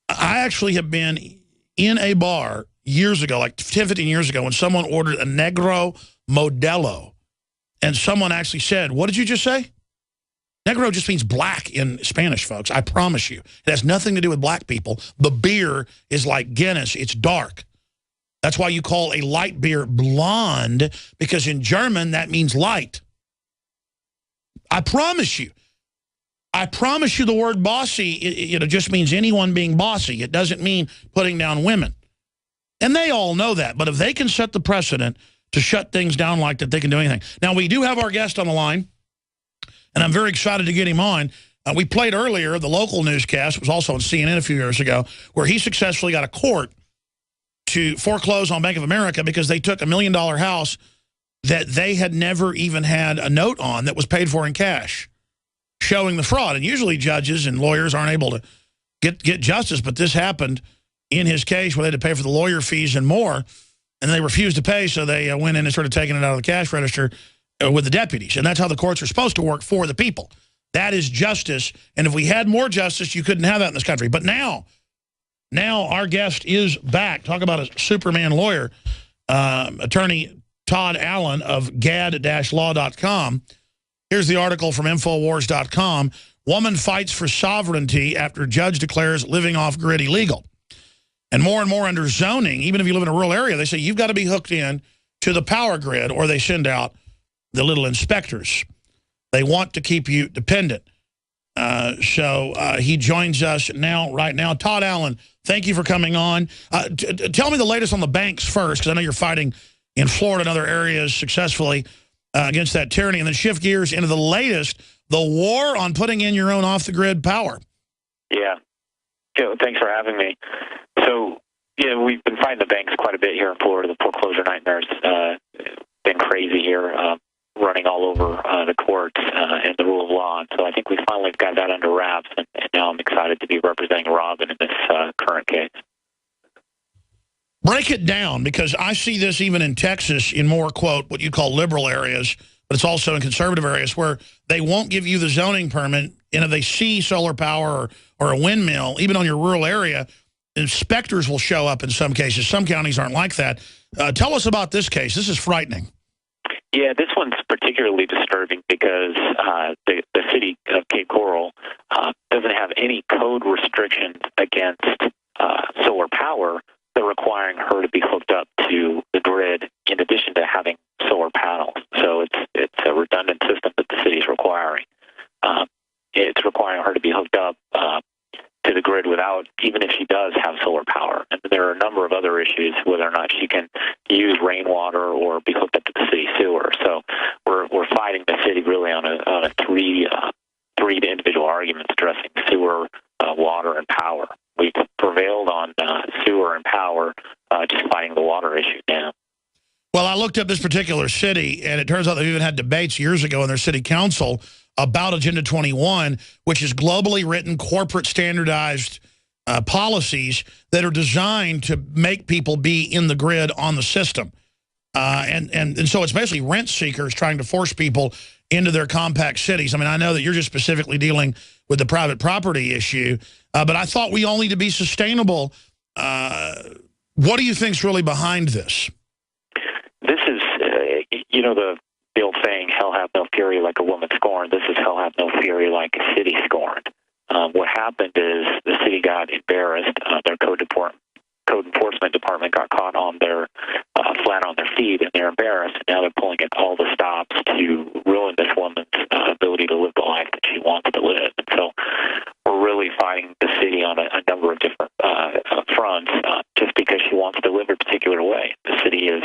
I actually have been in a bar years ago, like 10, 15 years ago, when someone ordered a Negro Modelo, and someone actually said, what did you just say? Negro just means black in Spanish, folks. I promise you. It has nothing to do with black people. The beer is like Guinness. It's dark. That's why you call a light beer blonde, because in German, that means light. I promise you. I promise you the word bossy, it just means anyone being bossy. It doesn't mean putting down women. And they all know that. But if they can set the precedent to shut things down like that, they can do anything. Now, we do have our guest on the line, and I'm very excited to get him on. We played earlier the local newscast. It was also on CNN a few years ago, where he successfully got a court to foreclose on Bank of America because they took $1 million house that they had never even had a note on that was paid for in cash, showing the fraud. And usually judges and lawyers aren't able to get justice, but this happened in his case where they had to pay for the lawyer fees and more, and they refused to pay, so they went in and started taking it out of the cash register with the deputies. And that's how the courts are supposed to work, for the people. That is justice, and if we had more justice, you couldn't have that in this country. But now our guest is back. Talk about a Superman lawyer, attorney Todd Allen of gad-law.com. Here's the article from Infowars.com. Woman fights for sovereignty after judge declares living off-grid illegal. And more under zoning, even if you live in a rural area, they say you've got to be hooked in to the power grid, or they send out the little inspectors. They want to keep you dependent. So he joins us right now. Todd Allen, thank you for coming on. Tell me the latest on the banks first, because I know you're fighting in Florida and other areas successfully against that tyranny, and then shift gears into the latest, the war on putting in your own off-the-grid power. Yeah. Thanks for having me. So, yeah, we've been fighting the banks quite a bit here in Florida. The foreclosure nightmare's been crazy here, running all over the courts and the rule of law. And so I think we finally got that under wraps, and now I'm excited to be representing Robin in this current case. Break it down, because I see this even in Texas in more, quote, what you call liberal areas, but it's also in conservative areas where they won't give you the zoning permit, and if they see solar power or a windmill, even on your rural area, inspectors will show up in some cases. Some counties aren't like that. Tell us about this case. This is frightening. Yeah, this one's particularly disturbing because the city of Cape Coral doesn't have any code restrictions against solar power. They're requiring her to be hooked up to the grid in addition to having solar panels. So it's a redundant system that the city is requiring. It's requiring her to be hooked up to the grid without, even if she does have solar power. And there are a number of other issues, whether or not she can use rainwater or be hooked up to the city sewer. So we're fighting the city really on a three individual arguments addressing sewer, water, and power. We've prevailed on sewer and power, just fighting the water issue now. Well, I looked up this particular city, and it turns out they even had debates years ago in their city council about Agenda 21, which is globally written, corporate standardized policies that are designed to make people be in the grid on the system. And so it's basically rent seekers trying to force people into their compact cities. I mean, I know that you're just specifically dealing with the private property issue, but I thought we all need to be sustainable. What do you think's really behind this? This is, the old saying, hell hath no fury like a woman scorned. This is hell hath no fury like a city scorned. What happened is the city got embarrassed. Their code enforcement department got caught on their flat on their feet, and they're embarrassed. And now they're pulling at all the stops to ruin this woman's ability to live the life that she wants to live. And so we're really fighting the city on a number of different fronts, just because she wants to live a particular way. The city is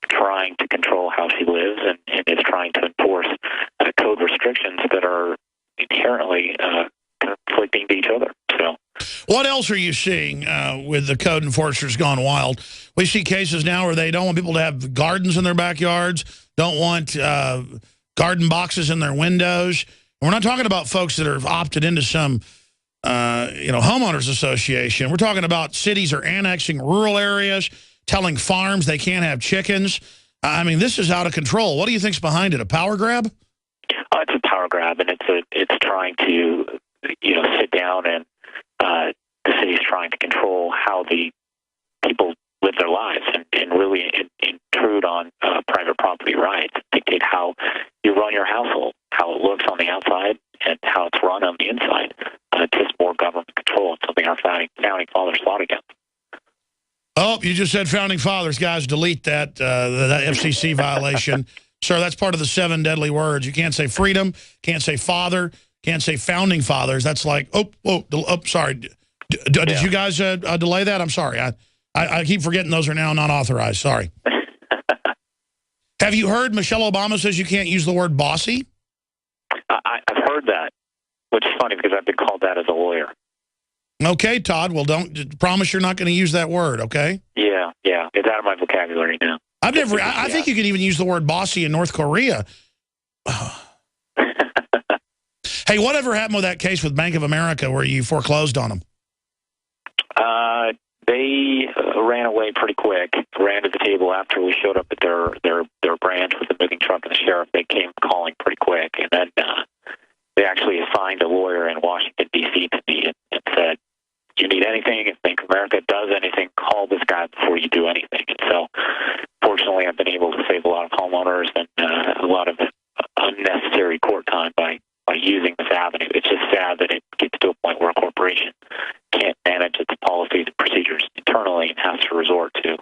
trying to control how she lives, and is trying to enforce code restrictions that are inherently conflicting to each other. So, what else are you seeing with the code enforcers gone wild? We see cases now where they don't want people to have gardens in their backyards, don't want garden boxes in their windows. And we're not talking about folks that have opted into some homeowners association. We're talking about cities are annexing rural areas, telling farms they can't have chickens. I mean, this is out of control. What do you think's behind it? A power grab? It's a power grab, and it's trying to, sit down and the city's trying to control how the people live their lives and really intrude on private property rights, dictate how you run your household, how it looks on the outside, and how it's run on the inside. Just more government control, and something our founding fathers fought against. Oh, you just said founding fathers. Guys, delete that, that FCC violation. Sir, that's part of the 7 deadly words. You can't say freedom, can't say father, can't say founding fathers. That's like, sorry. Did you guys delay that? I'm sorry. I keep forgetting those are now not authorized. Sorry. Have you heard Michelle Obama says you can't use the word bossy? I've heard that, which is funny because I've been called that as a lawyer. Okay, Todd. Well, don't promise you're not going to use that word, okay? Yeah. It's out of my vocabulary now. I think you could even use the word bossy in North Korea. Hey, whatever happened with that case with Bank of America where you foreclosed on them? They ran away pretty quick, ran to the table after we showed up at their branch with the moving truck and the sheriff. They came calling pretty quick, and then they actually assigned a lawyer in Washington, D.C. to me and said, you need anything, if Bank of America does anything, call this guy before you do anything. And so, fortunately, I've been able to save a lot of homeowners and a lot of unnecessary court time by using this avenue. It's just sad that it gets to a point where a corporation can't manage its policies and procedures internally and has to resort to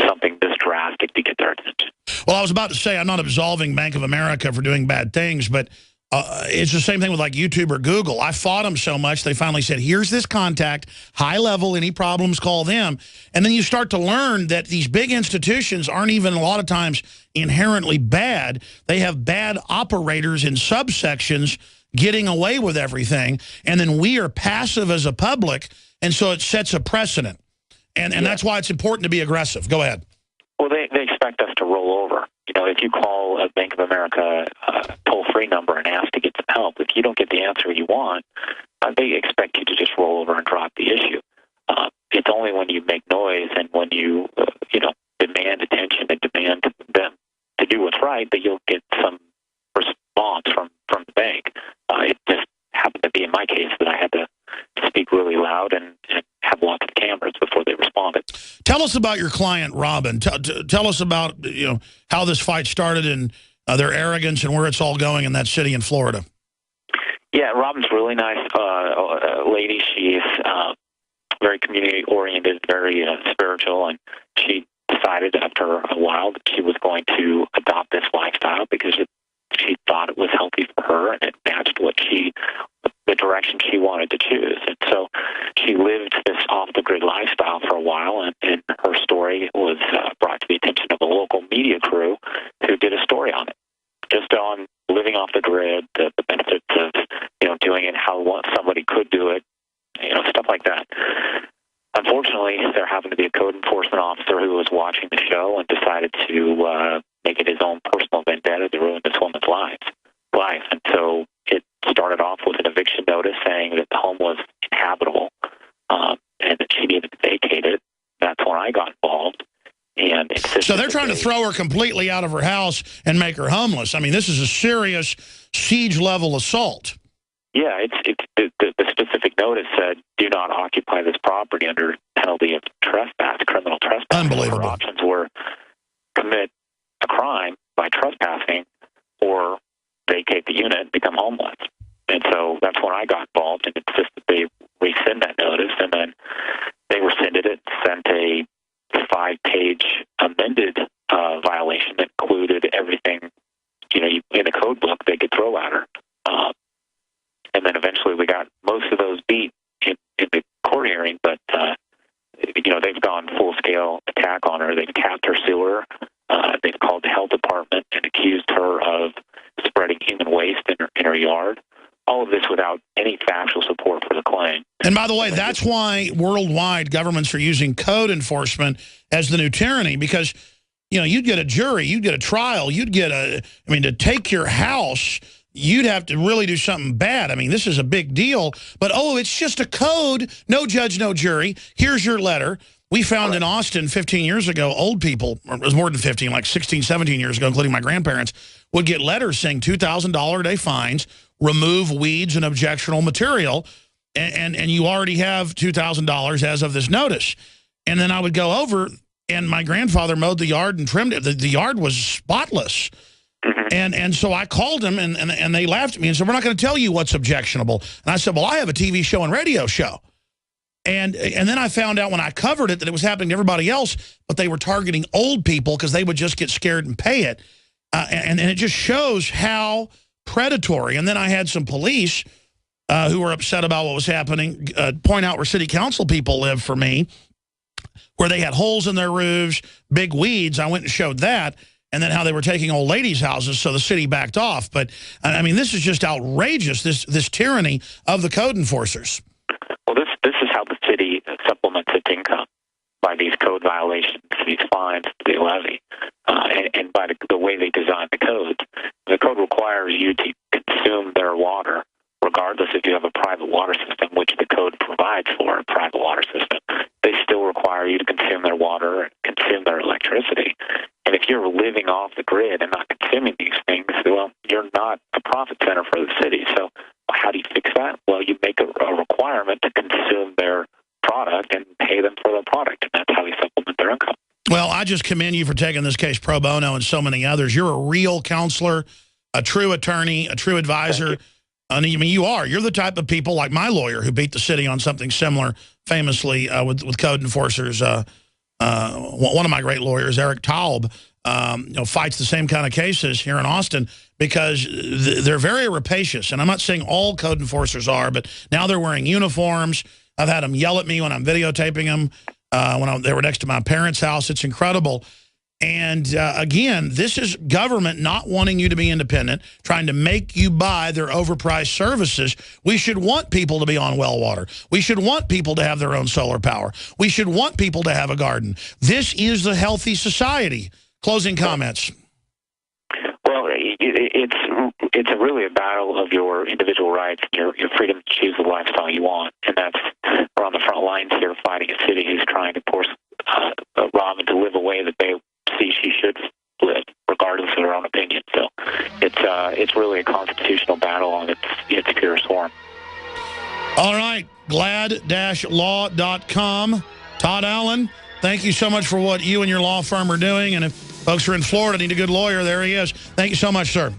something this drastic to get their attention. Well, I was about to say I'm not absolving Bank of America for doing bad things, but it's the same thing with like YouTube or Google. I fought them so much, they finally said, here's this contact, high level, any problems, call them. And then you start to learn that these big institutions aren't even a lot of times inherently bad. They have bad operators in subsections getting away with everything. And then we are passive as a public, and so it sets a precedent. And that's why it's important to be aggressive. Go ahead. Well, they expect us to roll over. If you call a Bank of America toll-free number and ask to get some help, if you don't get the answer you want, they expect you to just roll over and drop the issue. It's only when you make noise and when you, demand attention and demand them to do what's right that you'll get some response from the bank. It just happened to be in my case that I had to speak really loud and have lots of cameras before they responded. Tell us about your client, Robin. Tell us about how this fight started and their arrogance and where it's all going in that city in Florida. Yeah, Robin's a really nice lady. She's very community-oriented, very spiritual, and she decided after a while that she was going to adopt this lifestyle because she thought it was healthy for her and it matched the direction she wanted to choose. And so she lived this off-the-grid lifestyle for a while, and her story was brought to the attention of a local media crew who did a story on it, just on living off the grid, the benefits of doing it, how somebody could do it, stuff like that. Unfortunately, there happened to be a code enforcement officer who was watching the show and decided to make it his own personal vendetta to ruin this woman's life. And so it started off with an eviction notice saying that the home was inhabitable and that she needed to vacate it. That's when I got involved. And so they're trying to throw her completely out of her house and make her homeless. I mean, this is a serious siege-level assault. Yeah, the specific notice said, do not occupy this property under penalty of trespass, criminal trespass. Unbelievable. Her options were commit a crime by trespassing or vacate the unit and become homeless. And so that's when I got involved, and it's just that they rescind that notice, and then they rescinded it, sent a 5-page amended violation that included everything, in the code book they could throw at her. And then eventually we got most of those beat in the court hearing, but, they've gone full-scale attack on her. They've tapped her sewer. They've called the health department and accused her of spreading human waste in her yard. All of this without any factual support for the claim. And by the way, that's why worldwide governments are using code enforcement as the new tyranny, because, you'd get a jury, you'd get a trial, to take your house, you'd have to really do something bad. I mean, this is a big deal. But, oh, it's just a code. No judge, no jury. Here's your letter. We found in Austin 15 years ago, old people, or it was more than 15, like 16, 17 years ago, including my grandparents, would get letters saying $2,000 a day fines, remove weeds and objectionable material, and you already have $2,000 as of this notice. And then I would go over, and my grandfather mowed the yard and trimmed it. The yard was spotless. And so I called them, and they laughed at me and said, we're not going to tell you what's objectionable. And I said, well, I have a TV show and radio show. And then I found out when I covered it that it was happening to everybody else, but they were targeting old people because they would just get scared and pay it. And it just shows how predatory. And then I had some police who were upset about what was happening point out where city council people live for me, where they had holes in their roofs, big weeds. I went and showed that. And then how they were taking old ladies' houses, so the city backed off. But, I mean, this is just outrageous, this tyranny of the code enforcers. Well, this is how the city supplements its income, by these code violations, these fines they levy, and by the way they design the code. The code requires you to consume their water, regardless if you have a private water system, which the code provides for a private water system. They still require you to consume their water and consume their electricity. And if you're living off the grid and not consuming these things, well, you're not a profit center for the city. So how do you fix that? Well, you make a requirement to consume their product and pay them for their product, and that's how you supplement their income. Well, I just commend you for taking this case pro bono and so many others. You're a real counselor, a true attorney, a true advisor. I mean, you are. You're the type of people like my lawyer who beat the city on something similar, famously with code enforcers. One of my great lawyers, Eric Taub, fights the same kind of cases here in Austin because they're very rapacious. And I'm not saying all code enforcers are, but now they're wearing uniforms. I've had them yell at me when I'm videotaping them when they were next to my parents' house. It's incredible. And again, this is government not wanting you to be independent, trying to make you buy their overpriced services. We should want people to be on well water. We should want people to have their own solar power. We should want people to have a garden. This is the healthy society. Closing comments. Well, it's really a battle of your individual rights, your freedom to choose the lifestyle you want. And we're on the front lines here fighting a city who's trying to force Robin to live a way that they see she should live, regardless of her own opinion. So it's really a constitutional battle on its purest form. All right, glad-law.com. Todd Allen, thank you so much for what you and your law firm are doing. And if folks are in Florida need a good lawyer, there he is. Thank you so much, sir.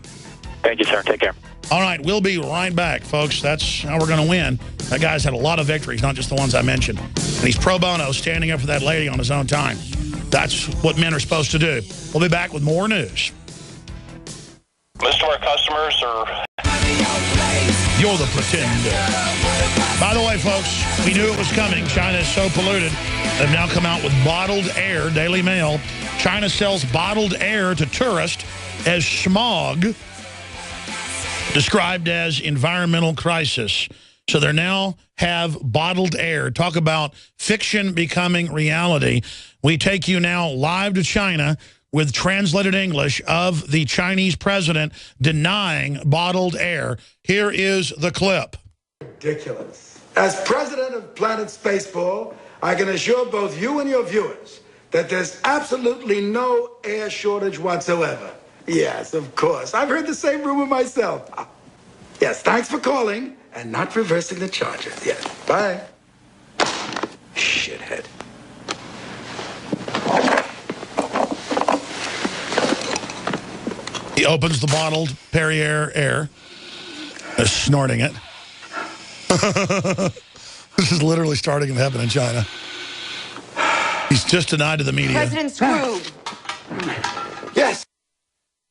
Thank you, sir. Take care. All right, we'll be right back, folks. That's how we're going to win. That guy's had a lot of victories, not just the ones I mentioned. And he's pro bono, standing up for that lady on his own time. That's what men are supposed to do. We'll be back with more news. Most of our customers are... You're the pretender. By the way, folks, we knew it was coming. China is so polluted. They've now come out with bottled air. Daily Mail. China sells bottled air to tourists as smog, described as environmental crisis. So they now have bottled air. Talk about fiction becoming reality. We take you now live to China with translated English of the Chinese president denying bottled air. Here is the clip. Ridiculous. As president of Planet Spaceball, I can assure both you and your viewers that there's absolutely no air shortage whatsoever. Yes, of course. I've heard the same rumor myself. Yes, thanks for calling and not reversing the charges. Yes, bye. Shithead. He opens the bottled Perrier air, snorting it. This is literally starting to happen in China. He's just denied to the media. President screwed. Yes.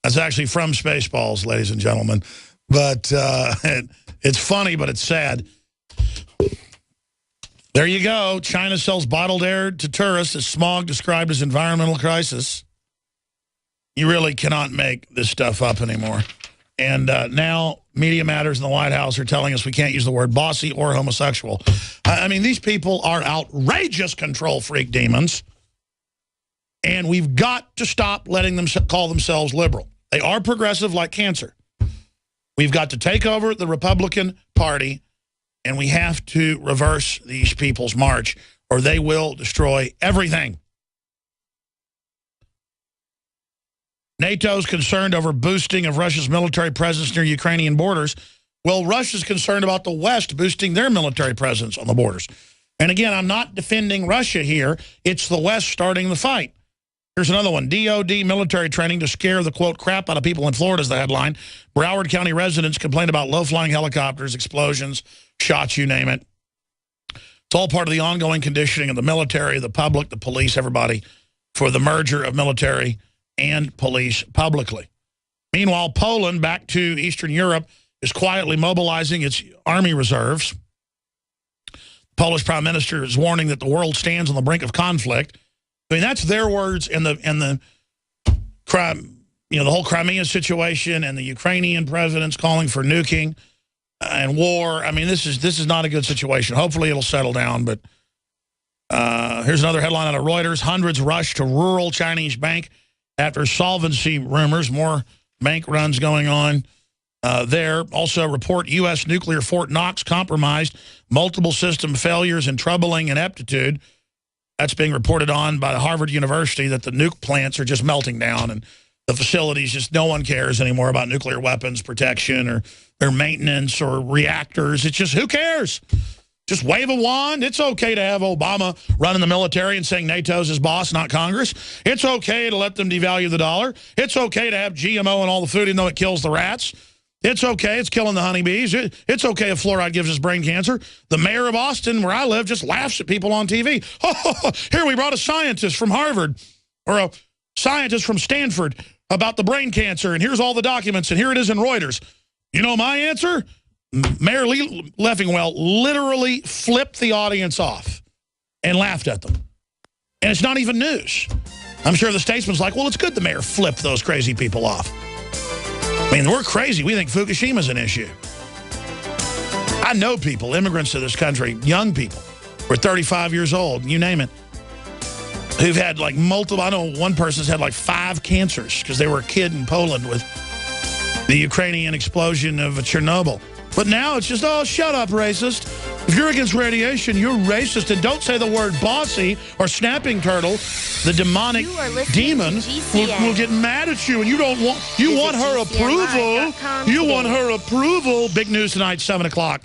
That's actually from Spaceballs, ladies and gentlemen. But it's funny, but it's sad. There you go. China sells bottled air to tourists as smog described as environmental crisis. You really cannot make this stuff up anymore. And now Media Matters in the White House are telling us we can't use the word bossy or homosexual. I mean, these people are outrageous control freak demons. And we've got to stop letting them call themselves liberal. They are progressive like cancer. We've got to take over the Republican Party, and we have to reverse these people's march, or they will destroy everything. NATO's concerned over boosting of Russia's military presence near Ukrainian borders. Well, Russia's concerned about the West boosting their military presence on the borders. And again, I'm not defending Russia here. It's the West starting the fight. Here's another one. DOD military training to scare the, quote, crap out of people in Florida is the headline. Broward County residents complain about low-flying helicopters, explosions, shots, you name it. It's all part of the ongoing conditioning of the military, the public, the police, everybody, for the merger of military and police publicly. Meanwhile, Poland, back to Eastern Europe, is quietly mobilizing its army reserves. The Polish prime minister is warning that the world stands on the brink of conflict. I mean, that's their words in the crime, you know, the whole Crimea situation and the Ukrainian president's calling for nuking and war. I mean, this is not a good situation. Hopefully it'll settle down, but here's another headline out of Reuters. Hundreds rush to rural Chinese bank after solvency rumors. More bank runs going on there. Also, report U.S. nuclear Fort Knox compromised, multiple system failures and troubling ineptitude. That's being reported on by Harvard University, that the nuke plants are just melting down and the facilities, just no one cares anymore about nuclear weapons protection or their maintenance or reactors. It's just, who cares? Just wave a wand. It's okay to have Obama running the military and saying NATO's his boss, not Congress. It's okay to let them devalue the dollar. It's okay to have GMO in all the food, even though it kills the rats. It's okay. It's killing the honeybees. It's okay if fluoride gives us brain cancer. The mayor of Austin, where I live, just laughs at people on TV. Oh, here we brought a scientist from Harvard or a scientist from Stanford about the brain cancer, and here's all the documents, and here it is in Reuters. You know my answer? Mayor Leffingwell literally flipped the audience off and laughed at them. And it's not even news. I'm sure the statesman's like, well, it's good the mayor flipped those crazy people off. I mean, we're crazy. We think Fukushima's an issue. I know people, immigrants to this country, young people, who are 35 years old, you name it, who've had like multiple, I know one person's had like 5 cancers because they were a kid in Poland with the Ukrainian explosion of Chernobyl. But now it's just, oh, shut up, racist. If you're against radiation, you're racist. And don't say the word bossy or snapping turtle. The demonic demon will get mad at you. And you don't want, you want her approval. You want her approval. Big news tonight, 7 o'clock.